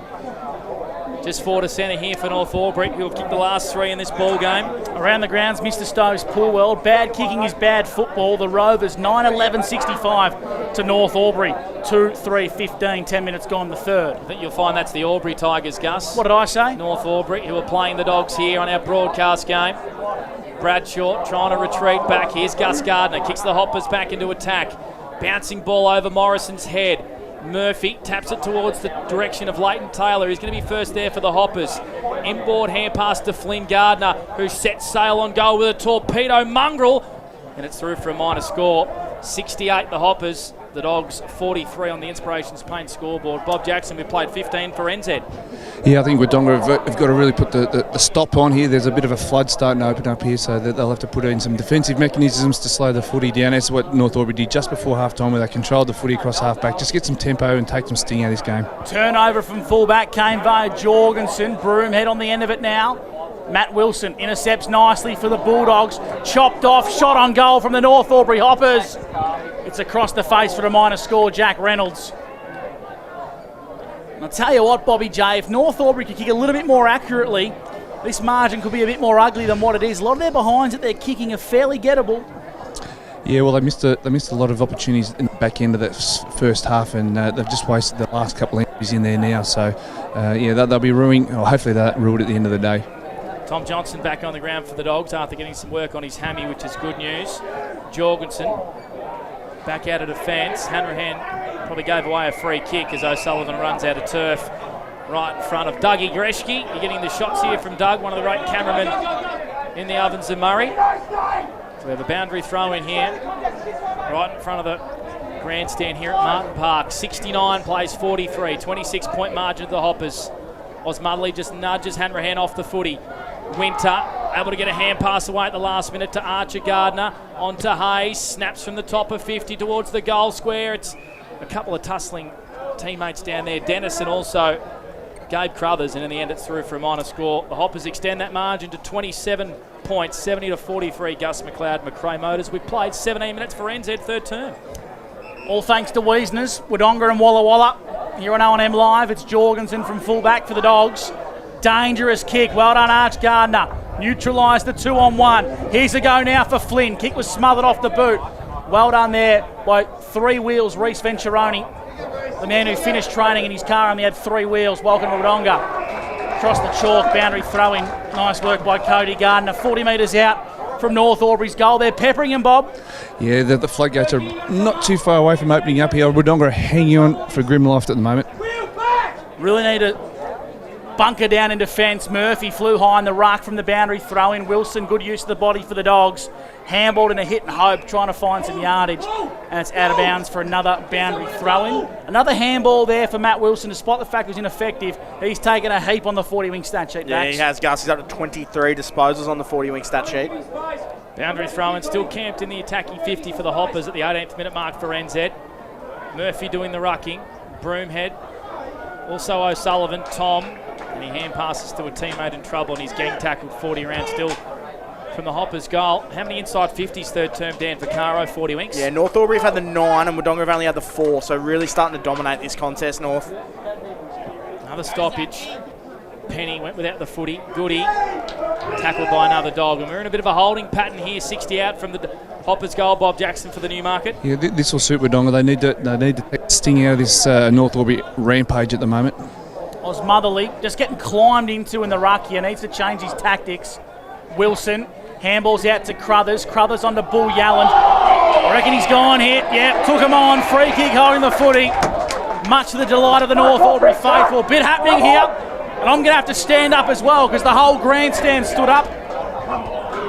S1: Just 4 to centre here for North Albury, who have kicked the last 3 in this ball game.
S5: Around the grounds, Mr. Stokes, poor world. Bad kicking is bad football. The Rovers 9-11-65 to North Albury. 2-3-15, 10 minutes gone the third.
S1: I think you'll find that's the Albury Tigers, Gus.
S5: What did I say?
S1: North Albury, who are playing the Dogs here on our broadcast game. Bradshaw trying to retreat back. Here's Gus Gardner, kicks the Hoppers back into attack. Bouncing ball over Morrison's head. Murphy taps it towards the direction of Leighton Taylor. He's going to be first there for the Hoppers. Inboard hand pass to Flynn Gardner, who sets sail on goal with a torpedo mongrel. And it's through for a minor score. 68 the Hoppers. The Dogs 43 on the Inspirations Paint scoreboard. Bob Jackson, we played 15 for NZ.
S2: Yeah, I think Wodonga have got to really put the stop on here. There's a bit of a flood starting to open up here, so that they'll have to put in some defensive mechanisms to slow the footy down. That's what North Albury did just before half-time, where they controlled the footy across half-back. Just get some tempo and take some sting out of this game.
S5: Turnover from fullback came via Jorgensen. Broomhead on the end of it now. Matt Wilson intercepts nicely for the Bulldogs. Chopped off, shot on goal from the North Albury Hoppers. It's across the face for a minor score, Jack Reynolds. And I'll tell you what, Bobby J, if North Albury could kick a little bit more accurately, this margin could be a bit more ugly than what it is. A lot of their behinds that they're kicking are fairly gettable.
S2: Yeah, well, they missed a lot of opportunities in the back end of that first half, and they've just wasted the last couple of injuries in there now. So, they'll be ruining, or hopefully they're ruled at the end of the day.
S1: Tom Johnson back on the ground for the Dogs after getting some work on his hammy, which is good news. Jorgensen back out of defence. Hanrahan probably gave away a free kick as O'Sullivan runs out of turf right in front of Dougie Greshke. You're getting the shots here from Doug, one of the great cameramen in the Ovens and Murray. So we have a boundary throw in here right in front of the grandstand here at Martin Park. 69 plays 43, 26-point margin to the Hoppers. Osmudley just nudges Hanrahan off the footy. Winter able to get a hand pass away at the last minute to Archer Gardner. On to Hayes, snaps from the top of 50 towards the goal square. It's a couple of tussling teammates down there. Dennis and also Gabe Crothers, and in the end it's through for a minor score. The Hoppers extend that margin to 27 points, 70 to 43. Gus McLeod, McRae Motors. We've played 17 minutes for NZ third term.
S5: All thanks to Wiesners, Wodonga and Walla Walla. Here on O&M Live, it's Jorgensen from fullback for the Dogs. Dangerous kick, well done Arch Gardner. Neutralised the 2-on-1. Here's a go now for Flynn. Kick was smothered off the boot. Well done there by 3 wheels, Reece Venturoni. The man who finished training in his car only had 3 wheels. Welcome to Wodonga. Across the chalk, boundary throwing. Nice work by Cody Gardner. 40 metres out from North Albury's goal. They're peppering him, Bob.
S2: Yeah, the floodgates are not too far away from opening up here. Wodonga are hanging on for grim life at the moment.
S5: Really need to bunker down in defence. Murphy flew high in the ruck from the boundary throw in. Wilson, good use of the body for the Dogs. Handballed in a hit and hope, trying to find some yardage. And it's out of bounds for another boundary throw in. Another handball there for Matt Wilson. Despite the fact it was ineffective, he's taken a heap on the 40-wing stat sheet.
S4: Yeah, he has, Gus. He's up to 23 disposals on the 40-wing stat sheet.
S1: Boundary throw in, still camped in the attacking 50 for the Hoppers at the 18th minute mark for NZ. Murphy doing the rucking. Broomhead. Also O'Sullivan, Tom. And he hand passes to a teammate in trouble, and he's gang tackled 40 rounds still from the Hoppers goal. How many inside 50s third term, Dan Vaccaro, 40 winks?
S4: Yeah, North Albury have had the 9 and Wodonga have only had the 4, so really starting to dominate this contest, North.
S1: Another stoppage. Penny went without the footy. Goody tackled by another Dog. And we're in a bit of a holding pattern here. 60 out from the Hoppers goal. Bob Jackson for the Newmarket.
S2: Yeah, this will suit Wodonga. They need to take the sting out of this North Albury rampage at the moment.
S5: Osmotherly just getting climbed into in the ruck here. Needs to change his tactics. Wilson handballs out to Crothers. Crothers on to Bull Yalland. I reckon he's gone here. Yep, took him on. Free kick holding the footy. Much to the delight of the North Albury faithful. Bit happening here. And I'm going to have to stand up as well because the whole grandstand stood up.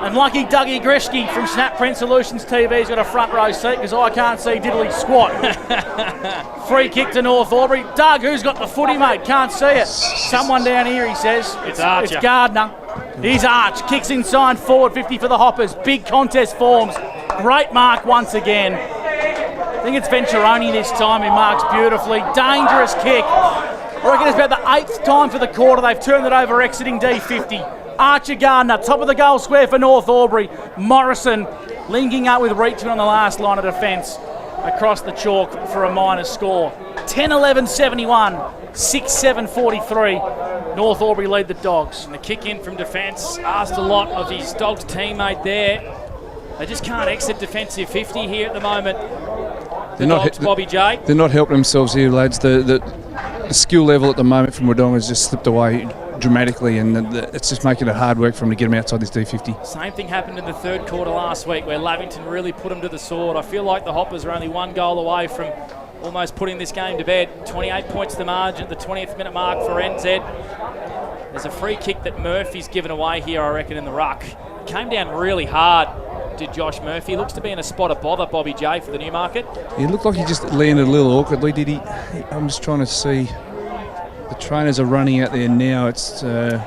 S5: And lucky Dougie Greschke from Snap Print Solutions TV's got a front row seat because I can't see diddly squat. Free kick to North Albury. Doug, who's got the footy, mate? Can't see it. Someone down here, he says.
S1: It's Archer.
S5: It's Gardner. Here's Arch. Kicks inside forward, 50 for the Hoppers. Big contest forms. Great mark once again. I think it's Venturoni this time. He marks beautifully. Dangerous kick. I reckon it's about the 8th time for the quarter. They've turned it over exiting D50. Archer Gardner, top of the goal square for North Albury. Morrison linking up with Reachman on the last line of defence across the chalk for a minor score. 10-11-71, 6-7-43. North Albury lead the Dogs.
S1: And the kick in from defence asked a lot of his Dogs teammate there. They just can't exit defensive 50 here at the moment. Bobby J.
S2: They're not helping themselves here, lads. The skill level at the moment from Wodonga has just slipped away dramatically, and it's just making it hard work for them to get them outside this D50.
S1: Same thing happened in the third quarter last week where Lavington really put them to the sword. I feel like the Hoppers are only one goal away from almost putting this game to bed. 28 points the margin at the 20th minute mark for NZ. There's a free kick that Murphy's given away here, I reckon, in the ruck. Came down really hard, did Josh Murphy. Looks to be in a spot of bother, Bobby J, for the Newmarket.
S2: It looked like he just landed a little awkwardly, did he? I'm just trying to see. The trainers are running out there now. It's a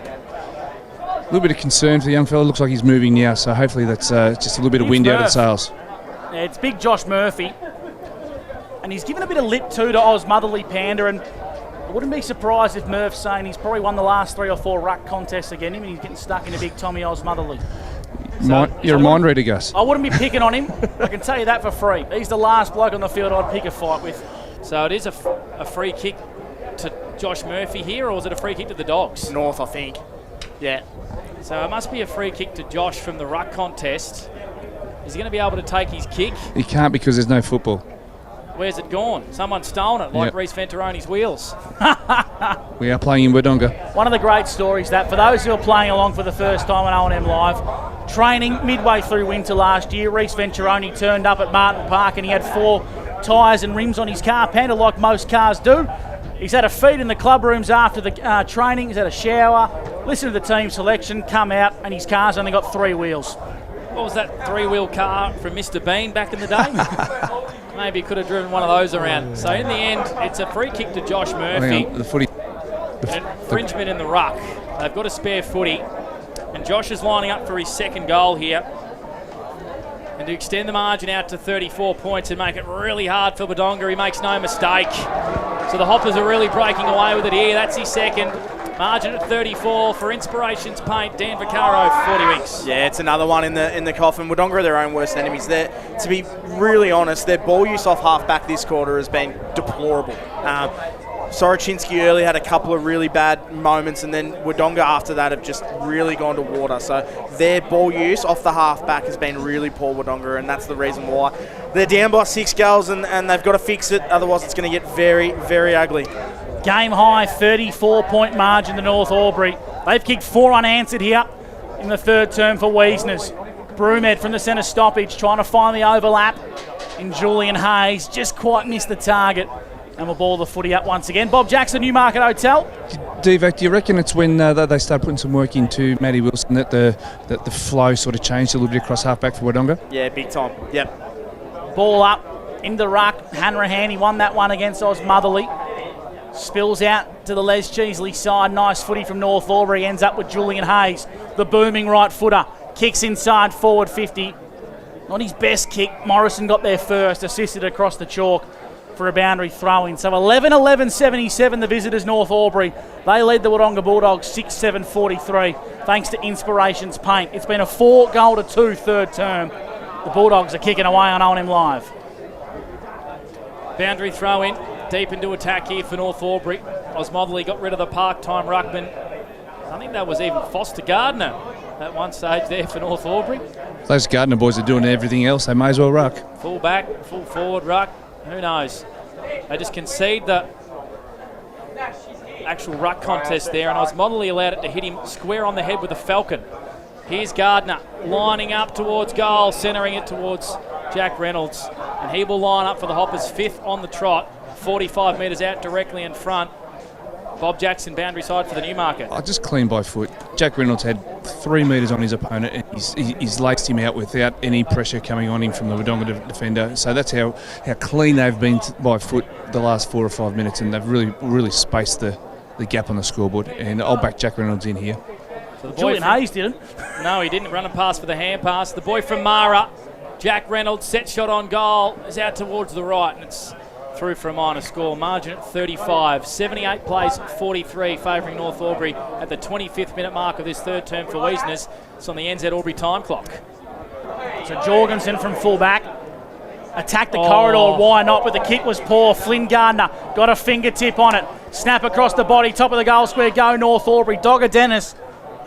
S2: little bit of concern for the young fella. Looks like he's moving now, so hopefully that's just a little bit of wind out of the sails.
S5: Yeah, it's big Josh Murphy. And he's given a bit of lip too to Oz Motherly Panda, and I wouldn't be surprised if Murph's saying he's probably won the last 3 or 4 ruck contests again, and he's getting stuck in a big Tommy Oz Motherly.
S2: You're a mind reader, Gus.
S5: I wouldn't be picking on him. I can tell you that for free. He's the last bloke on the field I'd pick a fight with.
S1: So it is a free kick to Josh Murphy here, or was it a free kick to the Dogs?
S4: North, I think. Yeah.
S1: So it must be a free kick to Josh from the ruck contest. Is he going to be able to take his kick?
S2: He can't because there's no football.
S1: Where's it gone? Someone's stolen it, like Reece Venturoni's wheels.
S2: We are playing in Wodonga.
S5: One of the great stories that, for those who are playing along for the first time on O&M Live, training midway through winter last year, Reece Venturoni turned up at Martin Park and he had 4 tyres and rims on his car, Panda, like most cars do. He's had a feed in the club rooms after the training, he's had a shower, listened to the team selection, come out, and his car's only got 3 wheels.
S1: What was that 3-wheel car from Mr. Bean back in the day? Maybe he could have driven one of those around. So in the end, it's a free kick to Josh Murphy.
S2: The footy.
S1: Infringement in the ruck. They've got a spare footy. And Josh is lining up for his second goal here. And to extend the margin out to 34 points and make it really hard for Wodonga, he makes no mistake. So the Hoppers are really breaking away with it here. That's his second. Margin at 34 for Inspirations Paint. Dan Vaccaro, 40 winks.
S4: Yeah, it's another one in the coffin. Wodonga are their own worst enemies. To be really honest, their ball use off half-back this quarter has been deplorable. Soroczynski early had a couple of really bad moments, and then Wodonga after that have just really gone to water. So their ball use off the half-back has been really poor, Wodonga, and that's the reason why. They're down by 6 goals, and they've got to fix it. Otherwise, it's going to get very, very ugly.
S5: Game high, 34-point margin to North Albury. They've kicked 4 unanswered here in the third term for Wiesners. Broomhead from the centre stoppage, trying to find the overlap in Julian Hayes. Just quite missed the target. And we'll ball the footy up once again. Bob Jackson, Newmarket Hotel.
S2: Devac, do you reckon it's when they start putting some work into Matty Wilson that the flow sort of changed a little bit across half-back for Wodonga?
S4: Yeah, big time. Yep.
S5: Ball up, in the ruck. Hanrahan, he won that one against Osmotherly. Spills out to the Les Cheesley side. Nice footy from North Albury. Ends up with Julian Hayes, the booming right footer. Kicks inside, forward 50. Not his best kick. Morrison got there first, assisted across the chalk for a boundary throw-in. So 11-11-77, the visitors, North Albury. They lead the Wodonga Bulldogs 6-7-43, thanks to Inspirations Paint. It's been a 4-2 third term. The Bulldogs are kicking away on O&M Live.
S1: Boundary throw-in, deep into attack here for North Albury. Osmotherly got rid of the part-time ruckman. I think that was even Foster Gardner at one stage there for North Albury.
S2: Those Gardner boys are doing everything else. They may as well ruck.
S1: Full back, full forward ruck. Who knows? They just concede the actual ruck contest there, and Osmotherly allowed it to hit him square on the head with a falcon. Here's Gardner lining up towards goal, centering it towards Jack Reynolds, and he will line up for the Hoppers, 5th on the trot, 45 metres out directly in front. Bob Jackson, boundary side for the Newmarket.
S2: Just clean by foot. Jack Reynolds had 3 metres on his opponent, and he's laced him out without any pressure coming on him from the Wodonga defender. So that's how clean they've been by foot the last 4 or 5 minutes, and they've really spaced the gap on the scoreboard. And I'll back Jack Reynolds in here.
S1: So the
S5: Julian Hayes didn't.
S1: No, he didn't. Run a pass for the hand pass. The boy from Mara, Jack Reynolds, set shot on goal, is out towards the right, and it's through for a minor score. Margin at 35. 78 plays 43, favouring North Albury at the 25th minute mark of this third term for Wiesners. It's on the NZ Albury time clock.
S5: So Jorgensen from fullback attacked the corridor. Why not? But the kick was poor. Flynn Gardner got a fingertip on it. Snap across the body. Top of the goal square. Go North Albury. Dogger Dennis.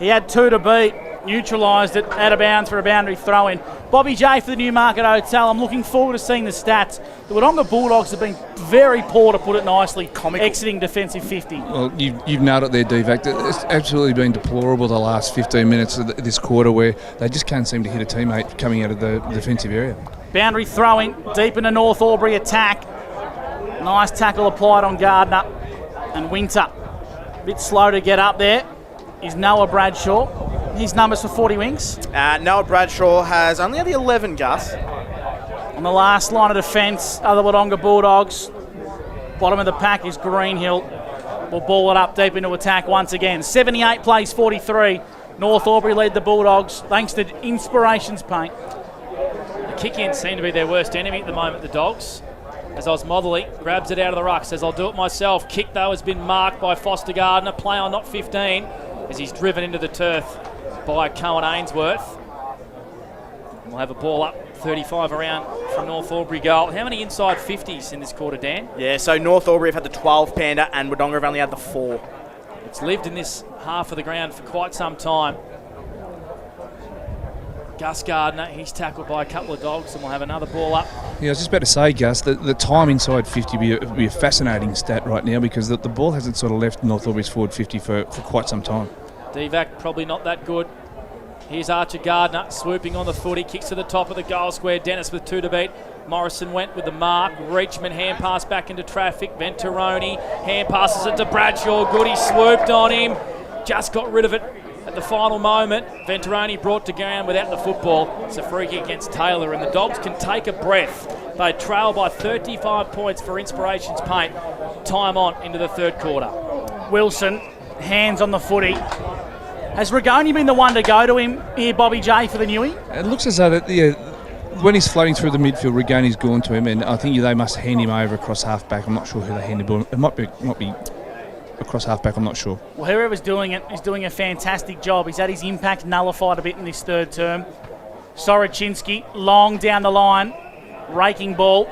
S5: He had 2 to beat. Neutralised it out of bounds for a boundary throw-in. Bobby J for the Newmarket Hotel. I'm looking forward to seeing the stats. The Wodonga Bulldogs have been very poor, to put it nicely, exiting defensive 50.
S2: Well, you've nailed it there, Devac. It's absolutely been deplorable the last 15 minutes of this quarter, where they just can't seem to hit a teammate coming out of the defensive area.
S5: Boundary throw-in deep into North Albury attack. Nice tackle applied on Gardner. And Winter, a bit slow to get up there, is Noah Bradshaw. His numbers for 40 Wings?
S4: Noah Bradshaw has only the 11, Gus.
S5: On the last line of defence are the Wodonga Bulldogs. Bottom of the pack is Greenhill. We'll ball it up deep into attack once again. 78 plays 43. North Albury lead the Bulldogs thanks to Inspirations Paint.
S1: The kick-ins seem to be their worst enemy at the moment, the Dogs. As Osmotherly grabs it out of the ruck, says, I'll do it myself. Kick, though, has been marked by Foster Gardner. Play on not 15 as he's driven into the turf by Cohen Ainsworth. We'll have a ball up 35 around from North Albury goal. How many inside 50s in this quarter, Dan?
S4: Yeah, so North Albury have had the 12 Panda and Wodonga have only had the 4.
S1: It's lived in this half of the ground for quite some time. Gus Gardner, he's tackled by a couple of Dogs, and we'll have another ball up.
S2: Yeah, I was just about to say, Gus, the time inside 50 would be a fascinating stat right now, because the ball hasn't sort of left North Albury's forward 50 for quite some time.
S1: Devac probably not that good. Here's Archer Gardner swooping on the footy, kicks to the top of the goal square. Dennis with 2 to beat. Morrison went with the mark. Reachman hand pass back into traffic. Venturoni hand passes it to Bradshaw. Good, he swooped on him. Just got rid of it at the final moment. Venturoni brought to ground without the football. It's a free kick against Taylor, and the Dogs can take a breath. They trail by 35 points for Inspirations Paint. Time on into the third quarter.
S5: Wilson, hands on the footy. Has Rigoni been the one to go to him here, Bobby J, for the Newie?
S2: It looks as though that when he's floating through the midfield, Rigoni's gone to him, and I think they must hand him over across half-back. I'm not sure who they handed him. It might be across half-back, I'm not sure.
S5: Well, whoever's doing it is doing a fantastic job. He's had his impact nullified a bit in this third term. Soroczynski, long down the line, raking ball.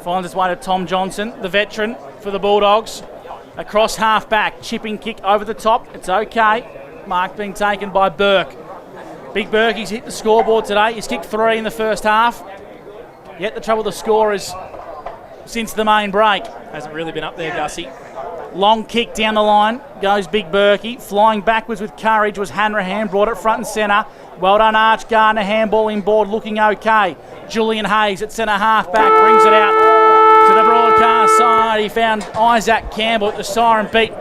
S5: Finds its way to Tom Johnson, the veteran for the Bulldogs. Across half-back, chipping kick over the top. It's okay. Mark being taken by Burke. Big Burke, he's hit the scoreboard today. He's kicked 3 in the first half. Yet the trouble with the score is since the main break.
S1: Hasn't really been up there, Gussie.
S5: Long kick down the line, goes Big Berkey. Flying backwards with courage was Hanrahan, brought it front and centre. Well done, Arch Gardner, handball inboard, looking okay. Julian Hayes at centre half back, brings it out to the broadcast side. He found Isaac Campbell at the siren, beat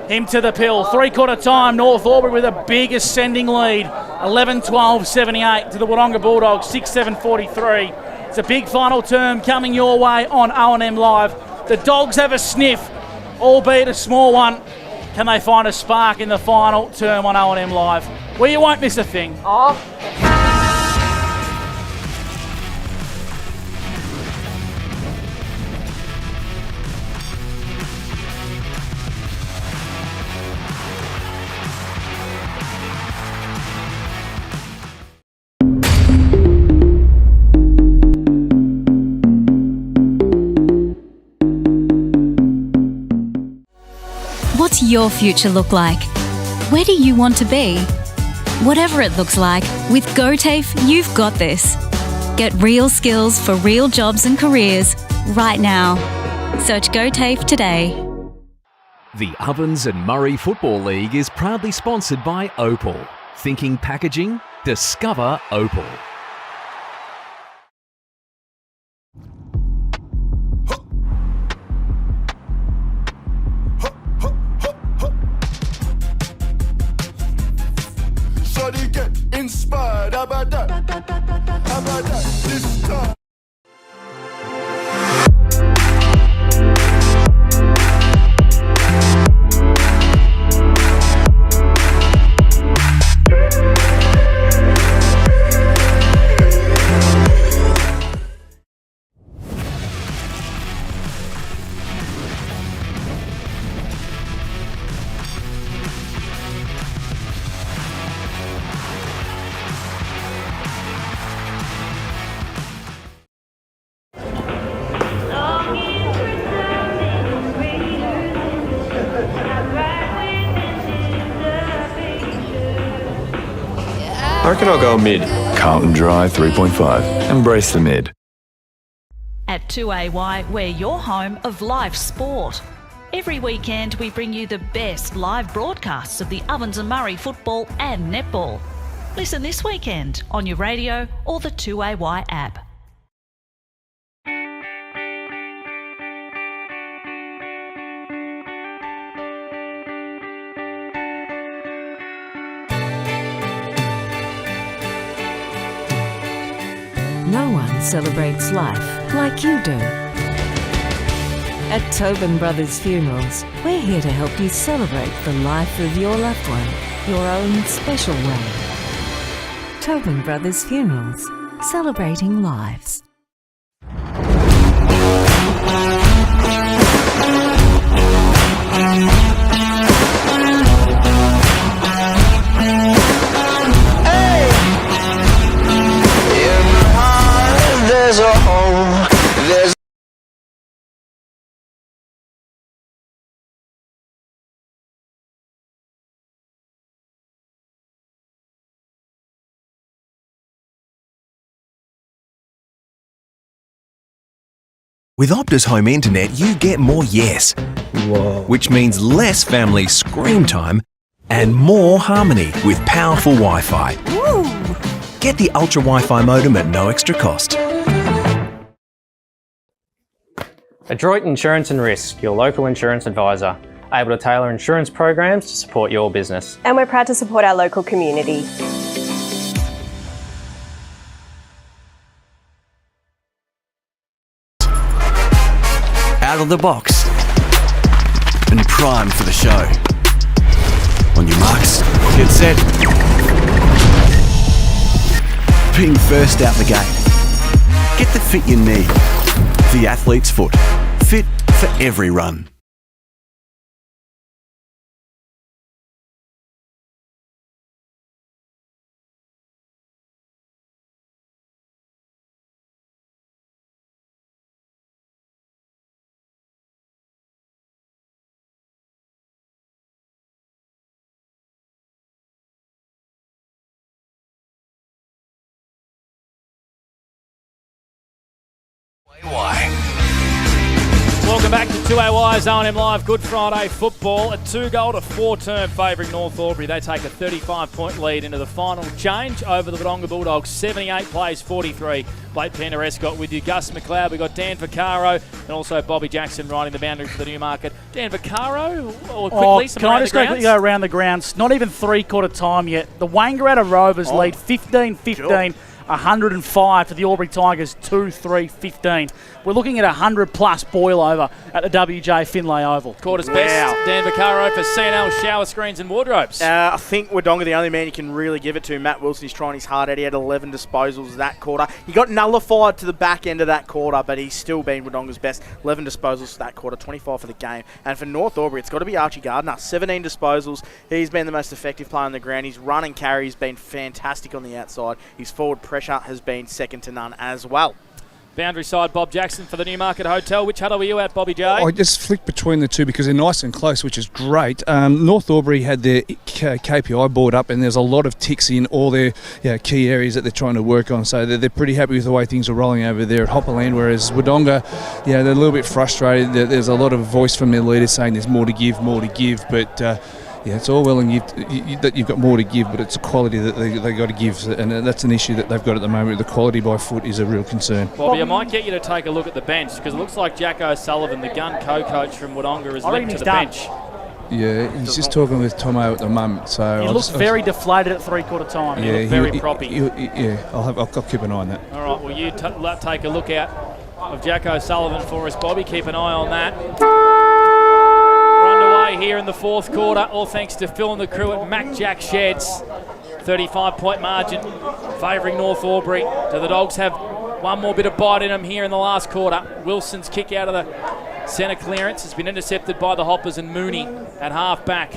S5: him to the pill. 3/4 time, North Albury with a big ascending lead. 11-12-78 to the Wodonga Bulldogs, 6-7-43. It's a big final term coming your way on O&M Live. The Dogs have a sniff, albeit a small one. Can they find a spark in the final term on O&M Live? Well, you won't miss a thing.
S6: What's your future look like? Where do you want to be? Whatever it looks like, with GoTAFE, you've got this. Get real skills for real jobs and careers right now. Search GoTAFE today.
S7: The Ovens and Murray Football League is proudly sponsored by Opal. Thinking packaging? Discover Opal.
S8: Shawty get inspired, how about that? How about that? This time.
S9: I reckon I'll go mid. Carlton Drive 3.5. Embrace the mid.
S10: At 2AY, we're your home of live sport. Every weekend, we bring you the best live broadcasts of the Ovens and Murray football and netball. Listen this weekend on your radio or the 2AY app.
S11: No one celebrates life like you do. At Tobin Brothers Funerals, we're here to help you celebrate the life of your loved one, your own special way. Tobin Brothers Funerals, celebrating lives.
S3: There's a home, there's
S12: With Optus Home Internet, you get more yes. Whoa. Which means less family screen time and more harmony with powerful Wi-Fi. Woo. Get the Ultra Wi-Fi modem at no extra cost.
S13: Adroit Insurance and Risk, your local insurance advisor, able to tailor insurance programs to support your business.
S14: And we're proud to support our local community.
S15: Out of the box and primed for the show. On your marks, get set. Being first out the gate. Get the fit you need. The athlete's foot. Fit for every run.
S1: Welcome Welcome back to 2AY's O&M Live Good Friday football. A 2-goal to 4-term favouring North Albury. They take a 35-point lead into the final change over the Wodonga Bulldogs. 78 plays 43. Blake Penderescott with you. Gus McLeod. We've got Dan Vaccaro and also Bobby Jackson riding the boundary for the Newmarket. Dan Vaccaro, or quickly, some
S5: can I just quickly go around the grounds? Not even three-quarter time yet. The Wangaratta Rovers lead 15-15. Sure. 105 to the Albury Tigers, 2-3-15. We're looking at 100-plus boil over at the WJ Finlay Oval.
S1: Quarters best, Dan Vaccaro for CNL Shower Screens and Wardrobes.
S4: I think Wodonga, the only man you can really give it to. Matt Wilson is trying his hard out. He had 11 disposals that quarter. He got nullified to the back end of that quarter, but he's still been Wodonga's best. 11 disposals for that quarter, 25 for the game. And for North Albury, it's got to be Archie Gardner. 17 disposals. He's been the most effective player on the ground. His run and carry has been fantastic on the outside. His forward pressure has been second to none as well.
S1: Boundary side, Bob Jackson for the Newmarket Hotel. Which huddle were you at, Bobby J?
S2: I just flicked between the two because they're nice and close, which is great. North Albury had their KPI board up, and there's a lot of ticks in all their key areas that they're trying to work on. So they're pretty happy with the way things are rolling over there at Hopperland, whereas Wodonga, they're a little bit frustrated. There's a lot of voice from their leaders saying there's more to give, but... it's all well and that you've got more to give, but it's a quality that they got to give, and that's an issue that they've got at the moment. The quality by foot is a real concern.
S1: Bobby, I might get you to take a look at the bench, because it looks like Jack O'Sullivan, the gun co-coach from Wodonga, is linked to the bench.
S2: Yeah, he's just talking with Tomo at the moment. So
S5: he looks very deflated at three-quarter time.
S1: Yeah, very proppy.
S2: I'll keep an eye on that.
S1: All right, well, you take a look out of Jack O'Sullivan for us, Bobby. Keep an eye on that. Here in the fourth quarter, all thanks to Phil and the crew at Mac Jack Sheds. 35-point margin favouring North Albury. Do the Dogs have one more bit of bite in them here in the last quarter? Wilson's kick out of the centre clearance has been intercepted by the Hoppers, and Mooney at half-back.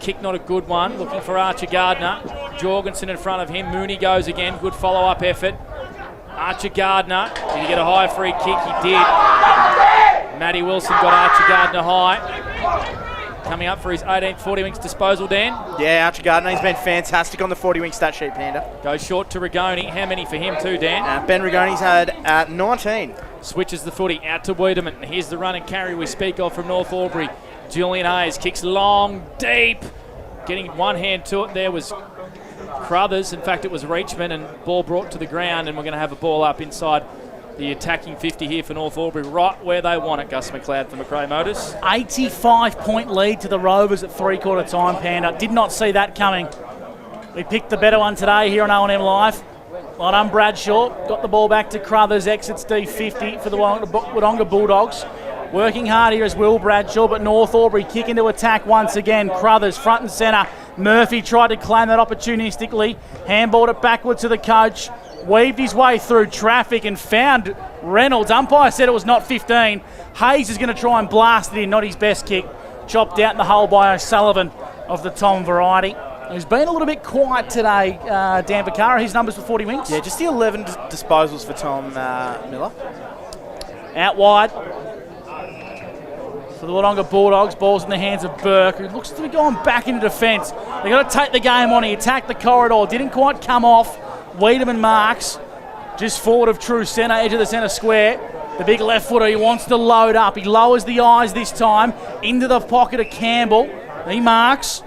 S1: Kick not a good one, looking for Archer Gardner. Jorgensen in front of him. Mooney goes again, good follow-up effort. Archer Gardner, did he get a high free kick? He did. Matty Wilson got Archer Gardner high. Coming up for his 18th 40 Winks disposal, Dan.
S4: Yeah, Archie Gardner, he's been fantastic on the 40 Winks stat sheet, Panda.
S1: Goes short to Rigoni. How many for him too, Dan?
S4: Ben Rigoni's had 19.
S1: Switches the footy out to Wiedemann. Here's the run and carry we speak of from North Albury. Julian Hayes kicks long, deep. Getting one hand to it there was Crothers. In fact, it was Reachman, and ball brought to the ground, and we're going to have a ball up inside the attacking 50 here for North Albury, right where they want it. Gus McLeod for Macrae Motors.
S5: 85-point lead to the Rovers at three-quarter time, Panda. Did not see that coming. We picked the better one today here on O&M Live. Well done, Bradshaw. Got the ball back to Crothers, exits D50 for the Wodonga Bulldogs. Working hard here as Will Bradshaw, but North Albury kick into attack once again. Crothers front and centre. Murphy tried to claim that opportunistically. Handballed it backwards to the coach. Weaved his way through traffic and found Reynolds. Umpire said it was not 15. Hayes is going to try and blast it in, not his best kick. Chopped out in the hole by O'Sullivan of the Tom variety. He's been a little bit quiet today, Dan Vaccaro. His numbers for 40 Winks?
S4: Yeah, just the 11 disposals for Tom Miller.
S5: Out wide for the Wodonga Bulldogs. Ball's in the hands of Burke, who looks to be going back into defence. They've got to take the game on. He attacked the corridor. Didn't quite come off. Wiedemann marks just forward of true centre, edge of the centre square. The big left footer, he wants to load up. He lowers the eyes this time into the pocket of Campbell. He marks.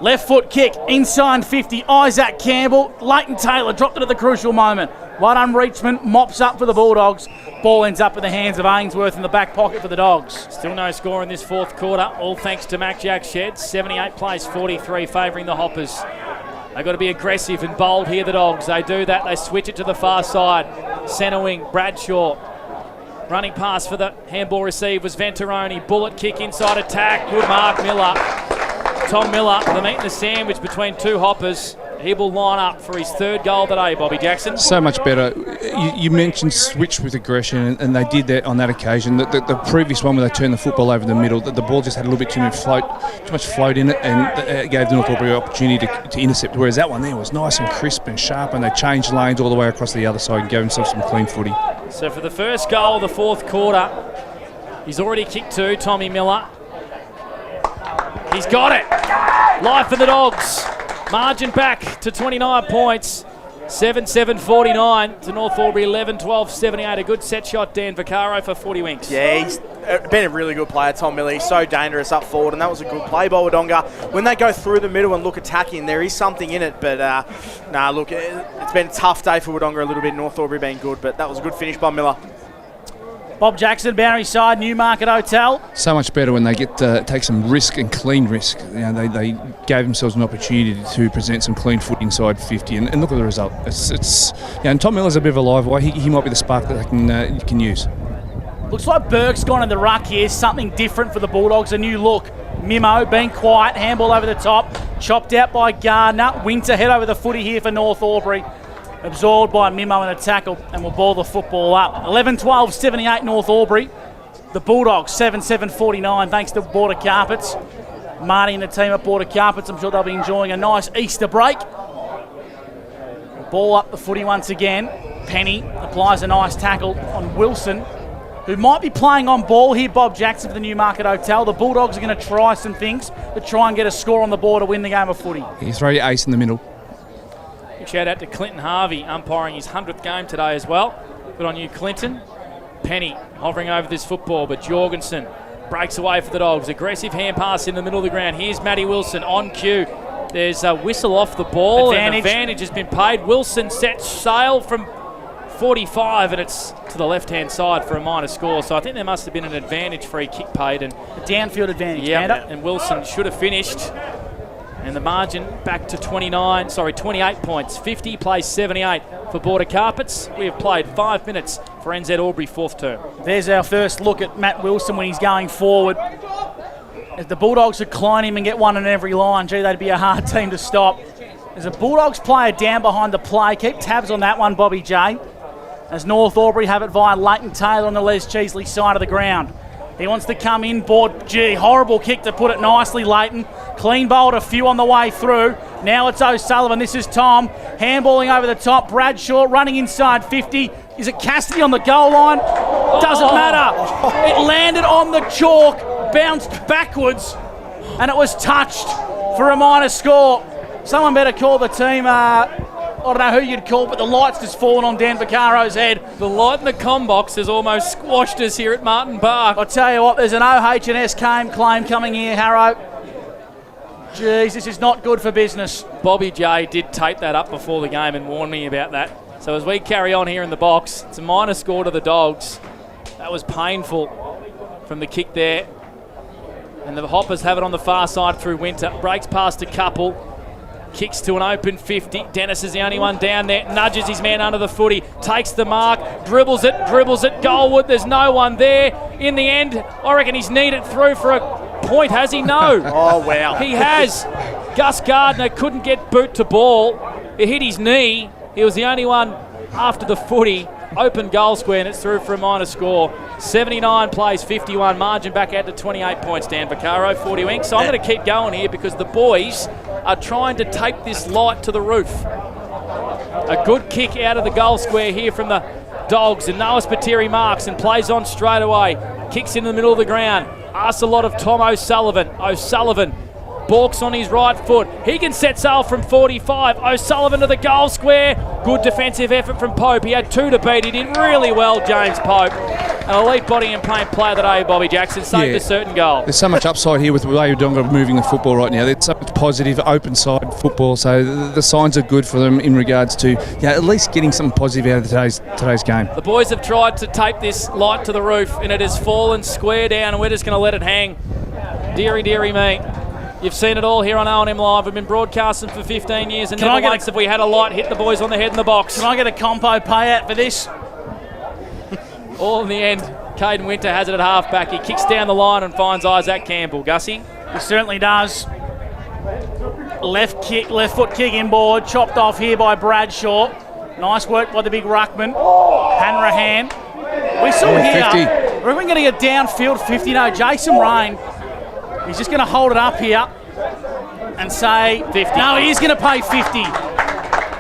S5: Left foot kick, inside 50. Isaac Campbell. Leighton Taylor dropped it at the crucial moment. Well done, Reachman. Mops up for the Bulldogs. Ball ends up in the hands of Ainsworth in the back pocket for the Dogs.
S1: Still no score in this fourth quarter, all thanks to Mac Jack Sheds. 78 plays 43, favouring the Hoppers. They've got to be aggressive and bold here, the Dogs. They do that. They switch it to the far side. Centre wing, Bradshaw. Running pass for the handball receive was Venturoni. Bullet kick inside attack. Good mark, Miller. Tom Miller, the meat and the sandwich between two Hoppers. He will line up for his third goal today, Bobby Jackson.
S2: So much better. You mentioned switch with aggression, and they did that on that occasion. The previous one where they turned the football over the middle, the ball just had a little bit too much float in it, and it gave the North Albury an opportunity to intercept. Whereas that one there was nice and crisp and sharp, and they changed lanes all the way across the other side and gave themselves some clean footy.
S1: So for the first goal of the fourth quarter, he's already kicked two, Tommy Miller. He's got it. Live for the Dogs. Margin back to 29 points. 7-7-49 to North Albury, 11-12-78. A good set shot, Dan Vaccaro, for 40 winks.
S4: Yeah, he's been a really good player, Tom Miller. He's so dangerous up forward, and that was a good play by Wodonga. When they go through the middle and look attacking, there is something in it, but look, it's been a tough day for Wodonga a little bit. North Albury being good, but that was a good finish by Miller.
S5: Bob Jackson, boundary side, Newmarket Hotel.
S2: So much better when they get take some risk and clean risk. You know, they gave themselves an opportunity to present some clean foot inside 50, and look at the result. It's and Tom Miller's a bit of a live wire. He might be the spark that they can use.
S5: Looks like Burke's gone in the ruck here. Something different for the Bulldogs. A new look. Mimo being quiet. Handball over the top. Chopped out by Gardner. Winter head over the footy here for North Albury. Absorbed by Mimo in a tackle, and will ball the football up. 11-12-78 North Albury. The Bulldogs 7-7-49 thanks to Border Carpets. Marty and the team at Border Carpets, I'm sure they'll be enjoying a nice Easter break. Ball up the footy once again. Penny applies a nice tackle on Wilson, who might be playing on ball here. Bob Jackson for the Newmarket Hotel. The Bulldogs are going to try some things to try and get a score on the board to win the game of footy.
S2: You throw your ace in the middle.
S1: Big shout out to Clinton Harvey, umpiring his 100th game today as well. Good on you, Clinton. Penny hovering over this football, but Jorgensen breaks away for the Dogs. Aggressive hand pass in the middle of the ground. Here's Matty Wilson on cue. There's a whistle off the ball. And advantage has been paid. Wilson sets sail from 45, and it's to the left-hand side for a minor score. So I think there must have been an advantage free kick paid. And
S5: a downfield advantage.
S1: Yeah, and Wilson should have finished. And the margin back to 28 points. 50 plays 78 for Border Carpets. We have played 5 minutes for NZ Albury, fourth term.
S5: There's our first look at Matt Wilson when he's going forward. If the Bulldogs would clone him and get one in every line, gee, they'd be a hard team to stop. There's a Bulldogs player down behind the play. Keep tabs on that one, Bobby J. As North Albury have it via Leighton Taylor on the Les Cheesley side of the ground. He wants to come in board. Gee, horrible kick to put it nicely, Leighton. Clean bowled a few on the way through. Now it's O'Sullivan. This is Tom. Handballing over the top. Bradshaw running inside 50. Is it Cassidy on the goal line? Doesn't matter. It landed on the chalk, bounced backwards, and it was touched for a minor score. Someone better call the team. I don't know who you'd call, but the light's just fallen on Dan Vaccaro's head.
S1: The light in the comm box has almost squashed us here at Martin Park.
S5: I'll tell you what, there's an OH&S claim coming here, Harrow. Jeez, this is not good for business.
S1: Bobby J did tape that up before the game and warn me about that. So as we carry on here in the box, it's a minor score to the Dogs. That was painful from the kick there. And the Hoppers have it on the far side through Winter. Breaks past a couple. Kicks to an open 50. Dennis is the only one down there. Nudges his man under the footy. Takes the mark. Dribbles it. Goalwood. There's no one there. In the end, I reckon he's kneed through for a point. Has he? No.
S4: Oh, wow.
S1: He has. Gus Gardner couldn't get boot to ball. It hit his knee. He was the only one after the footy. Open goal square, and it's through for a minor score. 79 plays 51. Margin back out to 28 points. Dan Vaccaro, 40 winks. So I'm going to keep going here because the boys are trying to take this light to the roof. A good kick out of the goal square here from the Dogs, and Noah Spiteri marks and plays on straight away. Kicks in the middle of the ground. Asks a lot of Tom O'Sullivan. O'Sullivan balks on his right foot. He can set sail from 45. O'Sullivan to the goal square. Good defensive effort from Pope. He had 2 to beat. He did really well, James Pope. An elite body and paint player today, Bobby Jackson. Saved a certain goal.
S2: There's so much upside here with the way Wodonga moving the football right now. There's so much positive, open side football. So the signs are good for them in regards to at least getting something positive out of today's game.
S1: The boys have tried to tape this light to the roof, and it has fallen square down, and we're just going to let it hang. Deary me. You've seen it all here on O&M Live. We've been broadcasting for 15 years, and never once have we had a light hit the boys on the head in the box.
S5: Can I get a compo payout for this?
S1: All in the end, Caden Winter has it at half-back. He kicks down the line and finds Isaac Campbell. Gussie?
S5: He certainly does. Left foot kick inboard, chopped off here by Bradshaw. Nice work by the big ruckman, Hanrahan. We saw here, we're going to get downfield 50. No, Jason Rain, he's just going to hold it up here and say 50. No, he is going to pay 50.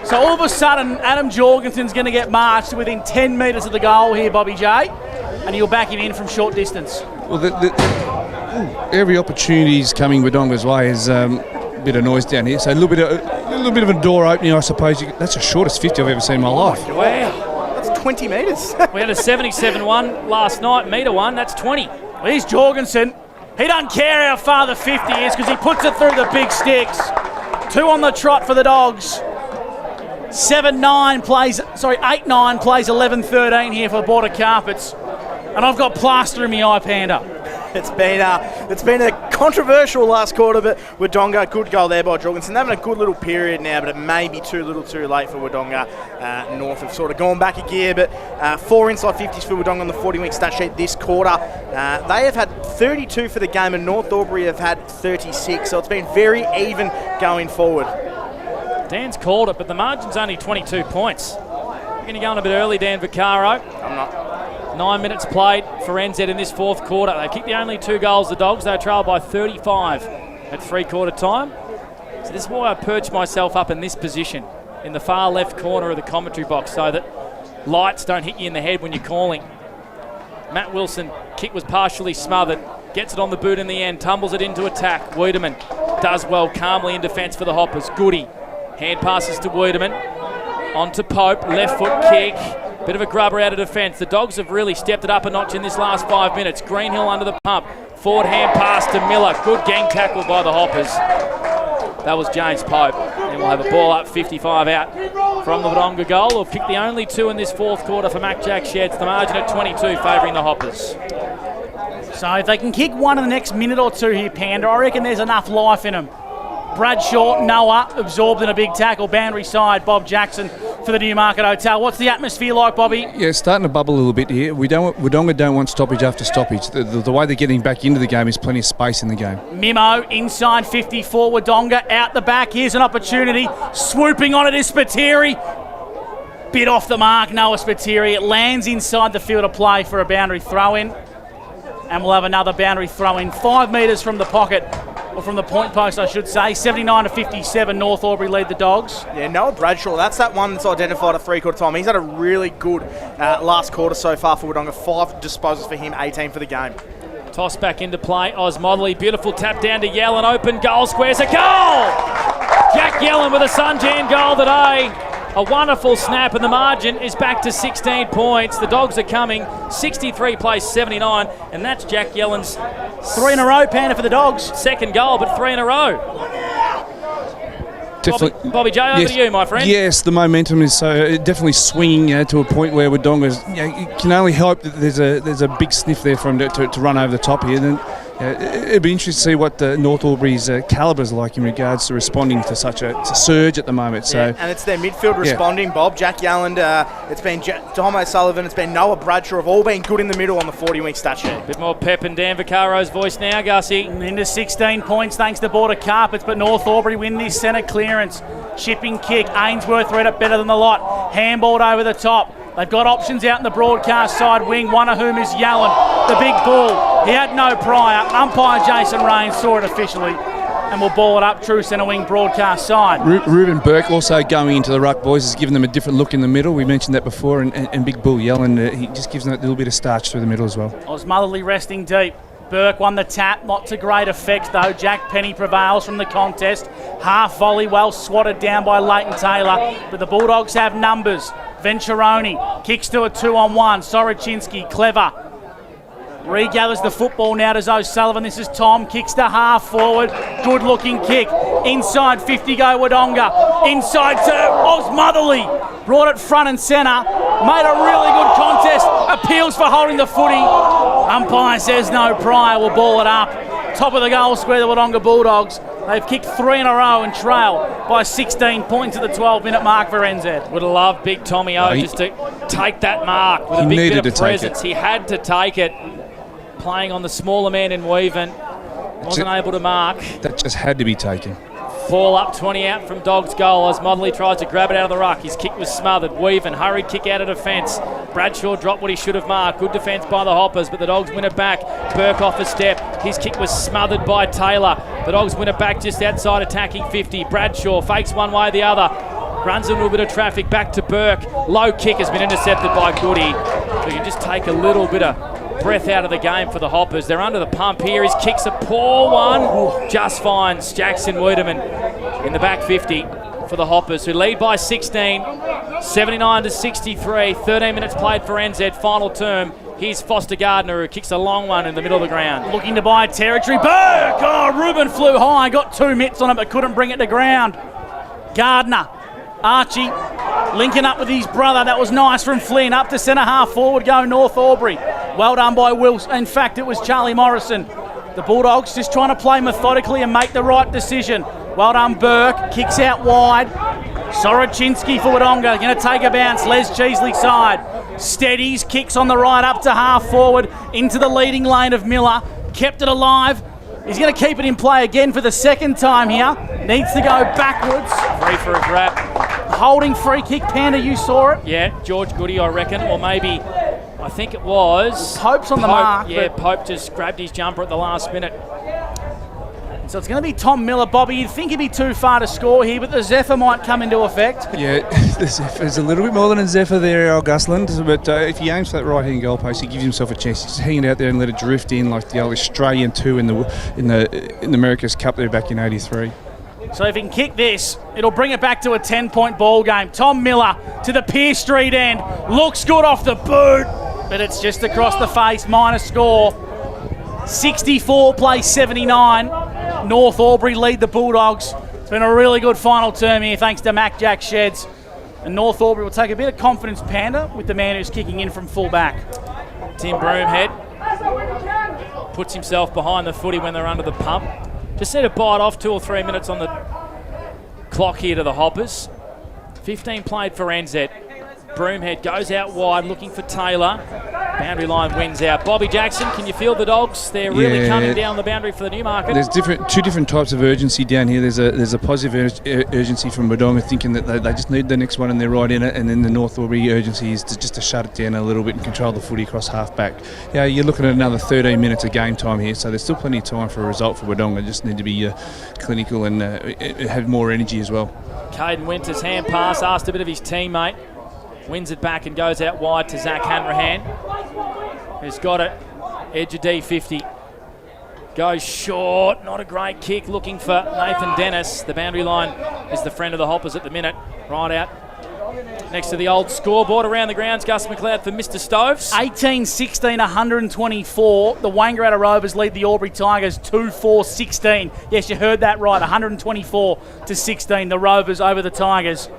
S5: So all of a sudden, Adam Jorgensen's going to get marched within 10 metres of the goal here, Bobby J, and he'll back him in from short distance.
S2: Well, every opportunity is coming Wodonga's way as bit of noise down here. So a little bit of a door opening, I suppose. That's the shortest 50 I've ever seen in my life.
S1: Wow.
S4: That's 20 metres.
S1: We had a 77-1 last night, metre one. That's 20.
S5: Well, here's Jorgensen. He doesn't care how far the 50 is because he puts it through the big sticks. 2 on the trot for the Dogs. 8-9 plays 11-13 here for Border Carpets. And I've got plaster in my eye, Panda.
S4: It's been a controversial last quarter, but Wodonga, good goal there by Jorgensen. Having a good little period now, but it may be too late for Wodonga. North have sort of gone back a gear, but 4 inside 50s for Wodonga on the 40-week stat sheet this quarter. They have had 32 for the game, and North Albury have had 36, so it's been very even going forward.
S1: Dan's called it, but the margin's only 22 points. You're going to go on a bit early, Dan Vaccaro.
S4: I'm not.
S1: 9 minutes played for NZ in this fourth quarter. They kicked the only 2 goals, the Dogs. They trailed by 35 at three-quarter time. So this is why I perch myself up in this position, in the far left corner of the commentary box, so that lights don't hit you in the head when you're calling. Matt Wilson, kick was partially smothered. Gets it on the boot in the end, tumbles it into attack. Wiedemann does well calmly in defence for the Hoppers. Goody, hand passes to Wiedemann. On to Pope, left foot kick. Bit of a grubber out of defence. The Dogs have really stepped it up a notch in this last 5 minutes. Greenhill under the pump. Forward hand pass to Miller. Good gang tackle by the Hoppers. That was James Pope. And we'll have a ball up 55 out from the Wodonga goal. We'll kick the only 2 in this fourth quarter for Mac Jack Sheds. The margin at 22 favouring the Hoppers.
S5: So if they can kick one in the next minute or 2 here, Panda, I reckon there's enough life in them. Bradshaw, Noah, absorbed in a big tackle. Boundary side, Bob Jackson for the Newmarket Hotel. What's the atmosphere like, Bobby?
S2: Yeah, it's starting to bubble a little bit here. Wodonga don't want stoppage after stoppage. The way they're getting back into the game is plenty of space in the game.
S5: Mimo, inside 54, Wodonga out the back. Here's an opportunity. Swooping on it is Spiteri. Bit off the mark, Noah Spiteri. It lands inside the field of play for a boundary throw-in. And we'll have another boundary throw-in 5 metres from the pocket. Or from the point post, I should say. 79-57, North Albury lead the Dogs.
S4: Yeah, Noah Bradshaw, that's that one that's identified at three-quarter time. He's had a really good last quarter so far for Wodonga. 5 disposals for him, 18 for the game.
S1: Toss back into play. Oz Modley, beautiful tap down to Yellen. Open goal squares. A goal! Jack Yellen with a Sunjan goal today. A wonderful snap, and the margin is back to 16 points. The Dogs are coming. 63 plays 79, and that's Jack Yellen's
S5: 3 in a row, Panda, for the Dogs.
S1: Second goal, but 3 in a row. Bobby J, over to you, my friend.
S2: Yes, the momentum is definitely swinging to a point where Wodonga's. You can only hope that there's a big sniff there for him to run over the top here. Then it'd be interesting to see what North Albury's calibre is like in regards to responding to such a surge at the moment. So,
S4: and it's their midfield responding, Bob. Jack Yalland, it's been Tom O'Sullivan, it's been Noah Bradshaw, have all been good in the middle on the 40-week stat sheet.
S1: Bit more pep in Dan Vaccaro's voice now, Gussie.
S5: Into 16 points thanks to Border Carpets, but North Albury win this centre clearance. Chipping kick, Ainsworth read it better than the lot. Handballed over the top. They've got options out in the broadcast side wing, one of whom is Yallen, the big bull. He had no prior. Umpire Jason Rains saw it officially and will ball it up true centre wing broadcast side.
S2: Ruben Burke also going into the ruck, boys, has given them a different look in the middle. We mentioned that before, and big bull Yallen, he just gives them a little bit of starch through the middle as well.
S5: Osmotherly resting deep. Burke won the tap, not to great effect though. Jack Penny prevails from the contest. Half volley, well swatted down by Leighton Taylor, but the Bulldogs have numbers. Venturoni kicks to a 2-on-1. Soroczynski, clever. Regathers the football now to O'Sullivan. This is Tom, kicks to half forward. Good looking kick. Inside 50 go Wodonga. Inside to Osmotherly. Brought it front and centre. Made a really good contest. Appeals for holding the footy. Umpire says no prior. Will ball it up. Top of the goal square, the Wodonga Bulldogs. They've kicked 3 in a row and trail by 16 points at the 12-minute mark for NZ.
S1: Would have loved Big Tommy O just to take that mark with a big bit of presence. He had to take it. Playing on the smaller man in Weaven. Wasn't able to mark.
S2: That just had to be taken.
S1: Ball up 20 out from Dogs' goal as Modley tries to grab it out of the ruck. His kick was smothered. Weaven, hurried kick out of defence. Bradshaw dropped what he should have marked. Good defence by the Hoppers, but the Dogs win it back. Burke off a step. His kick was smothered by Taylor. The Dogs win it back just outside attacking 50. Bradshaw fakes one way or the other. Runs into a bit of traffic back to Burke. Low kick has been intercepted by Goody. So you just take a little bit of breath out of the game for the Hoppers. They're under the pump here. His kick's a poor one. Just finds Jackson Wiedemann in the back 50 for the Hoppers, who lead by 16, 79-63. 13 minutes played for NZ, final term. Here's Foster Gardner, who kicks a long one in the middle of the ground.
S5: Looking to buy territory. Burke! Oh, Ruben flew high, got 2 mitts on it, but couldn't bring it to ground. Gardner. Archie linking up with his brother. That was nice from Flynn. Up to centre half forward go North Albury. Well done by Wilson. In fact, it was Charlie Morrison. The Bulldogs just trying to play methodically and make the right decision. Well done, Burke. Kicks out wide. Soroczynski for Wodonga. Going to take a bounce. Les Cheesley side. Steadies. Kicks on the right up to half forward. Into the leading lane of Miller. Kept it alive. He's going to keep it in play again for the second time here. Needs to go backwards.
S1: Free for a grab.
S5: Holding free kick. Panda, you saw it?
S1: Yeah, George Goody, I reckon. Or maybe, I think it was...
S5: Pope's on the mark.
S1: Yeah, Pope just grabbed his jumper at the last minute.
S5: So it's going to be Tom Miller. Bobby, you'd think he'd be too far to score here, but the Zephyr might come into effect.
S2: Yeah, the Zephyr's a little bit more than a Zephyr there, Al Gusland, but if he aims for that right-hand goalpost, he gives himself a chance. He's hanging out there and let it drift in like the old Australian 2 in the America's Cup there back in '83.
S5: So if he can kick this, it'll bring it back to a 10-point ball game. Tom Miller to the Pier Street end. Looks good off the boot, but it's just across the face, minus score. 64 plays 79. North Albury lead the Bulldogs. It's been a really good final term here thanks to Mac Jack Sheds. And North Albury will take a bit of confidence, Panda, with the man who's kicking in from full back.
S1: Tim Broomhead puts himself behind the footy when they're under the pump. Just need to bite off 2 or 3 minutes on the clock here to the Hoppers. 15 played for NZ. Broomhead goes out wide looking for Taylor. Boundary line wins out. Bobby Jackson, can you feel the Dogs? They're really coming down the boundary for the Newmarket.
S2: There's two different types of urgency down here. There's a positive urgency from Wodonga, thinking that they just need the next one and they're right in it, and then the North Albury urgency is to shut it down a little bit and control the footy across half back. Yeah, you're looking at another 13 minutes of game time here, so there's still plenty of time for a result for Wodonga. Just need to be clinical and have more energy as well.
S1: Caden Winters hand pass, asked a bit of his teammate. Wins it back and goes out wide to Zach Hanrahan, who's got it, edge of D50. Goes short, not a great kick, looking for Nathan Dennis. The boundary line is the friend of the Hoppers at the minute. Right out next to the old scoreboard around the grounds, Gus McLeod for Mr. Stoves.
S5: 18-16, 124. The Wangaratta Rovers lead the Albury Tigers 2-4-16. Yes, you heard that right, 124-16. The Rovers over the Tigers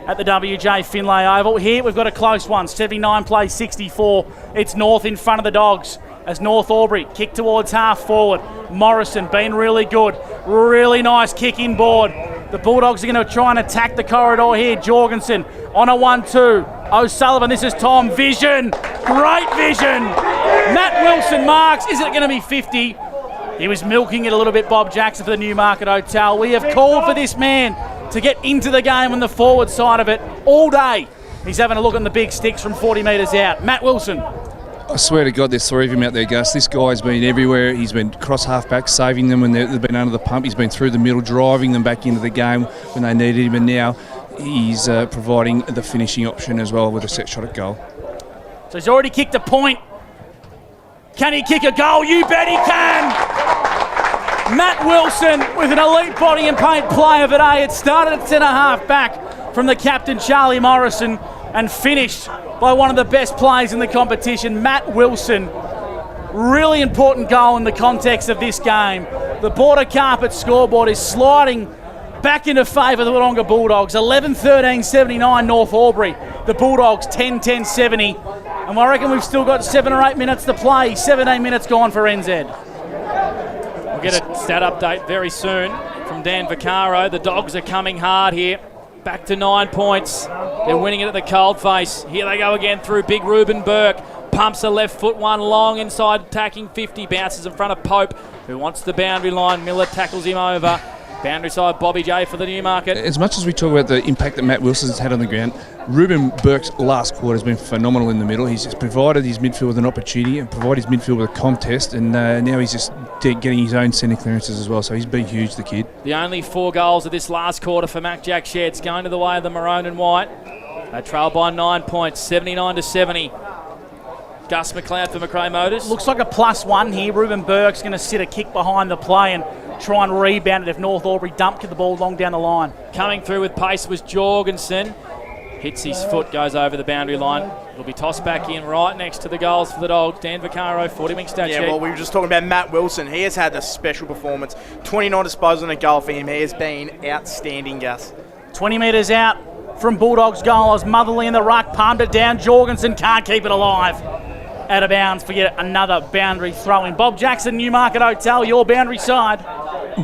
S5: at the WJ Finlay Oval. Here we've got a close one, 79 plays 64. It's North in front of the Dogs as North Albury kick towards half forward. Morrison been really good, really nice kick inboard. The Bulldogs are going to try and attack the corridor here. Jorgensen on a 1-2. O'Sullivan, this is Tom. Vision, great vision. Matt Wilson marks. Is it going to be 50? He was milking it a little bit, Bob Jackson, for the Newmarket Hotel. We have called for this man to get into the game on the forward side of it all day. He's having a look on the big sticks from 40 metres out. Matt Wilson.
S2: I swear to God, there's 3 of him out there, Gus. This guy's been everywhere. He's been cross half-back, saving them when they've been under the pump. He's been through the middle, driving them back into the game when they needed him. And now he's providing the finishing option as well with a set shot at goal.
S5: So he's already kicked a point. Can he kick a goal? You bet he can! Matt Wilson with an elite body and paint play of it. It started at centre half back from the captain Charlie Morrison and finished by one of the best players in the competition, Matt Wilson. Really important goal in the context of this game. The border carpet scoreboard is sliding back into favour of the Wodonga Bulldogs. 11-13-79 North Albury. The Bulldogs 10-10-70. And I reckon we've still got 7 or 8 minutes to play. 17 minutes gone for NZ.
S1: We'll get a stat update very soon from Dan Vaccaro. The Dogs are coming hard here. Back to 9 points. They're winning it at the coldface. Here they go again through big Ruben Burke. Pumps a left foot one long inside attacking 50. Bounces in front of Pope, who wants the boundary line. Miller tackles him over. Boundary side, Bobby J for the Newmarket.
S2: As much as we talk about the impact that Matt Wilson's had on the ground, Ruben Burke's last quarter has been phenomenal in the middle. He's just provided his midfield with an opportunity and provided his midfield with a contest, and now he's just getting his own centre clearances as well, so he's been huge, the kid.
S1: The only 4 goals of this last quarter for Mac Jack Sheds going to the way of the maroon and white. They trail by 9 points, 79-70. Gus McLeod for McRae Motors.
S5: Looks like a +1 here. Ruben Burke's going to sit a kick behind the play and try and rebound it if North Albury dump the ball long down the line.
S1: Coming through with pace was Jorgensen. Hits his foot, goes over the boundary line. It'll be tossed back in right next to the goals for the Dogs. Dan Vaccaro, 40-wing stat sheet.
S4: Yeah, well, we were just talking about Matt Wilson. He has had a special performance. 29 disposals and a goal for him. He has been outstanding, Gus.
S5: 20 metres out from Bulldogs goal as Motherly in the ruck, palmed it down. Jorgensen can't keep it alive. Out of bounds for yet another boundary throw-in. Bob Jackson, Newmarket Hotel, your boundary side.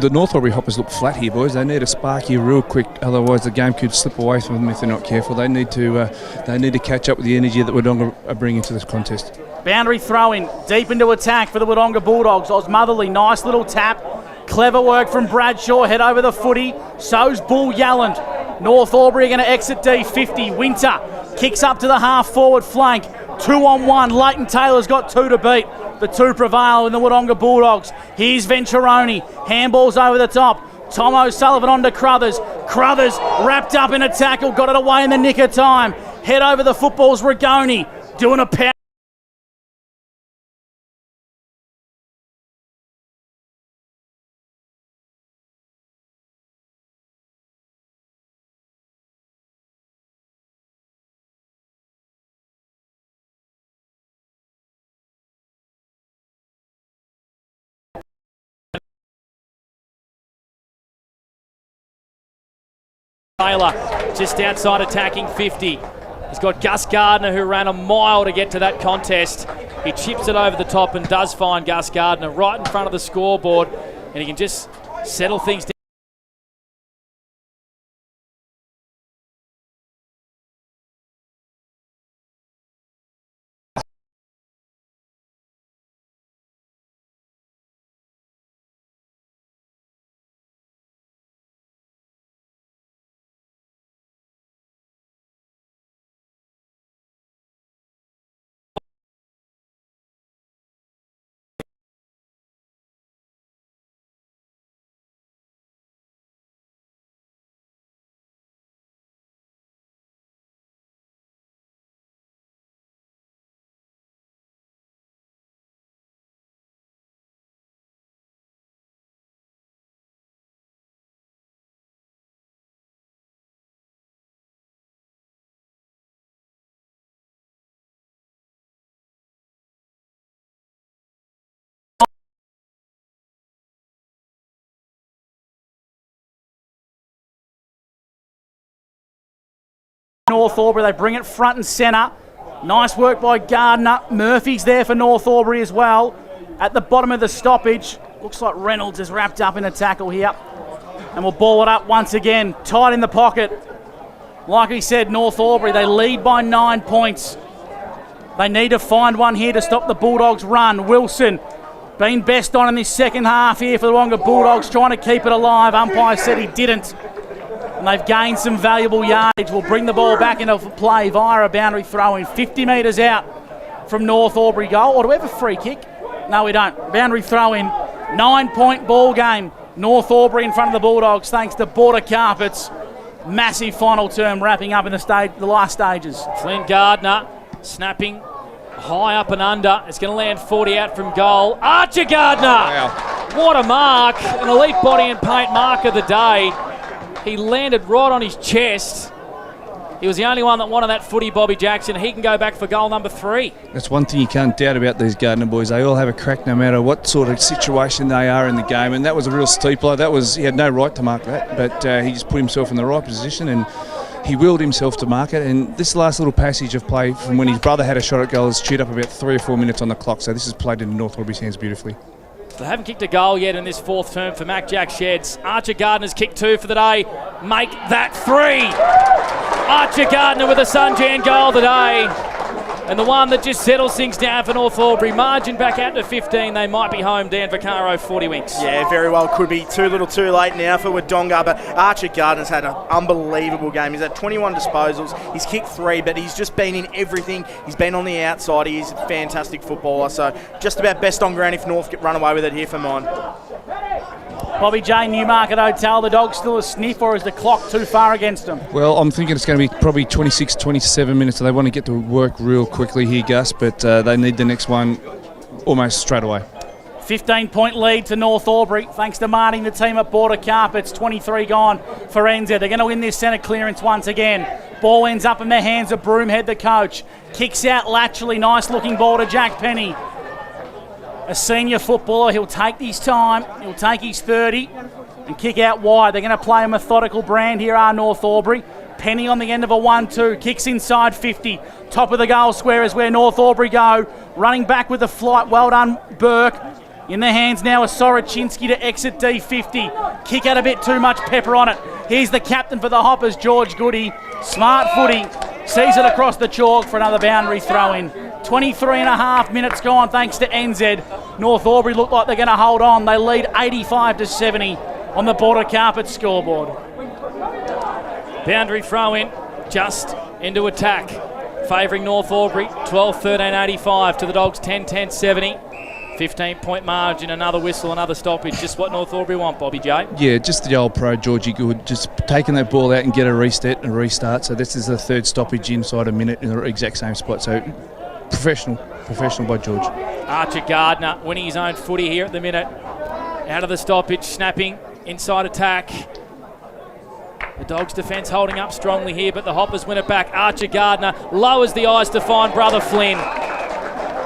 S2: The North Albury Hoppers look flat here, boys. They need a spark here real quick, otherwise the game could slip away from them if they're not careful. They need to catch up with the energy that Wodonga are bringing to this contest.
S5: Boundary throw-in, deep into attack for the Wodonga Bulldogs. Oz Motherly, nice little tap. Clever work from Bradshaw, head over the footy. So's Bull Yalland. North Albury are going to exit D50. Winter kicks up to the half-forward flank. 2-on-1. Leighton Taylor's got 2 to beat. The 2 prevail in the Wodonga Bulldogs. Here's Venturoni. Handballs over the top. Tom O'Sullivan on to Crothers. Crothers wrapped up in a tackle. Got it away in the nick of time. Head over the football's Rigoni. Doing a power.
S1: Taylor just outside attacking 50. He's got Gus Gardner who ran a mile to get to that contest. He chips it over the top and does find Gus Gardner right in front of the scoreboard, and he can just settle things down.
S5: North Albury, they bring it front and centre. Nice work by Gardner. Murphy's there for North Albury as well. At the bottom of the stoppage, looks like Reynolds is wrapped up in a tackle here. And we'll ball it up once again. Tight in the pocket. Like we said, North Albury, they lead by 9 points. They need to find one here to stop the Bulldogs' run. Wilson been best on in this second half here for the Wodonga Bulldogs, trying to keep it alive. Umpire said he didn't. And they've gained some valuable yardage. We'll bring the ball back into play via a boundary throw-in. 50 metres out from North Albury goal. Or do we have a free kick? No, we don't. Boundary throw-in. 9-point ball game. North Albury in front of the Bulldogs thanks to Border Carpets. Massive final term wrapping up in the last stages.
S1: Flynn Gardner snapping high up and under. It's going to land 40 out from goal. Archer Gardner! Wow. What a mark. An elite body and paint mark of the day. He landed right on his chest. He was the only one that wanted that footy, Bobby Jackson. He can go back for goal number 3.
S2: That's one thing you can't doubt about these Gardner boys. They all have a crack no matter what sort of situation they are in the game, and that was a real steepler. He had no right to mark that, but he just put himself in the right position and he willed himself to mark it. And this last little passage of play from when his brother had a shot at goal has chewed up about 3 or 4 minutes on the clock, so this is played into North Albury's hands beautifully.
S1: They haven't kicked a goal yet in this 4th term for Mac Jack Sheds. Archer Gardner's kicked 2 for the day. Make that 3. Archer Gardner with a Sunjan goal today. And the one that just settles things down for North Albury. Margin back out to 15. They might be home. Dan Vaccaro, 40 winks.
S4: Yeah, very well could be. Too little too late now for Wodonga. But Archer Gardner's had an unbelievable game. He's had 21 disposals. He's kicked 3, but he's just been in everything. He's been on the outside. He's a fantastic footballer. So just about best on ground if North run away with it here for mine.
S5: Bobby J, Newmarket Hotel, the Dogs still a sniff, or is the clock too far against them?
S2: Well, I'm thinking it's going to be probably 26, 27 minutes, so they want to get to work real quickly here, Gus, but they need the next one almost straight away.
S5: 15-point lead to North Albury, thanks to Marty and the team at Border Carpets. 23 gone for NZ. They're going to win this centre clearance once again. Ball ends up in the hands of Broomhead, the coach. Kicks out laterally, nice-looking ball to Jack Penny. A senior footballer, he'll take his time, he'll take his 30 and kick out wide. They're going to play a methodical brand here, are North Albury. Penny on the end of a 1-2, kicks inside 50. Top of the goal square is where North Albury go. Running back with the flight, well done, Burke. In the hands now of Sorochinski to exit D50. Kick out a bit too much pepper on it. Here's the captain for the Hoppers, George Goody. Smart footy, sees it across the chalk for another boundary throw in. 23 and a half minutes gone thanks to NZ. North Albury look like they're going to hold on. They lead 85-70 on the Border Carpet scoreboard.
S1: Boundary throw in, just into attack. Favouring North Albury, 12-13-85 to the Dogs, 10-10-70. 15-point margin, another whistle, another stoppage. Just what North Albury want, Bobby J.
S2: Yeah, just the old pro, Georgie Good, just taking that ball out and get a reset and restart. So this is the third stoppage inside a minute in the exact same spot. So professional by George.
S1: Archer Gardner winning his own footy here at the minute. Out of the stoppage, snapping, inside attack. The Dogs' defence holding up strongly here, but the Hoppers win it back. Archer Gardner lowers the eyes to find brother Flynn.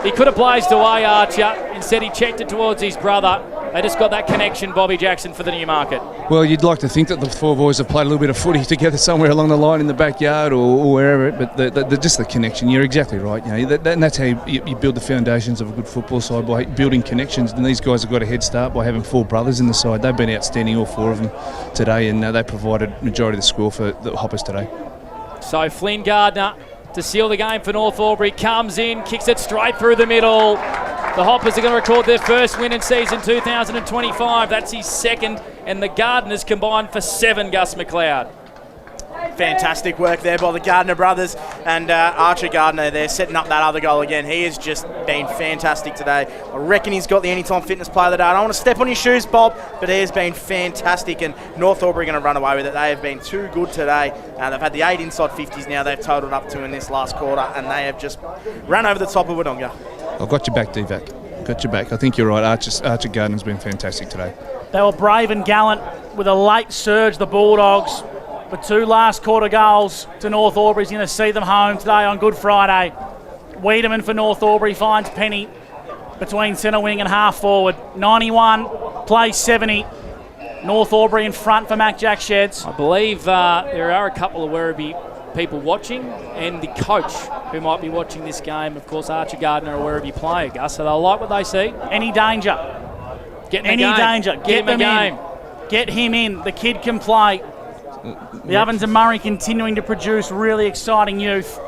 S1: He could have blazed away, Archer. Instead, he checked it towards his brother. They just got that connection, Bobby Jackson, for the Newmarket.
S2: Well, you'd like to think that the four boys have played a little bit of footy together somewhere along the line in the backyard or wherever, but just the connection. You're exactly right. You know, and that's how you build the foundations of a good football side, by building connections. And these guys have got a head start by having four brothers in the side. They've been outstanding, all four of them today, and they provided majority of the score for the Hoppers today.
S1: So Flynn Gardner to seal the game for North Albury, comes in, kicks it straight through the middle. The Hoppers are going to record their first win in season 2025. That's his second, and the Gardeners combined for 7, Gus McLeod.
S4: Fantastic work there by the Gardner brothers, and Archer Gardner there setting up that other goal again. He has just been fantastic today. I reckon he's got the Anytime Fitness Player of the Day. I don't want to step on your shoes, Bob, but he has been fantastic, and North Albury are going to run away with it. They have been too good today. They've had the 8 inside 50s now they've totaled up to in this last quarter, and they have just run over the top of Wodonga.
S2: I've got your back, Divac. Got your back. I think you're right. Archer Gardner's been fantastic today.
S5: They were brave and gallant with a late surge, the Bulldogs. The 2 last quarter goals to North Albury's going to see them home today on Good Friday. Wiedemann for North Albury finds Penny between centre wing and half forward. 91 plays 70. North Albury in front for Mac Jack Sheds.
S1: I believe there are a couple of Werribee people watching, and the coach who might be watching this game, of course, Archer Gardner, a Werribee player, Gus, so they'll like what they see.
S5: Any danger.
S1: Get in the game.
S5: Danger.
S1: Get them in.
S5: Get him in. The kid can play. The Ovens and Murray continuing to produce really exciting youth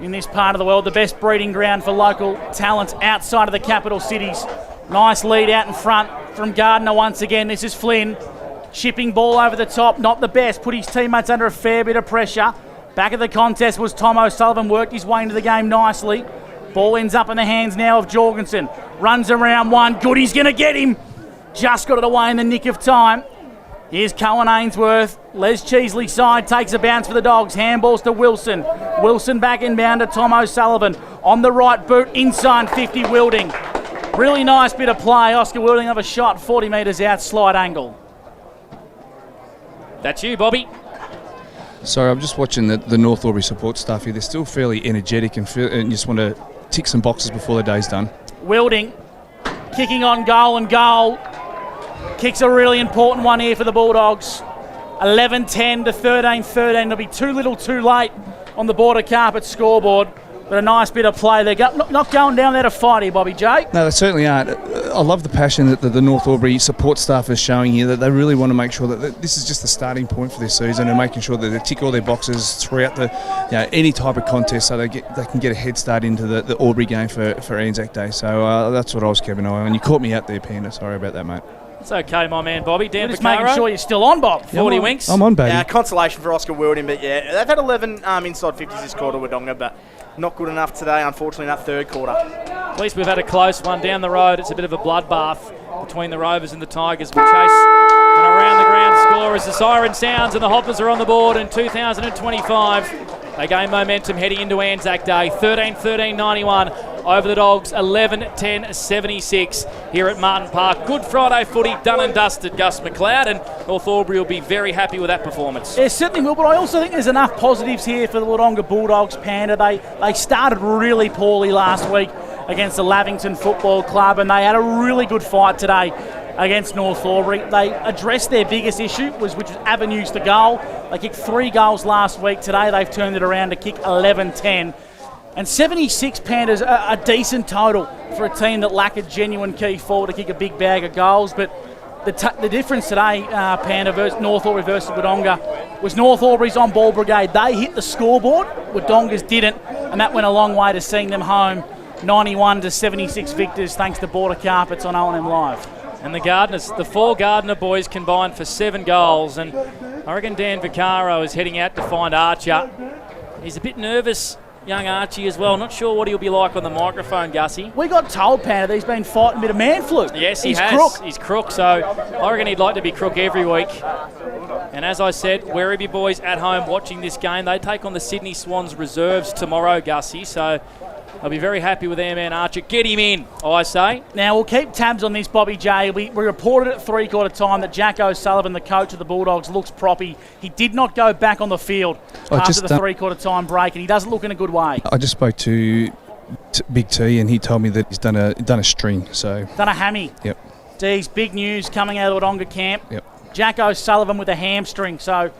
S5: in this part of the world. The best breeding ground for local talent outside of the capital cities. Nice lead out in front from Gardner once again. This is Flynn. Chipping ball over the top. Not the best. Put his teammates under a fair bit of pressure. Back of the contest was Tom O'Sullivan. Worked his way into the game nicely. Ball ends up in the hands now of Jorgensen. Runs around one. Goody's going to get him. Just got it away in the nick of time. Here's Cohen Ainsworth. Les Cheesley side takes a bounce for the Dogs. Handballs to Wilson. Wilson back inbound to Tom O'Sullivan. On the right boot, inside 50, Wilding. Really nice bit of play. Oscar Wilding of a shot, 40 metres out, slide angle.
S1: That's you, Bobby.
S2: Sorry, I'm just watching the North Albury support staff here. They're still fairly energetic and just want to tick some boxes before the day's done.
S5: Wilding kicking on goal and goal. Kicks a really important one here for the Bulldogs. 11-10 to 13-13. It'll be too little too late on the Border Carpet scoreboard. But a nice bit of play. They're not going down there to fight here, Bobby J.
S2: No, they certainly aren't. I love the passion that the North Albury support staff is showing here, that they really want to make sure that this is just the starting point for this season and making sure that they tick all their boxes throughout any type of contest, so they can get a head start into the Albury game for Anzac Day. So that's what I was keeping an eye on. You caught me out there, Panda. Sorry about that, mate.
S1: It's okay, my man, Bobby. Dan
S5: Just making sure you're still on, Bob.
S1: 40 winks.
S2: I'm on, baby.
S4: Consolation for Oscar Wilding, but yeah, they've had 11 inside 50s this quarter with Wodonga, but not good enough today, unfortunately, in that third quarter.
S1: At least we've had a close one down the road. It's a bit of a bloodbath between the Rovers and the Tigers. We'll chase an around-the-ground score as the siren sounds and the Hoppers are on the board in 2025. They gain momentum heading into Anzac Day. 13-13-91 over the Dogs. 11-10-76 here at Martin Park. Good Friday footy, done and dusted, Gus McLeod, and North Albury will be very happy with that performance.
S5: Yeah, certainly will, but I also think there's enough positives here for the Wodonga Bulldogs, Panda. They started really poorly last week against the Lavington Football Club, and they had a really good fight today against North Albury. They addressed their biggest issue, which was avenues to goal. They kicked 3 goals last week. Today they've turned it around to kick 11-10. And 76 Pandas, a decent total for a team that lack a genuine key forward to kick a big bag of goals. But the difference today, Panda versus North Albury versus Wodonga, was North Albury's on-ball brigade. They hit the scoreboard, Wodonga's didn't, and that went a long way to seeing them home 91-76 victors thanks to Border Carpets on O&M Live.
S1: And the Gardeners, the 4 Gardner boys combined for 7 goals, and I reckon Dan Vaccaro is heading out to find Archer. He's a bit nervous, young Archie as well. Not sure what he'll be like on the microphone, Gussie.
S5: We got told, Panda, that he's been fighting a bit of man flu.
S1: Yes,
S5: he's
S1: has.
S5: Crook.
S1: He's crook, so I reckon he'd like to be crook every week. And as I said, Werribee boys at home watching this game. They take on the Sydney Swans reserves tomorrow, Gussie, so I'll be very happy with their man Archer. Get him in, I say.
S5: Now, we'll keep tabs on this, Bobby J. We reported at three-quarter time that Jack O'Sullivan, the coach of the Bulldogs, looks proppy. He did not go back on the field after the three-quarter time break, and he doesn't look in a good way.
S2: I just spoke to Big T, and he told me that he's done a string. So
S5: done a hammy.
S2: Yep.
S5: D's big news coming out of the Wodonga camp.
S2: Yep.
S5: Jack O'Sullivan with a hamstring, so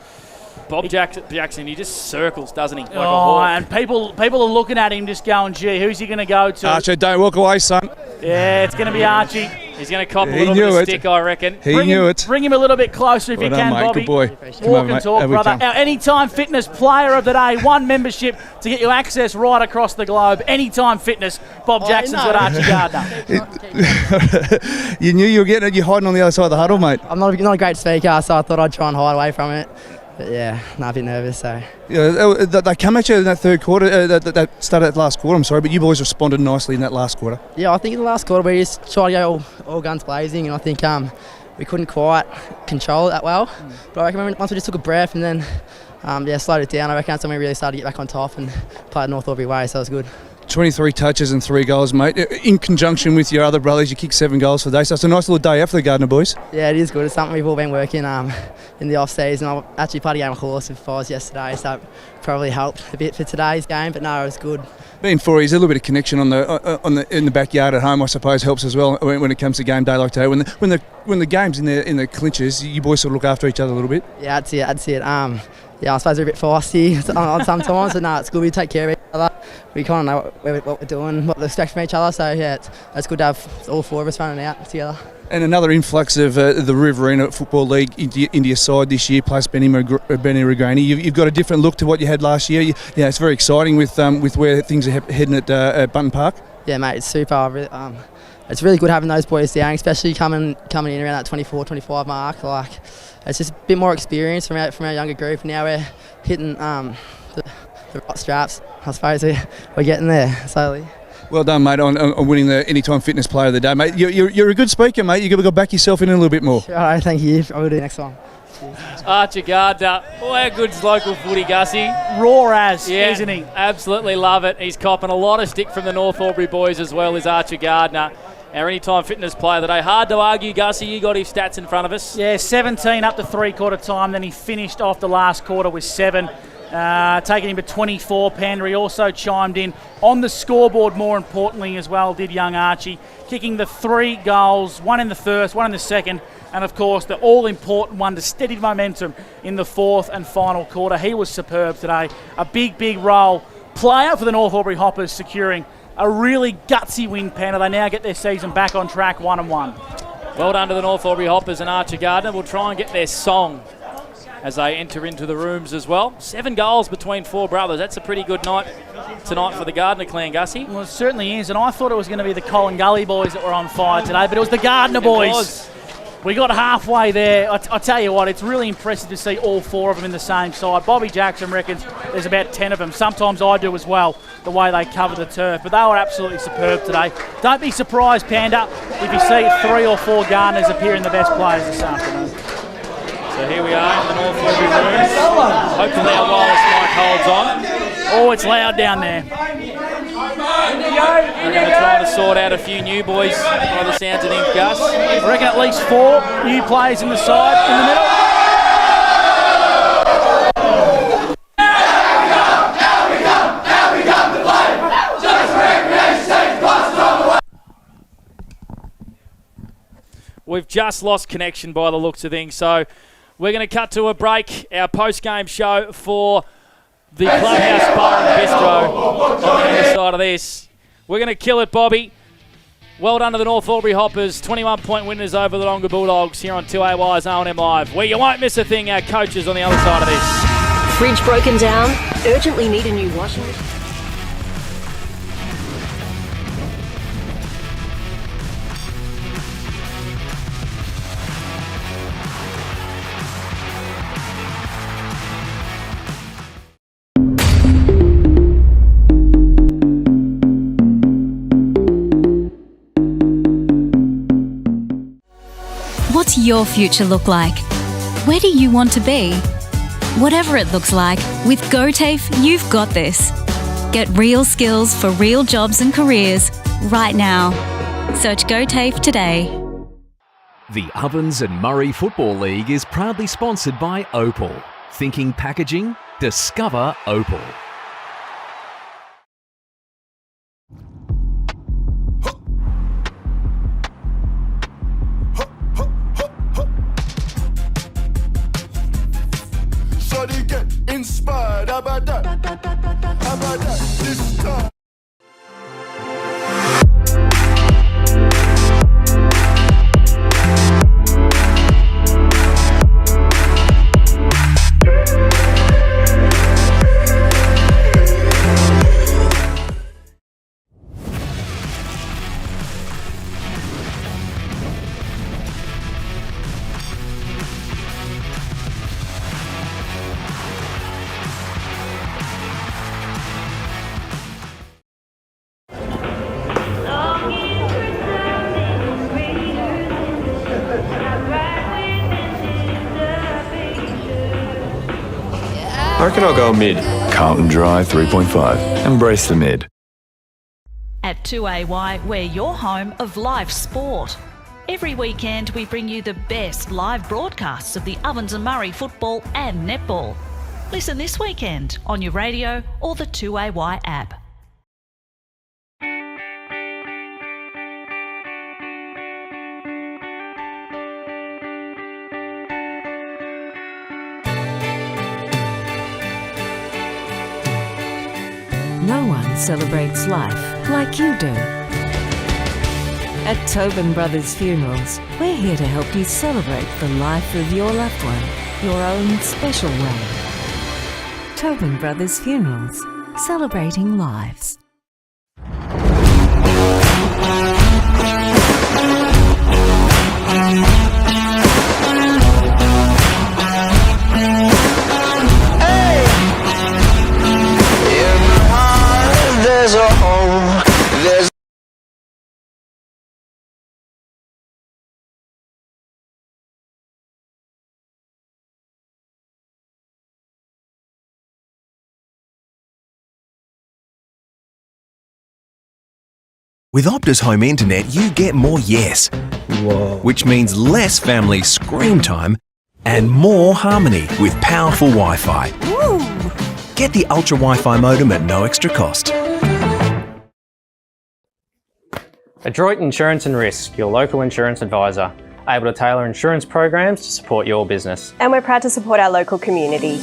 S1: Bob Jackson, he just circles, doesn't he? Like a
S5: oh,
S1: hawk.
S5: and people are looking at him just going, gee, who's he going to go to?
S2: Archer, don't walk away, son.
S5: Yeah, it's going to be Archie.
S1: He's going to cop a little bit of stick, I reckon.
S2: He knew it.
S5: Bring him a little bit closer if you can,
S2: mate.
S5: Bobby.
S2: Good boy.
S5: Walk and talk, brother. Our Anytime Fitness Player of the Day, 1 membership to get you access right across the globe. Anytime Fitness, Bob Jackson's got Archie Gardner.
S2: You knew you were getting it. You're hiding on the other side of the huddle, mate.
S17: I'm not a great speaker, so I thought I'd try and hide away from it. But yeah, a bit nervous. So
S2: yeah, they come at you in that third quarter. That started at last quarter. I'm sorry, but you boys responded nicely in that last quarter.
S17: Yeah, I think in the last quarter we just tried to go all guns blazing, and I think we couldn't quite control it that well. But I reckon once we just took a breath and then slowed it down, I reckon that's when we really started to get back on top and played North Albury way. So it was good.
S2: 23 touches and 3 goals, mate. In conjunction with your other brothers, you kicked 7 goals for the day, so it's a nice little day out for the Gardner boys.
S17: Yeah, it is good. It's something we've all been working in the off-season. I actually played a game of horse with Foz yesterday, so it probably helped a bit for today's game, but no, it was good.
S2: Being 4, he's a little bit of connection in the backyard at home, I suppose, helps as well when it comes to game day like today. When the game's in the clinches, you boys sort of look after each other a little bit.
S17: Yeah, I'd see it. Yeah, I suppose we're a bit feisty on sometimes, but no, it's good. We take care of each other. We kind of know what we're doing, what to expect from each other. So yeah, it's good to have all 4 of us running out together.
S2: And another influx of the Riverina Football League into your side this year, plus Benny Regrani. You've got a different look to what you had last year. Yeah, it's very exciting with where things are heading at Button Park.
S17: Yeah, mate, it's super. It's really good having those boys down, especially coming in around that 24, 25 mark. Like, it's just a bit more experience from our younger group. Now we're hitting the right straps. I suppose we're getting there slowly.
S2: Well done, mate, on winning the Anytime Fitness Player of the Day, mate. You're a good speaker, mate. You've got to back yourself in a little bit more.
S17: All right, thank you. I will do next time.
S1: Archer Gardner. Oh, how good's local footy, Gussie?
S5: Raw isn't he?
S1: Absolutely love it. He's copping a lot of stick from the North Albury boys as well as Archer Gardner. Our Anytime Fitness Player of the Day. Hard to argue, Gussie. You got his stats in front of us.
S5: Yeah, 17 up to three-quarter time. Then he finished off the last quarter with 7. Taking him to 24. Pandry also chimed in on the scoreboard, more importantly as well, did young Archie, kicking the 3 goals, 1 in the first, 1 in the second, and of course the all-important one to steady momentum in the 4th and final quarter. He was superb today. A big role player for the North Albury Hoppers, securing a really gutsy win, Panda. They now get their season back on track, 1-1.
S1: Well done to the North Albury Hoppers and Archer Gardner. We'll try and get their song as they enter into the rooms as well. 7 goals between 4 brothers. That's a pretty good night tonight for the Gardner clan, Gussie.
S5: Well, it certainly is, and I thought it was going to be the Colin Gully boys that were on fire today, but it was the Gardner boys. We got halfway there. I tell you what, it's really impressive to see all 4 of them in the same side. Bobby Jackson reckons there's about 10 of them. Sometimes I do as well, the way they cover the turf. But they were absolutely superb today. Don't be surprised, Panda, if you see 3 or 4 Garners appearing the best players this afternoon.
S1: So here we are in the North River rooms. Hopefully our wireless mic holds on.
S5: Oh, it's loud down there.
S1: We're going to try to sort out a few new boys by the sounds of things, Gus.
S5: I reckon at least 4 new players in the side, in the middle.
S1: We've just lost connection by the looks of things, so we're going to cut to a break. Our post-game show for the Clubhouse Bar and Bistro on the other side of this. We're going to kill it, Bobby. Well done to the North Albury Hoppers. 21-point winners over the Wodonga Bulldogs here on 2AY's O&M Live, where you won't miss a thing. Our coaches on the other side of this.
S18: Fridge broken down. Urgently need a new washing machine.
S6: What's your future look like? Where do you want to be? Whatever it looks like, with GoTAFE, you've got this. Get real skills for real jobs and careers right now. Search GoTAFE today.
S7: The Ovens and Murray Football League is proudly sponsored by Opal. Thinking packaging? Discover Opal.
S8: Shawty get inspired, how about that? How about that? This time.
S9: I reckon I'll go mid. Carlton Drive 3.5. Embrace the mid.
S10: At 2AY, we're your home of live sport. Every weekend, we bring you the best live broadcasts of the Ovens and Murray football and netball. Listen this weekend on your radio or the 2AY app.
S11: No one celebrates life like you do. At Tobin Brothers Funerals, we're here to help you celebrate the life of your loved one, your own special way. Tobin Brothers Funerals, celebrating lives.
S3: There's a home, there's
S12: With Optus Home Internet, you get more yes. Whoa. Which means less family screen time and more harmony with powerful Wi-Fi.
S18: Ooh.
S12: Get the Ultra Wi-Fi modem at no extra cost.
S13: Adroit Insurance and Risk, your local insurance advisor, able to tailor insurance programs to support your business.
S14: And we're proud to support our local community.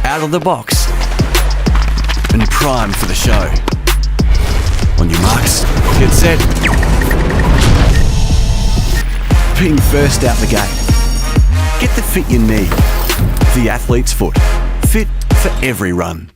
S15: Out of the box and primed for the show. On your marks, get set. Being first out the gate. Get the fit you need. The athlete's foot. Fit for every run.